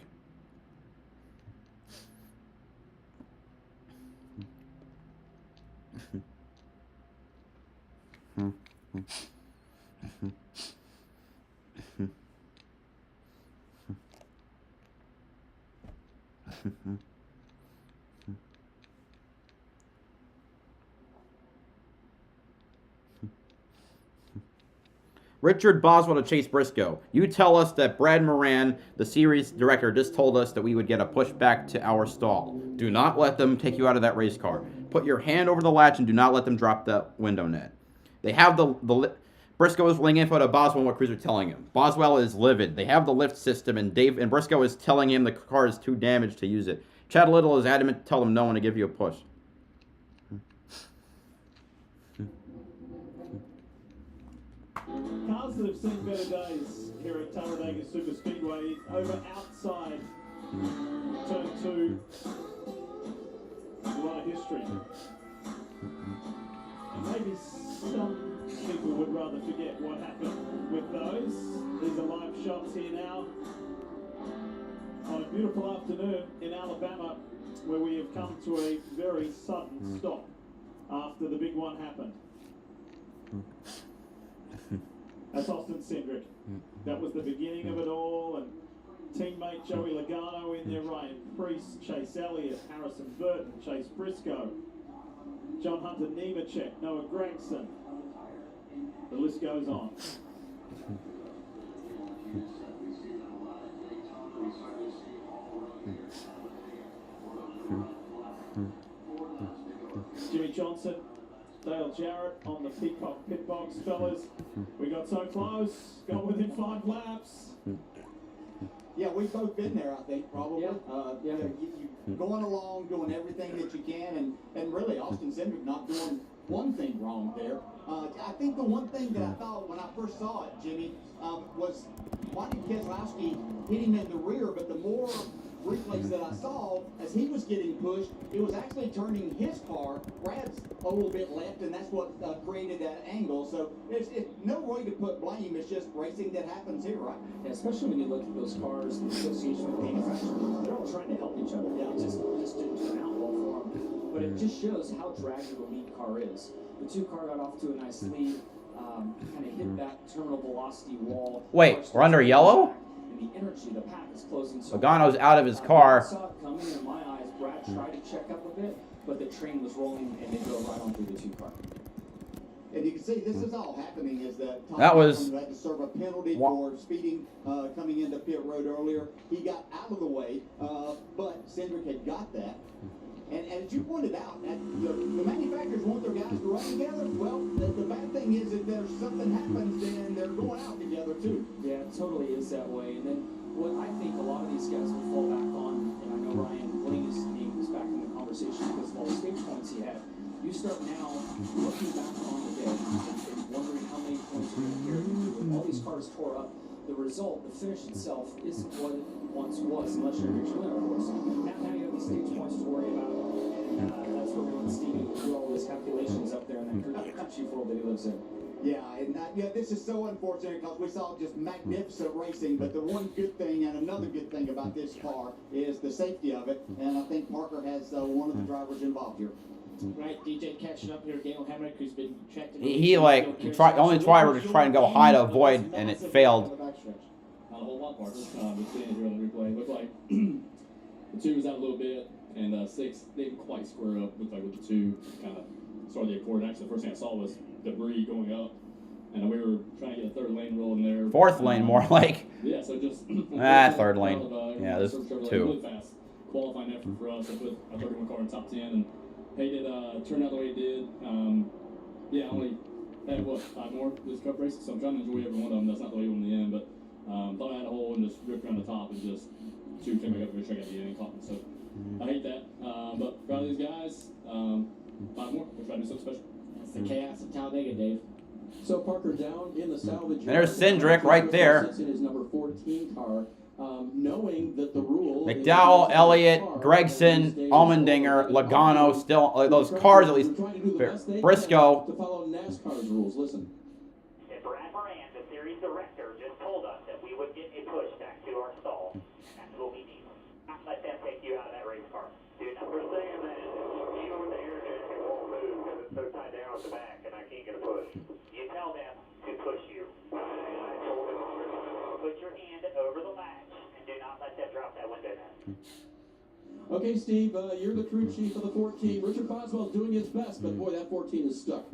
Richard Boswell to Chase Briscoe. You tell us that Brad Moran, the series director, just told us that we would get a pushback to our stall. Do not let them take you out of that race car. Put your hand over the latch and do not let them drop the window net. They have the Briscoe is laying info to Boswell what crews are telling him. Boswell is livid. They have the lift system, and Briscoe is telling him the car is too damaged to use it. Chad Little is adamant to tell them no one to give you a push. Cars that have seen better days here at Talladega Super Speedway over outside turn 2. A lot of history. And maybe some people would rather forget what happened with those. These are live shots here now on a beautiful afternoon in Alabama, where we have come to a very sudden stop after the big one happened. That's Austin Cindric. That was the beginning of it all, and teammate Joey Logano in there, Ryan Preece, Chase Elliott, Harrison Burton, Chase Briscoe, John Hunter Nemechek, Noah Gragson. The list goes on. Jimmy Johnson, Dale Jarrett on the Peacock pit box, fellas. We got so close, got within 5 laps. Yeah, we've both been there, I think, probably. Yeah. You going along, doing everything that you can, and really Austin Cindric not doing one thing wrong there. I think the one thing that I thought when I first saw it, Jimmy, was why did Keselowski hit him in the rear? But the more replays that I saw, as he was getting pushed, it was actually turning his car, Brad's, a little bit left, and that's what created that angle. So it's no way to put blame. It's just racing that happens here, right? Yeah, especially when you look at those cars in association with the manufacturer. They're all trying to help each other. Yeah, it just didn't turn out well for them. But it just shows how draggy the lead car is. The 2 car got off to a nice lead, kind of hit that terminal velocity wall. Wait, we're under yellow? And the energy, the pack is closing so Logano's out of his car. I saw it coming, and in my eyes, Brad tried to check up a bit, but the train was rolling, and they drove right on through the 2 car. And you can see this is all happening is that Tom That was- had to serve a penalty for speeding coming into pit road earlier. He got out of the way, but Cindric had got that. And as you pointed out, the manufacturers want their guys to run together. Well, the bad thing is if there's something happens, then they're going out together too. Yeah, it totally is that way. And then what I think a lot of these guys will fall back on, and I know Ryan Blaney's name is back in the conversation because of all the stage points he had. You start now looking back on the day and wondering how many points you're going to carry through. All these cars tore up. The result, the finish itself, isn't what it once was, unless you're a winner, of course. Now you have these stage points to worry about. That's where we want Stevie to do all his calculations up there in that chief world that he lives in. Yeah, and this is so unfortunate because we saw just magnificent racing, but the one good thing and another good thing about this car is the safety of it, and I think Parker has one of the drivers involved here. Right, DJ catching up here, Gail Hamrick, who's been checked. He only tried to try and go high to avoid, and it failed. Not a whole lot, Parker. Just seeing here on the replay. Looked like the 2 was out a little bit, and 6 didn't quite square up. Looked like with the 2 kind of started the accord. Actually, the first thing I saw was debris going up, and we were trying to get a 3rd lane rolling there. 4th lane, more like. Yeah, so just 3rd lane. Yeah, there's 2. Really fast qualifying effort for us. I put a 31 car in top 10, and hey, did turn out the way it did. Yeah, I only had, 5 more this cup race, so I'm trying to enjoy every one of them. That's not the way it went in the end, but thought I had a hole and just ripped around the top and just 2 came back up and tried to get in and caught me. So I hate that, but proud of these guys. 5 more. We'll try to do something special. That's the chaos of Talladega, Dave. So Parker down in the salvage. There's Cindric right there. In his number 14 car. Knowing that the rule McDowell, Elliott, Gregson, Allmendinger, Logano, still those cars at least. Briscoe. To follow NASCAR's rules. Listen. And Brad Moran, the series director, just told us that we would get a push back to our stall. That's what we need. Not let them take you out of that race car. Do not. We're saying that even with the air jacket won't move because it's so tied down at the back and I can't get a push. You tell them to push you. I told them put your hand over the latch. Do not let them drop that window now. Okay, Steve, you're the crew chief of the 14. Richard Boswell's doing his best, but boy, that 14 is stuck.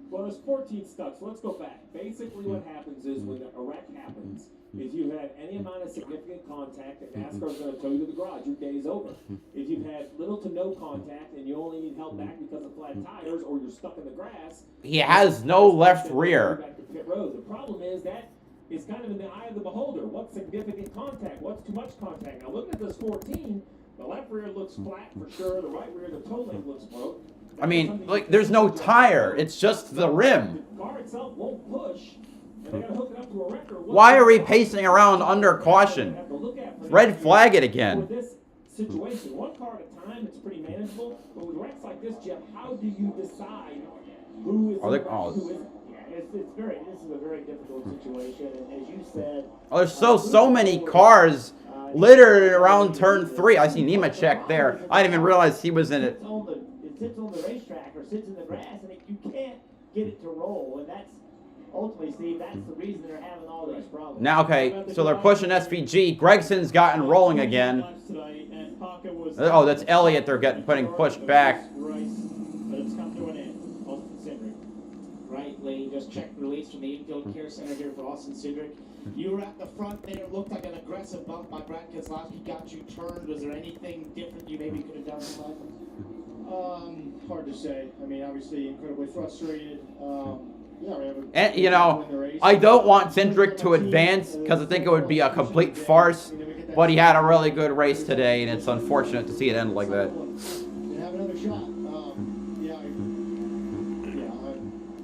Well, there's 14 stuck, so let's go back. Basically what happens is when a wreck happens, if you've had any amount of significant contact, and NASCAR's going to tow you to the garage, your day's over. If you've had little to no contact and you only need help back because of flat tires or you're stuck in the grass, He has no left rear. back to pit road. The problem is that it's kind of in the eye of the beholder. What's significant contact? What's too much contact? Now, looking at this 14, the left rear looks flat for sure. The right rear, the toe link looks broke. I mean, like, there's no tire. It's just the rim. The car itself won't push. And they got to hook it up to a wrecker. Why are we pacing around under caution? Red flag it again. With this situation, 1 car at a time, it's pretty manageable. But with wrecks like this, Jeff, how do you decide who is Are they- in the race, oh. who isn't. Yeah, this is a very difficult situation, and as you said, Oh, there's so many cars littered around turn 3. I see Nemechek there. I didn't even realize he was in it. it sits on the racetrack or sits in the grass, and you can't get it to roll, and that's ultimately, Steve, that's the reason they're having all these problems. Now, okay, so they're pushing SVG. Gregson's gotten rolling again. Oh, that's Elliott. They're putting pushed back. But it's come to an end. Austin Cindric. Right, Lee, just checked release from the infield care center here for Austin Cindric. You were at the front there. Looked like an aggressive bump by Brad Keselowski. Got you turned. Was there anything different you maybe could have done tonight? Hard to say. I mean, obviously incredibly frustrated. And, you know, I don't want Cindric to advance because I think it would be a complete farce. But he had a really good race today, and it's unfortunate to see it end like that. And have another shot. I don't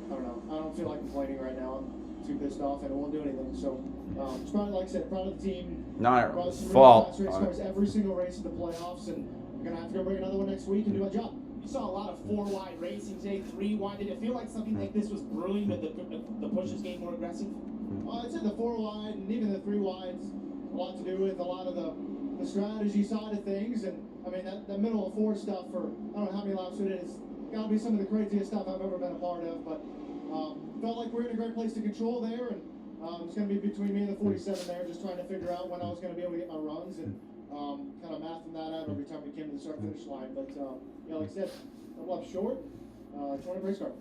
know. I don't feel like complaining right now. I'm too pissed off, and I won't do anything. So, it's probably, like I said, proud of the team. Not Brought some fault. really fast race cars every single race in the playoffs, and we're going to have to go bring another one next week and do a job. You saw a lot of 4-wide racing today, 3-wide. Did it feel like something like this was brewing with the pushes getting more aggressive? I'd say the 4-wide and even the 3-wides a lot to do with a lot of the strategy side of things. And I mean, that middle of 4 stuff for I don't know how many laps it is. Got to be some of the craziest stuff I've ever been a part of. But felt like we're in a great place to control there, and it's going to be between me and the 47 there, just trying to figure out when I was going to be able to get my runs and kind of mathing that out every time we came to the start-finish line. But yeah, like I said, a couple laps short. 20 race car.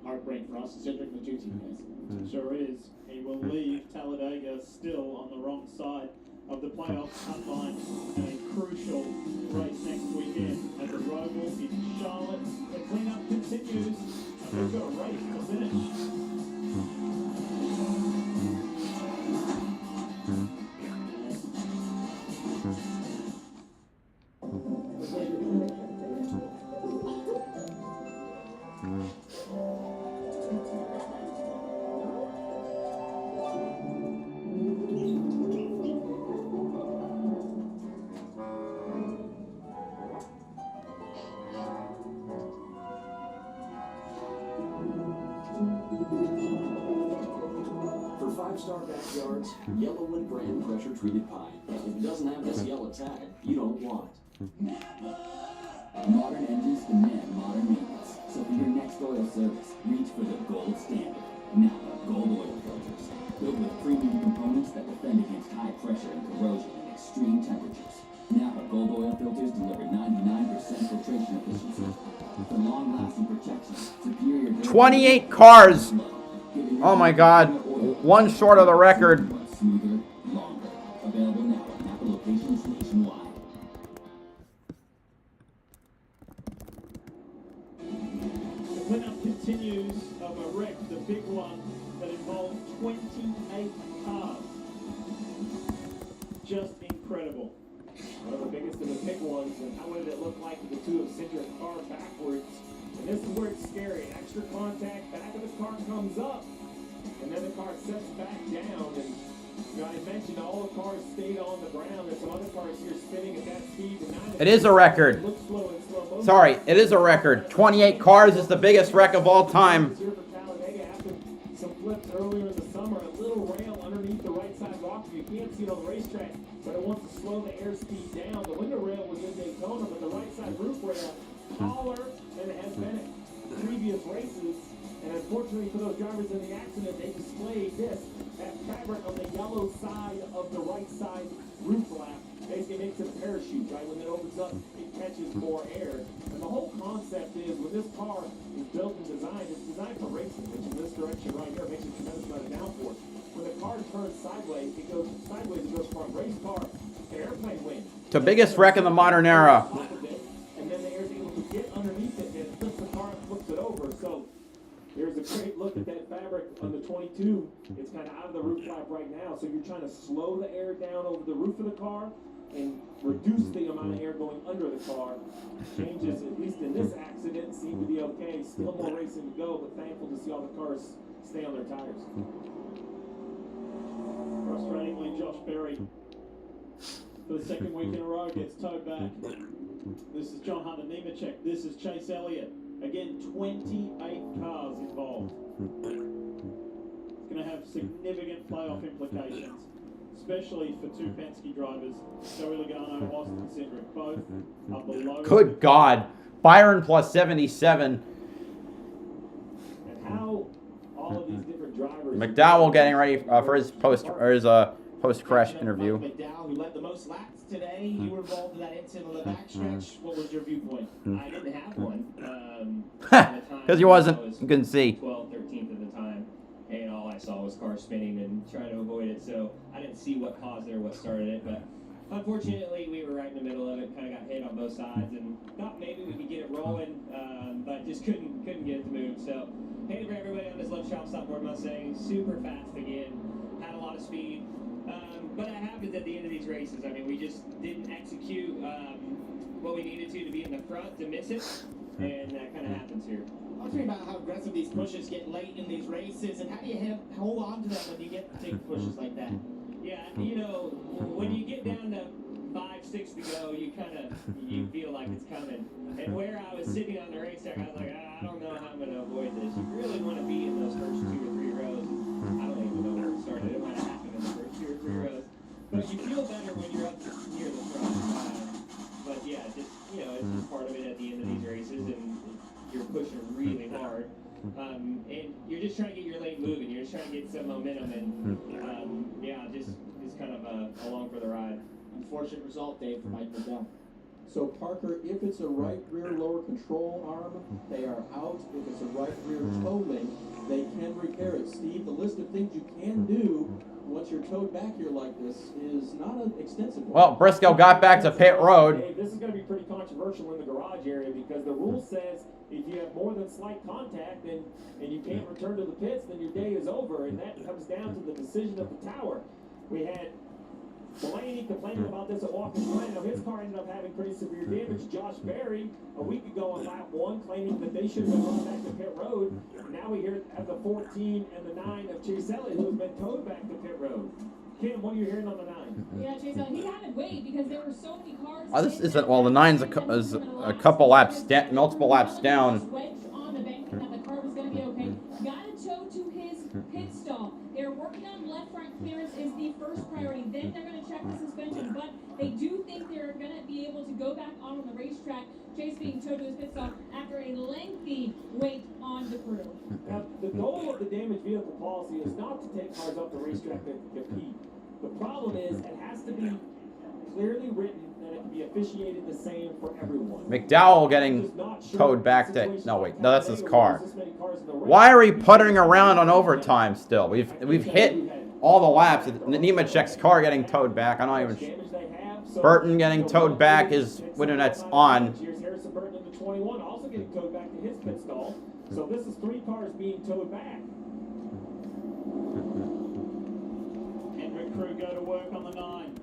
Heartbreak for Austin Cindric and the 2 teammates. Sure is. He will leave Talladega still on the wrong side of the playoff cut line in a crucial race next weekend at the Roval in Charlotte. The cleanup continues, and we've got a race to finish. For 5-star backyards, YellaWood brand pressure treated pine. If it doesn't have this yellow tag, you don't want it. Modern engines demand modern maintenance. So for your next oil service, reach for the gold standard. Napa Gold Oil Filters. Built with premium components that defend against high pressure and corrosion in extreme temperatures. Napa Gold Oil Filters deliver 99% filtration efficiency. For long-lasting protection, superior 28 cars. Oh my God. One short of the record. smoother, longer. Available now at Napa locations nationwide. The cleanup continues of a wreck, the big one that involved 28 cars. Just incredible. One of the biggest of the big ones, and how did it look like with the 2 of Cindric car backwards? And this is where it's scary. Extra contact, back of the car comes up, and then the car sets back down. And you know, I mentioned all the cars stayed on the ground. There's some other cars here spinning at that speed. And It is a record. Sorry, it is a record. 28 cars is the biggest wreck of all time. Here for Talladega after some flips earlier in the summer. A little rail underneath the right side rock. You can't see it on the racetrack, but it wants to slow the airspeed down. The window rail was in Daytona, but the right side roof rail taller than it has been at previous races. And unfortunately for those drivers in the accident, they displayed that fabric on the yellow side of the right side roof flap. Basically makes it a parachute, right? When it opens up, it catches more air. And the whole concept is, when this car is built and designed, it's designed for racing, which in this direction right here makes a tremendous amount of downforce. When the car turns sideways, it goes from a race car to airplane wing. The biggest wreck in the modern era. And then the air is able to get underneath it and flips the car and flips it over. So here's a great look at that fabric on the 22. It's kind of out of the roof flap right now. So you're trying to slow the air down over the roof of the car and reduce the amount of air going under the car. Changes, at least in this accident, seem to be okay. Still more racing to go, but thankful to see all the cars stay on their tires. Frustratingly, Josh Berry, for the 2nd week in a row, gets towed back. This is John Hunter Nemechek. This is Chase Elliott. Again, 28 cars involved. It's going to have significant playoff implications, especially for two Penske drivers, Joey Logano, Austin Cindric, both are below. Good God. Byron plus 77. And how all of these different drivers. McDowell getting ready for his post-crash interview. McDowell, who led the most laps today, you were involved in that incident on the backstretch. What was your viewpoint? I didn't have one. Because you couldn't see. 12th, 13th at the time, and all I saw was cars spinning and trying to avoid it. So I didn't see what caused it or what started it, but unfortunately we were right in the middle of it. Kind of got hit on both sides, and thought maybe we could get it rolling, but just couldn't get it to move. So hated for everybody on this left shop stop board Mustang. Super fast again, had a lot of speed. But that happens at the end of these races. I mean, we just didn't execute what we needed to be in the front to miss it, and that kind of happens here. Talk to me about how aggressive these pushes get late in these races, and how do you hold on to them when you get big pushes like that? Yeah, you know, when you get down to 5, 6 to go, you feel like it's coming. And where I was sitting on the racetrack, I was like, I don't know how I'm going to avoid this. You really want to be in those first 2 or 3 rows. I don't even know where it started. It might have happened in the first 2 or 3 rows. But you feel better when you're up near the front. But yeah, just, you know, it's just part of it at the end of these races, and you're pushing really hard. And you're just trying to get your lane moving. You're just trying to get some momentum, and yeah, just kind of along for the ride. Unfortunate result, Dave, for Mike McDowell. So Parker, if it's a right rear lower control arm, they are out. If it's a right rear toe link, they can repair it. Steve, the list of things you can do once you're towed back here like this is not an extensive one. Well, Briscoe got back to pit road. Dave, this is going to be pretty controversial in the garage area, because the rule says if you have more than slight contact and you can't return to the pits, then your day is over, and that comes down to the decision of the tower. We had Delaney complaining about this at Watkins Glen. Now, his car ended up having pretty severe damage. Josh Berry, a week ago on lap 1, claiming that they should have been run back to pit road. Now we hear at the 14 and the 9 of Chase Elliott, who has been towed back to pit road. Kim, what are you hearing on the 9? Yeah, Chase Elliott, he had to wait because there were so many cars. Oh, this isn't, well, the 9's a couple laps, multiple laps down. Wedged on the bank, and that the car was going to be okay. Got a tow to his pit stall. They're working on left front clearance is the first priority. Then they're going to check the suspension, but they do think they're going to be able to go back on the racetrack. Chase being towed to his pit stall after a lengthy wait on the crew. Now, the goal of the damaged vehicle policy is not to take cars off the racetrack that compete. The problem is it has to be clearly written that it can be officiated the same for everyone. McDowell getting towed back to... No, wait. No, that's his car. Why are we puttering around on overtime still? We've hit all the laps. Nemechek's car getting towed back. I'm not even... Burton getting towed back is when that's on. Here's Harrison Burton in the 21, also getting towed back to his pit stall. So this is 3 cars being towed back. Hendrick crew go to work on the 9.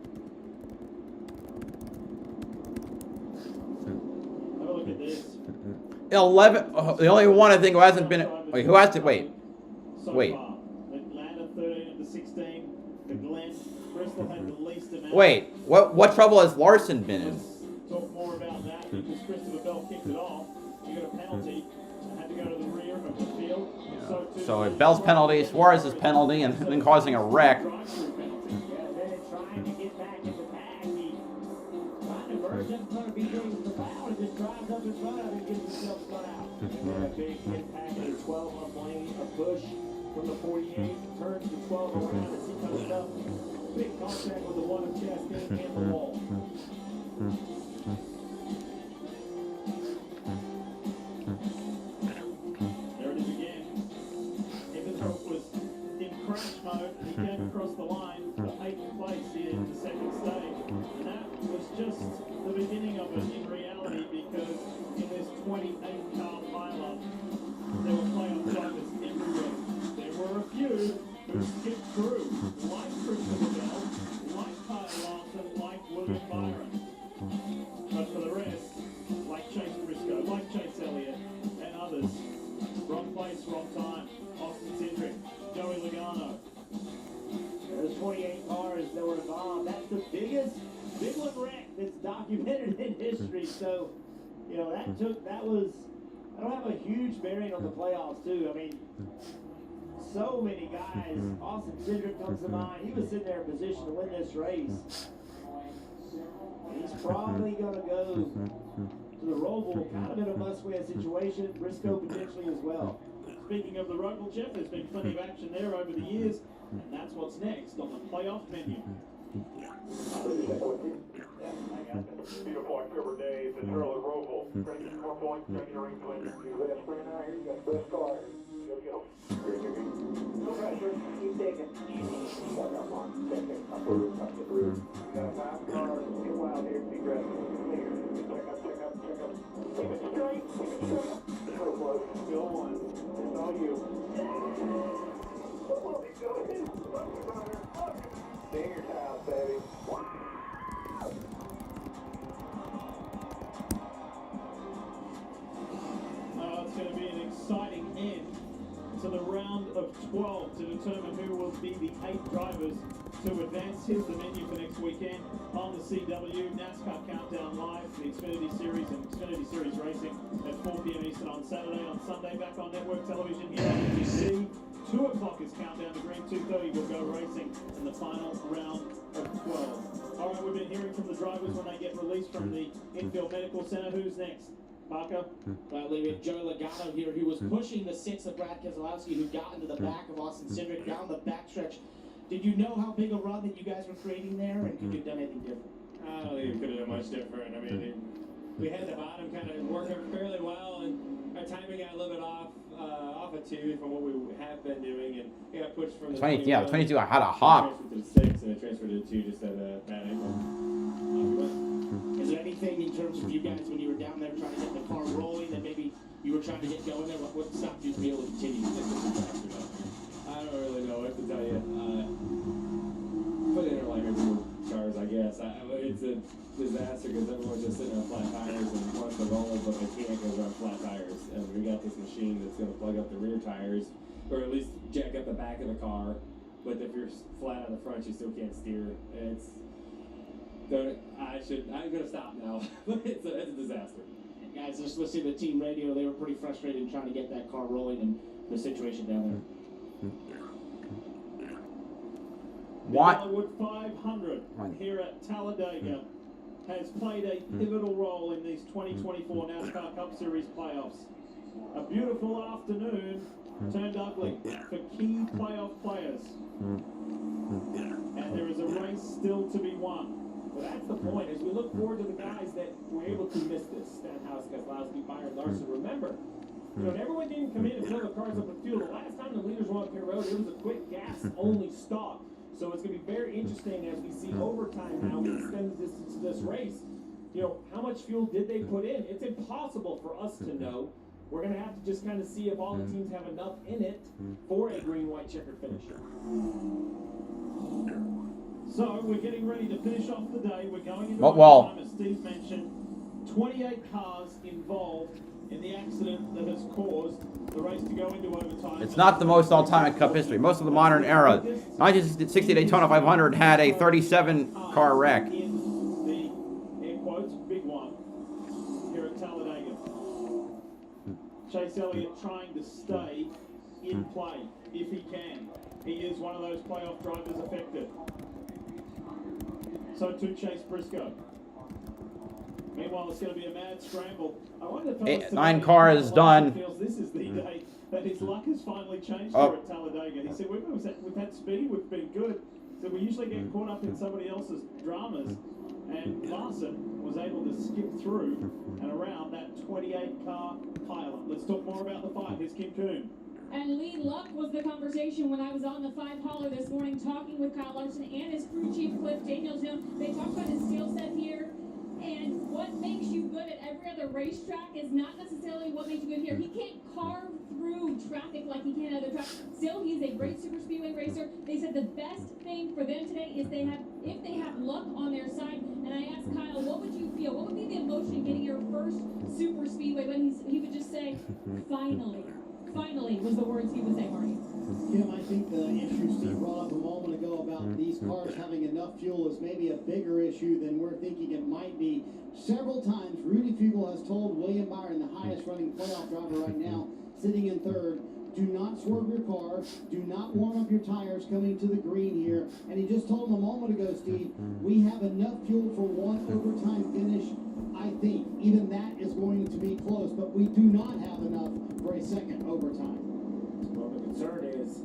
Have a look at this. 11. The only one I think who hasn't been. Wait, who has to wait? Wait. Atlanta 13 of the 16. The Glen. Bristol had the least amount. Wait. What trouble has Larson been in? Talk more about that because Christopher Bell kicked it off. You got a penalty. Had to go to the rear of the field. So Bell's penalty, Suarez's penalty, and then causing a wreck. Trying to get back in the pack. He trying to merge them, trying to be doing the foul, and just drives up in front of it and gets himself spun out. And then a big impact at the 12 up lane, a push from the 48, turns the 12 around as he comes up. Big contact with the one of Chastain and the wall. There it is again. Hibbenshoff was in crash mode and he came across the line for 8th place here in the second stage. And that was just the beginning of it in reality, because in this 28-car pileup, there were playoff drivers everywhere. There were a few who skipped through, like Christopher Bell, like Kyle Larson, like William Byron. But for the rest, like Chase Briscoe, like Chase Elliott, and others, wrong place, wrong time. Austin Cindric, Joey Logano. There's 28 cars that were involved. That's the biggest big one wreck that's documented in history. So, you know, that was That'll have a huge bearing on the playoffs too. I mean, so many guys. Austin Cindric comes to mind. He was sitting there in position to win this race. He's probably going to go to the Roval, kind of in a must-win situation. Briscoe potentially as well. Speaking of the Roval, Jeff, there's been plenty of action there over the years, and that's what's next on the playoff menu. Beautiful October day at the Charlotte Roval. Ready to 4 points, ready to ring clean. You let us bring out here, you got the best car. Go get them. No pressure, keep taking. Start up on second, upper, up the roof. You got a fast car, get wild here, be ready. Clear. Check up, check up, check up. Keep it straight, keep it straight. So close, still one. It's all you. Come on, he's going in. Stay in your house, baby. It's going to be an exciting end to the round of 12 to determine who will be the 8 drivers to advance. Here's the menu for next weekend on the CW. NASCAR Countdown Live, the Xfinity Series and Xfinity Series Racing at 4 p.m. Eastern on Saturday. On Sunday, back on network television here on NBC. 2 o'clock is Countdown to Green. 2:30 will go racing in the final round of 12. All right, we've been hearing from the drivers when they get released from the infield medical center. Who's next? Parker? Well, we have Joey Logano here, who was pushing the 6 of Brad Keselowski, who got into the back of Austin Cindric down the backstretch. Did you know how big a run that you guys were creating there, and could you have done anything different? I don't think we could have done much different. I mean, we had the bottom kind of working fairly well, and our timing got a little bit off a 2 from what we have been doing, and we got pushed from the 22. I had a hop. Transferred to the 6, and it transferred to the 2 just at a bad angle. Is there anything in terms of you guys when you were down there trying to get the car rolling that maybe you were trying to get going there? What stopped you from being able to continue? I don't really know what to tell you. Put in like cars, I guess. It's a disaster because everyone's just sitting on flat tires and wants to roll, but they can't because they're on flat tires. And we got this machine that's going to plug up the rear tires, or at least jack up the back of the car. But if you're flat on the front, you still can't steer. I'm going to stop now. It's a disaster. Guys, just listening to the team radio, they were pretty frustrated trying to get that car rolling and the situation down there. The YellaWood 500 here at Talladega has played a pivotal role in these 2024 NASCAR Cup Series playoffs. A beautiful afternoon turned ugly for key playoff players. And there is a race still to be won. Well, that's the point. As we look forward to the guys that were able to miss this, Stenhouse, Keselowski, Byron Larson, remember, everyone didn't come in and fill the cars up with fuel. The last time the leaders were up here road, it was a quick gas-only stop. So it's going to be very interesting as we see overtime now. We extend this race. How much fuel did they put in? It's impossible for us to know. We're going to have to just kind of see if all the teams have enough in it for a green-white checkered finish. So we're getting ready to finish off the day. We're going into overtime, as Steve mentioned. 28 cars involved in the accident that has caused the race to go into overtime. It's not the most all-time in Cup history. Most of the modern era. 1960 Daytona 500 had a 37-car wreck. In the, air quotes, big one here at Talladega. Chase Elliott trying to stay in play if he can. He is one of those playoff drivers affected. So too Chase Briscoe. Meanwhile, it's going to be a mad scramble. I wonder if 9 cars done. Feels this is the day that his luck has finally changed here at Talladega. He said, we've had speed, we've been good. So we usually get caught up in somebody else's dramas. And Larson was able to skip through and around that 28-car pilot. Let's talk more about the 5. Here's Kim Coon. And Lee Luck was the conversation when I was on the 5-hauler this morning talking with Kyle Larson and his crew chief, Cliff Daniels. They talked about his skill set here. And what makes you good at every other racetrack is not necessarily what makes you good here. He can't carve through traffic like he can at other tracks. Still, he's a great super speedway racer. They said the best thing for them today is if they have luck on their side. And I asked Kyle, what would you feel? What would be the emotion getting your first super speedway when he would just say, finally. Finally was the words he would say, Marty. Yeah, my think the issue Steve brought up a moment ago about these cars having enough fuel is maybe a bigger issue than we're thinking it might be. Several times, Rudy Fugle has told William Byron, the highest running playoff driver right now, sitting in third, do not swerve your car, do not warm up your tires coming to the green here. And he just told him a moment ago, Steve, we have enough fuel for one overtime finish. I think even that is going to be close, but we do not have enough for a second overtime. Well, the concern is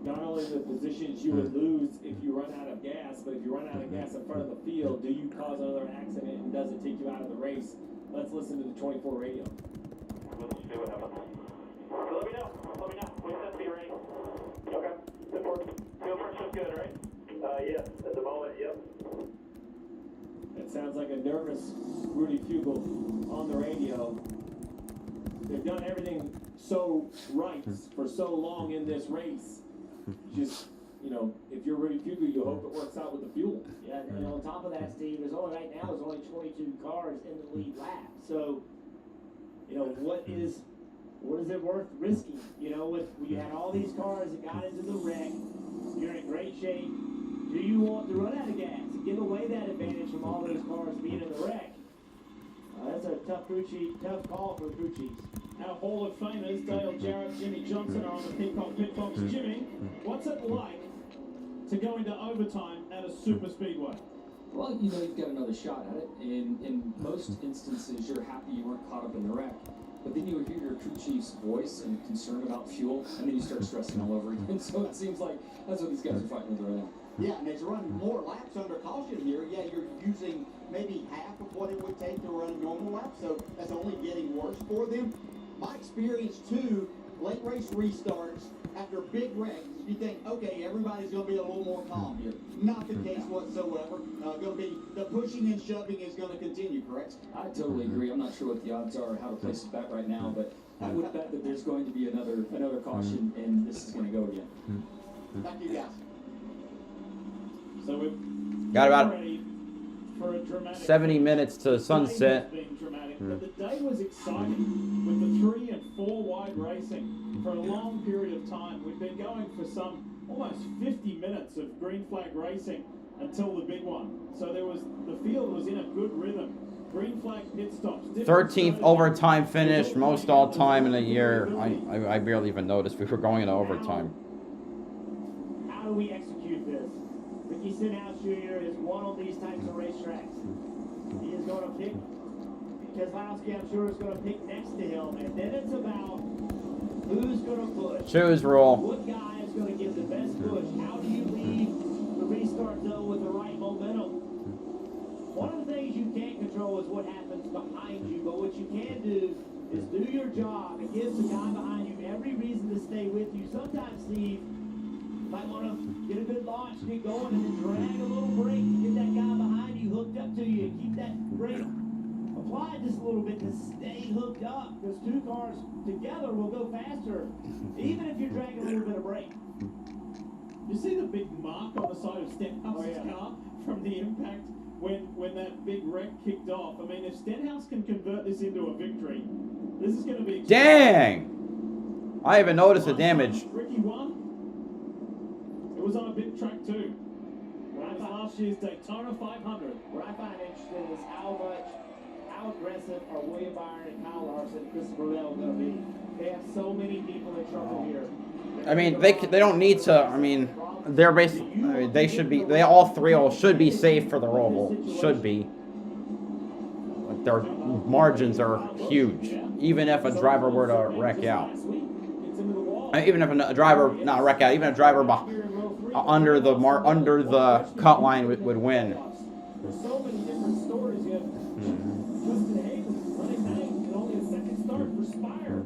not only the positions you would lose if you run out of gas, but if you run out of gas in front of the field, do you cause another accident and does it take you out of the race? Let's listen to the 24 radio. Let's see what happens. Let me know. Let me know. We set to be ready. Okay. Good work. Fuel pressure's good, right? Yes. At the moment, yep. It sounds like a nervous Rudy Fugle on the radio. They've done everything so right for so long in this race. Just, you know, if you're Rudy Fugle, you hope it works out with the fuel. Yeah, and on top of that, Steve, there's only 22 cars in the lead lap. So, you know, what is it worth risking? You know, with we had all these cars that got into the wreck, you're in great shape. Do you want to run out of gas and give away that advantage from all those cars being in the wreck? That's a tough call for the crew chiefs. Our Hall of Famers, Dale Jarrett, Jimmy Johnson, are on the pit box. Jimmy, what's it like to go into overtime at a super speedway? Well, you know, you've got another shot at it. In most instances, you're happy you weren't caught up in the wreck. But then you hear your crew chief's voice and concern about fuel, and then you start stressing all over again. So it seems like that's what these guys are fighting with right now. Yeah, and as you run more laps under caution here, yeah, you're using maybe half of what it would take to run a normal lap, so that's only getting worse for them. My experience, too, late race restarts, after big wrecks, you think, okay, everybody's going to be a little more calm here. Not the case whatsoever. Going to be the pushing and shoving is going to continue, correct? I totally agree. I'm not sure what the odds are or how to place it bet right now, but I would bet that there's going to be another caution, and this is going to go again. Thank you, guys. So we've got about ready for a dramatic 70 minutes to sunset. But the day was exciting with the 3 and 4 wide racing for a long period of time. We've been going for some almost 50 minutes of green flag racing until the big one. So the field was in a good rhythm. Green flag pit stops. 13th overtime finish, most all time in a year. I barely even noticed we were going into overtime. How do we execute this? Ricky Stenhouse Jr. has won on these types of racetracks. He is going to pick, Keselowski, I'm sure, is going to pick next to him. And then it's about who's going to push. Choose rule. What guy is going to give the best push? How do you leave the restart zone with the right momentum? One of the things you can't control is what happens behind you. But what you can do is do your job. It gives the guy behind you every reason to stay with you. Sometimes, Steve, you might want to get a good launch, get going, and then drag a little brake to get that guy behind you hooked up to you. Keep that brake applied just a little bit to stay hooked up, because 2 cars together will go faster, even if you're dragging a little bit of brake. You see the big mark on the side of Stenhouse's car from the impact when that big wreck kicked off. I mean, if Stenhouse can convert this into a victory, this is going to be... Dang! I even noticed the damage. Ricky won. It was on a big track too. That's last year's Daytona 500. What I find interesting is how aggressive are William Byron and Kyle Larson and Christopher Bell going to be. They have so many people in trouble here. I mean, they don't need to. I mean, they're basically. I mean, they should be. They all three should be safe for the Roval. Should be. Like their margins are huge. Even if a driver were to wreck out. Even if a driver not wreck out. Even a driver under the cut line would win. There's so many different stories. You have Justin Hayden running back and only a second start for Spire.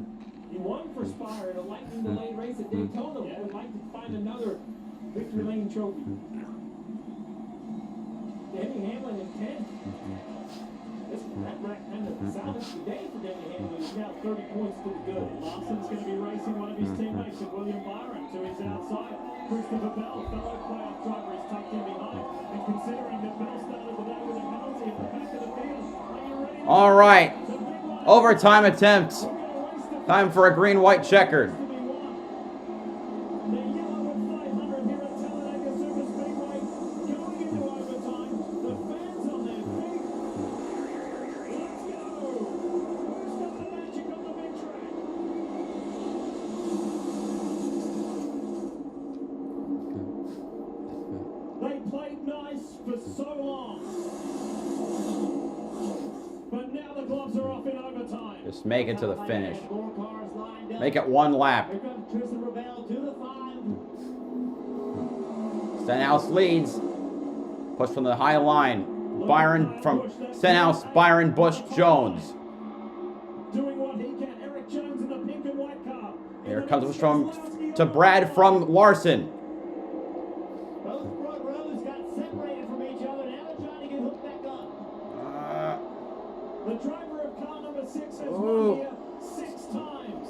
He won for Spire in a lightning delayed race at Daytona. Would like to find another victory lane trophy. Denny Hamlin in 10th. That wreck kind of salvaged the day for Denny Hamlin. He's now 30 points to the good. Larson's going to be racing one of his teammates, William Byron, to his outside. Christopher Bell, fellow playoff driver, is tucked in behind. And considering that Bell started the day with a penalty at the back of the field, are you ready? All right. Overtime attempt. Time for a green-white checkered. The YellaWood They've played nice for so long. But now the gloves are off in overtime. Just make it to the finish. Make it one lap. Here comes Tristan Ravel to the 5. Stenhouse leads. Push from the high line. Byron from Stenhouse, Byron, Busch, Jones. Doing what he can. Eric Jones in the pink and white car. Here comes from to Brad from Larson. Both front rows got separated from each other. Now they're trying to get hooked back up. The driver of car number 6 has won here 6 times.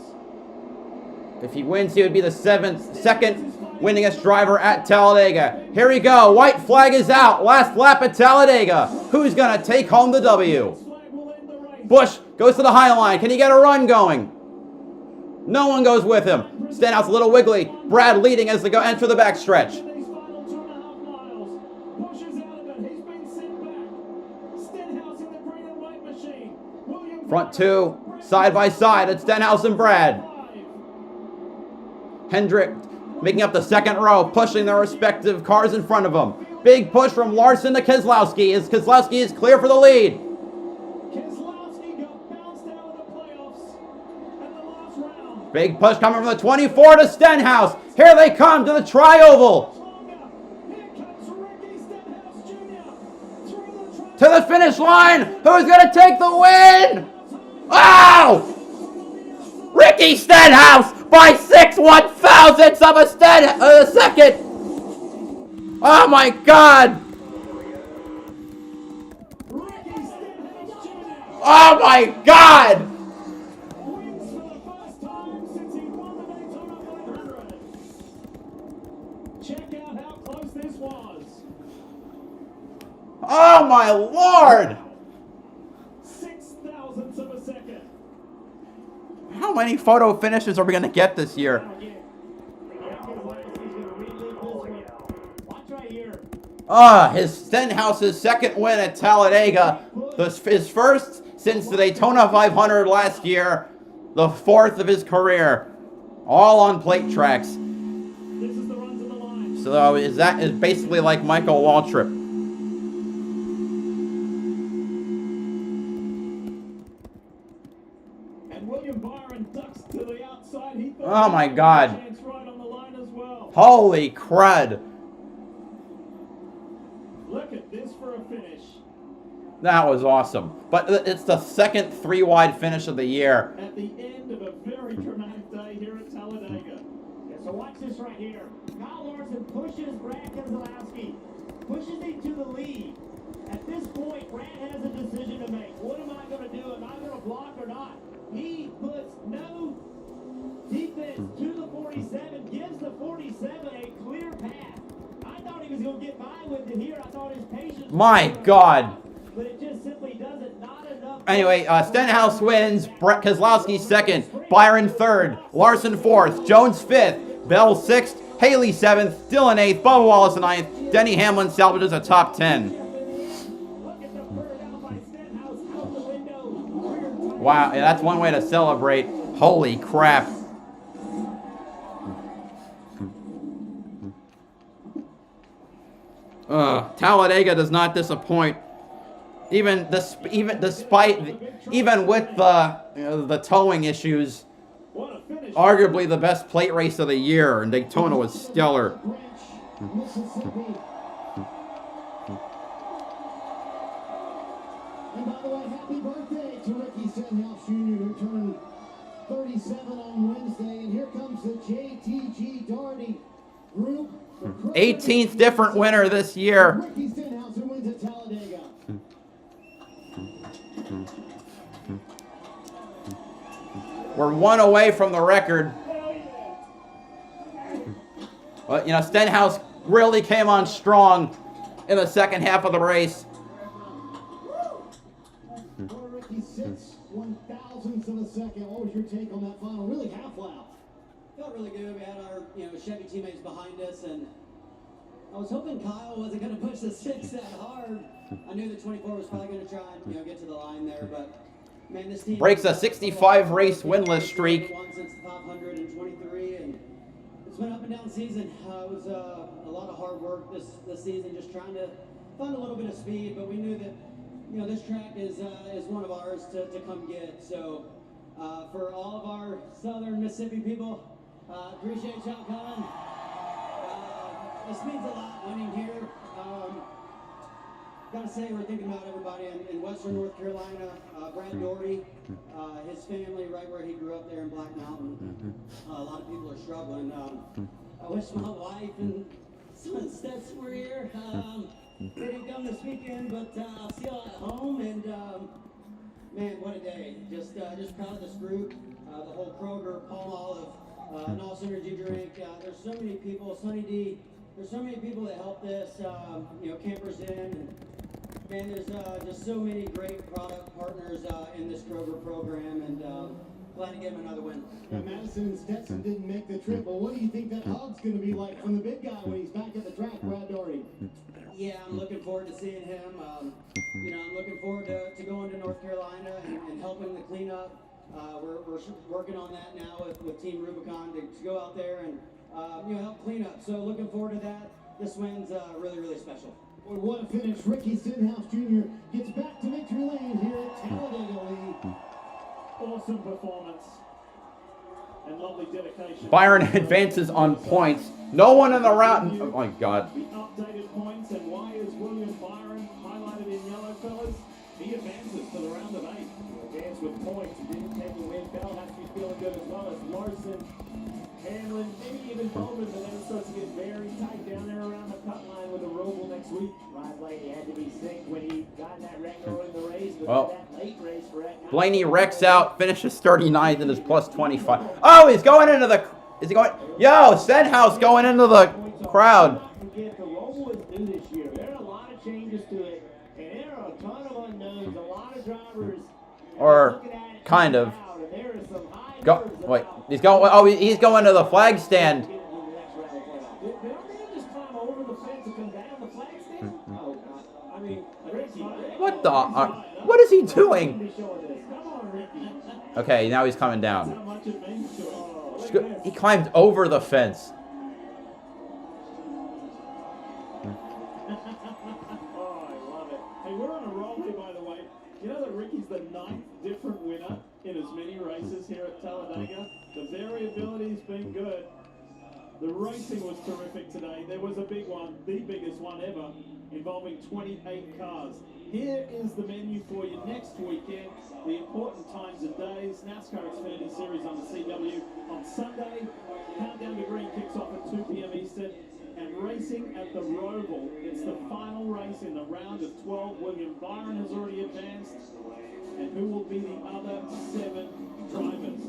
If he wins, he would be the second winningest driver at Talladega. Here we go. White flag is out. Last lap at Talladega. Who's going to take home the W? Busch goes to the high line. Can he get a run going? No one goes with him. Stenhouse a little wiggly. Brad leading as they go enter the backstretch. Front two, side by side. It's Stenhouse and Brad. Hendrick making up the second row, pushing their respective cars in front of them. Big push from Larson to Keselowski as Keselowski is clear for the lead. Big push coming from the 24 to Stenhouse. Here they come to the tri-oval. To the finish line. Who's going to take the win? Oh! Ricky Stenhouse by 6/1000ths of a second. Oh my God. Oh my God. Check out how close this was. Oh my Lord. 6/1000ths of a second. How many photo finishes are we going to get this year? His Stenhouse's second win at Talladega. His first since the Daytona 500 last year. The fourth of his career. All on plate tracks. So is basically like Michael Waltrip. And William Byron ducks to the outside. He Oh my God. right on the line as well. Holy crud. Look at this for a finish. That was awesome. But it's the second 3-wide finish of the year. At the end of a very dramatic day here at Talladega. Yeah, so watch this right here. Kyle Larson pushes Brad Keselowski, pushes him to the lead. At this point, Brad has a decision to make. What am I going to do? Am I going to block or not? He puts no defense to the 47, gives the 47 a clear path. I thought he was going to get by with it here. I thought his patience. My God. But it just simply doesn't. Not enough. Anyway, Stenhouse wins. Brett Keselowski second. Byron third. Larson fourth. Jones fifth. Bell sixth. Haley seventh. Dillon eighth. Bubba Wallace ninth. Denny Hamlin salvages a top 10. Wow, yeah, that's one way to celebrate. Holy crap. Talladega does not disappoint. Even with the towing issues, arguably the best plate race of the year, and Daytona was stellar. And by the way, happy birthday to Ricky Stenhouse Jr., who turned 37 on Wednesday. And here comes the JTG Darty group. 18th different winner this year. Ricky Stenhouse, who wins at Talladega. We're one away from the record. But, you know, Stenhouse really came on strong in the second half of the race. Ricky 6/1000ths of a second. What was your take on that final? Really half lap. Felt really good. We had our, Chevy teammates behind us, and I was hoping Kyle wasn't going to push the 6 that hard. I knew the 24 was probably going to try and, get to the line there, but man, this team Breaks a 65 race winless streak. won since the 523, and It's been an up and down season. It was a lot of hard work this season, just trying to find a little bit of speed. But we knew that, you know, this track is one of ours to come get. So for all of our Southern Mississippi people, appreciate y'all coming. This means a lot winning here. Gotta say, we're thinking about everybody in Western North Carolina. Brad Doherty, his family, right where he grew up there in Black Mountain. A lot of people are struggling. I wish my wife and son Stets were here. They didn't come this weekend, but I'll see y'all at home. And man, what a day! Just proud of this group, the whole Kroger, Palm Olive, NOS Energy Drink. There's so many people, Sunny D. There's so many people that help this. You know, Campers In. And, man, there's just so many great product partners in this Kroger program, and glad to get him another win. Yeah, Madison and Stetson didn't make the trip, but what do you think that hug's going to be like from the big guy when he's back at the track, Brad Doherty? Yeah, I'm looking forward to seeing him. You know, I'm looking forward to going to North Carolina and helping the cleanup. We're working on that now with Team Rubicon to go out there and you know, help clean up. So looking forward to that. This win's really, really special. Boy, what a finish. Ricky Stenhouse Jr. gets back to victory lane here at Talladega, Lee. Awesome performance and lovely dedication. Byron advances on points. No one in the round. Oh my God. The updated points, and why is William Byron highlighted in yellow, fellas? He advances to the round of 8. Advance with points. He didn't take the win. Bell has to be feeling good as well as Larson, Hamlin, maybe even Bowman, but then it starts to get very tight down there around the cut line with a Roval next week. Rod Blaney had to be sick when he got in that wreck early in the race, but Well, that late race for that. Blaney wrecks out, finishes 39th and is plus 25. Oh, he's going into the. Is he going? Yo, Stenhouse going into the crowd. Forget the Roval is new this year. There are a lot of changes to it, and there are a ton of unknowns. A lot of drivers. Or kind of. Go. Wait. He's going. Oh, he's going to the flag stand. What the? What is he doing? Okay, now he's coming down. He climbed over the fence. Oh, I love it. Hey, we're on a roll here, by the way. You know that Ricky's the 9th different winner in as many races here at Talladega? The variability's been good. The racing was terrific today. There was a big one, the biggest one ever, involving 28 cars. Here is the menu for you next weekend. The important times and days. NASCAR Xfinity Series on the CW on Sunday. Countdown to Green kicks off at 2 p.m. Eastern. And racing at the Roval. It's the final race in the round of 12. William Byron has already advanced. And who will be the other 7 drivers?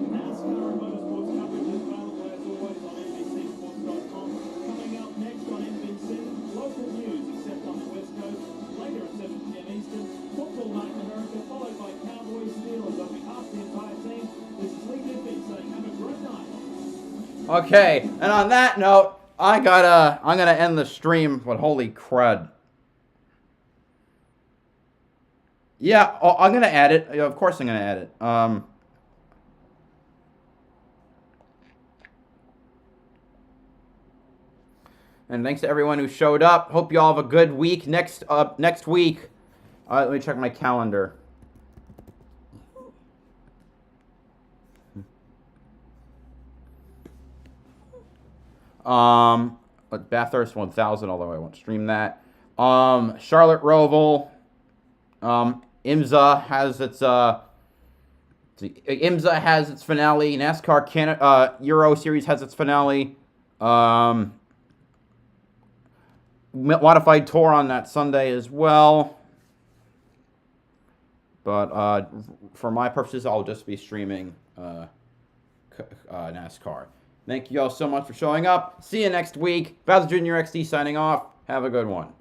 NASCAR and motorsports coverage is available as always on NBCSports.com. Coming up next on NBC, local news except on the West Coast. Later at 7 p.m. Eastern, Football Night in America, followed by Cowboys Steelers. On behalf of the entire team, this is Lee Giffey saying have a great night. Okay, and on that note, I'm gonna end the stream. But holy crud! Yeah, I'm gonna add it. Of course, I'm gonna add it. And thanks to everyone who showed up. Hope you all have a good week. Next week, let me check my calendar. Bathurst 1000, although I won't stream that. Charlotte Roval. IMSA has its finale. NASCAR Canada Euro Series has its finale. Modified Tour on that Sunday as well. But for my purposes, I'll just be streaming NASCAR. Thank you all so much for showing up. See you next week. BowserJrXD signing off. Have a good one.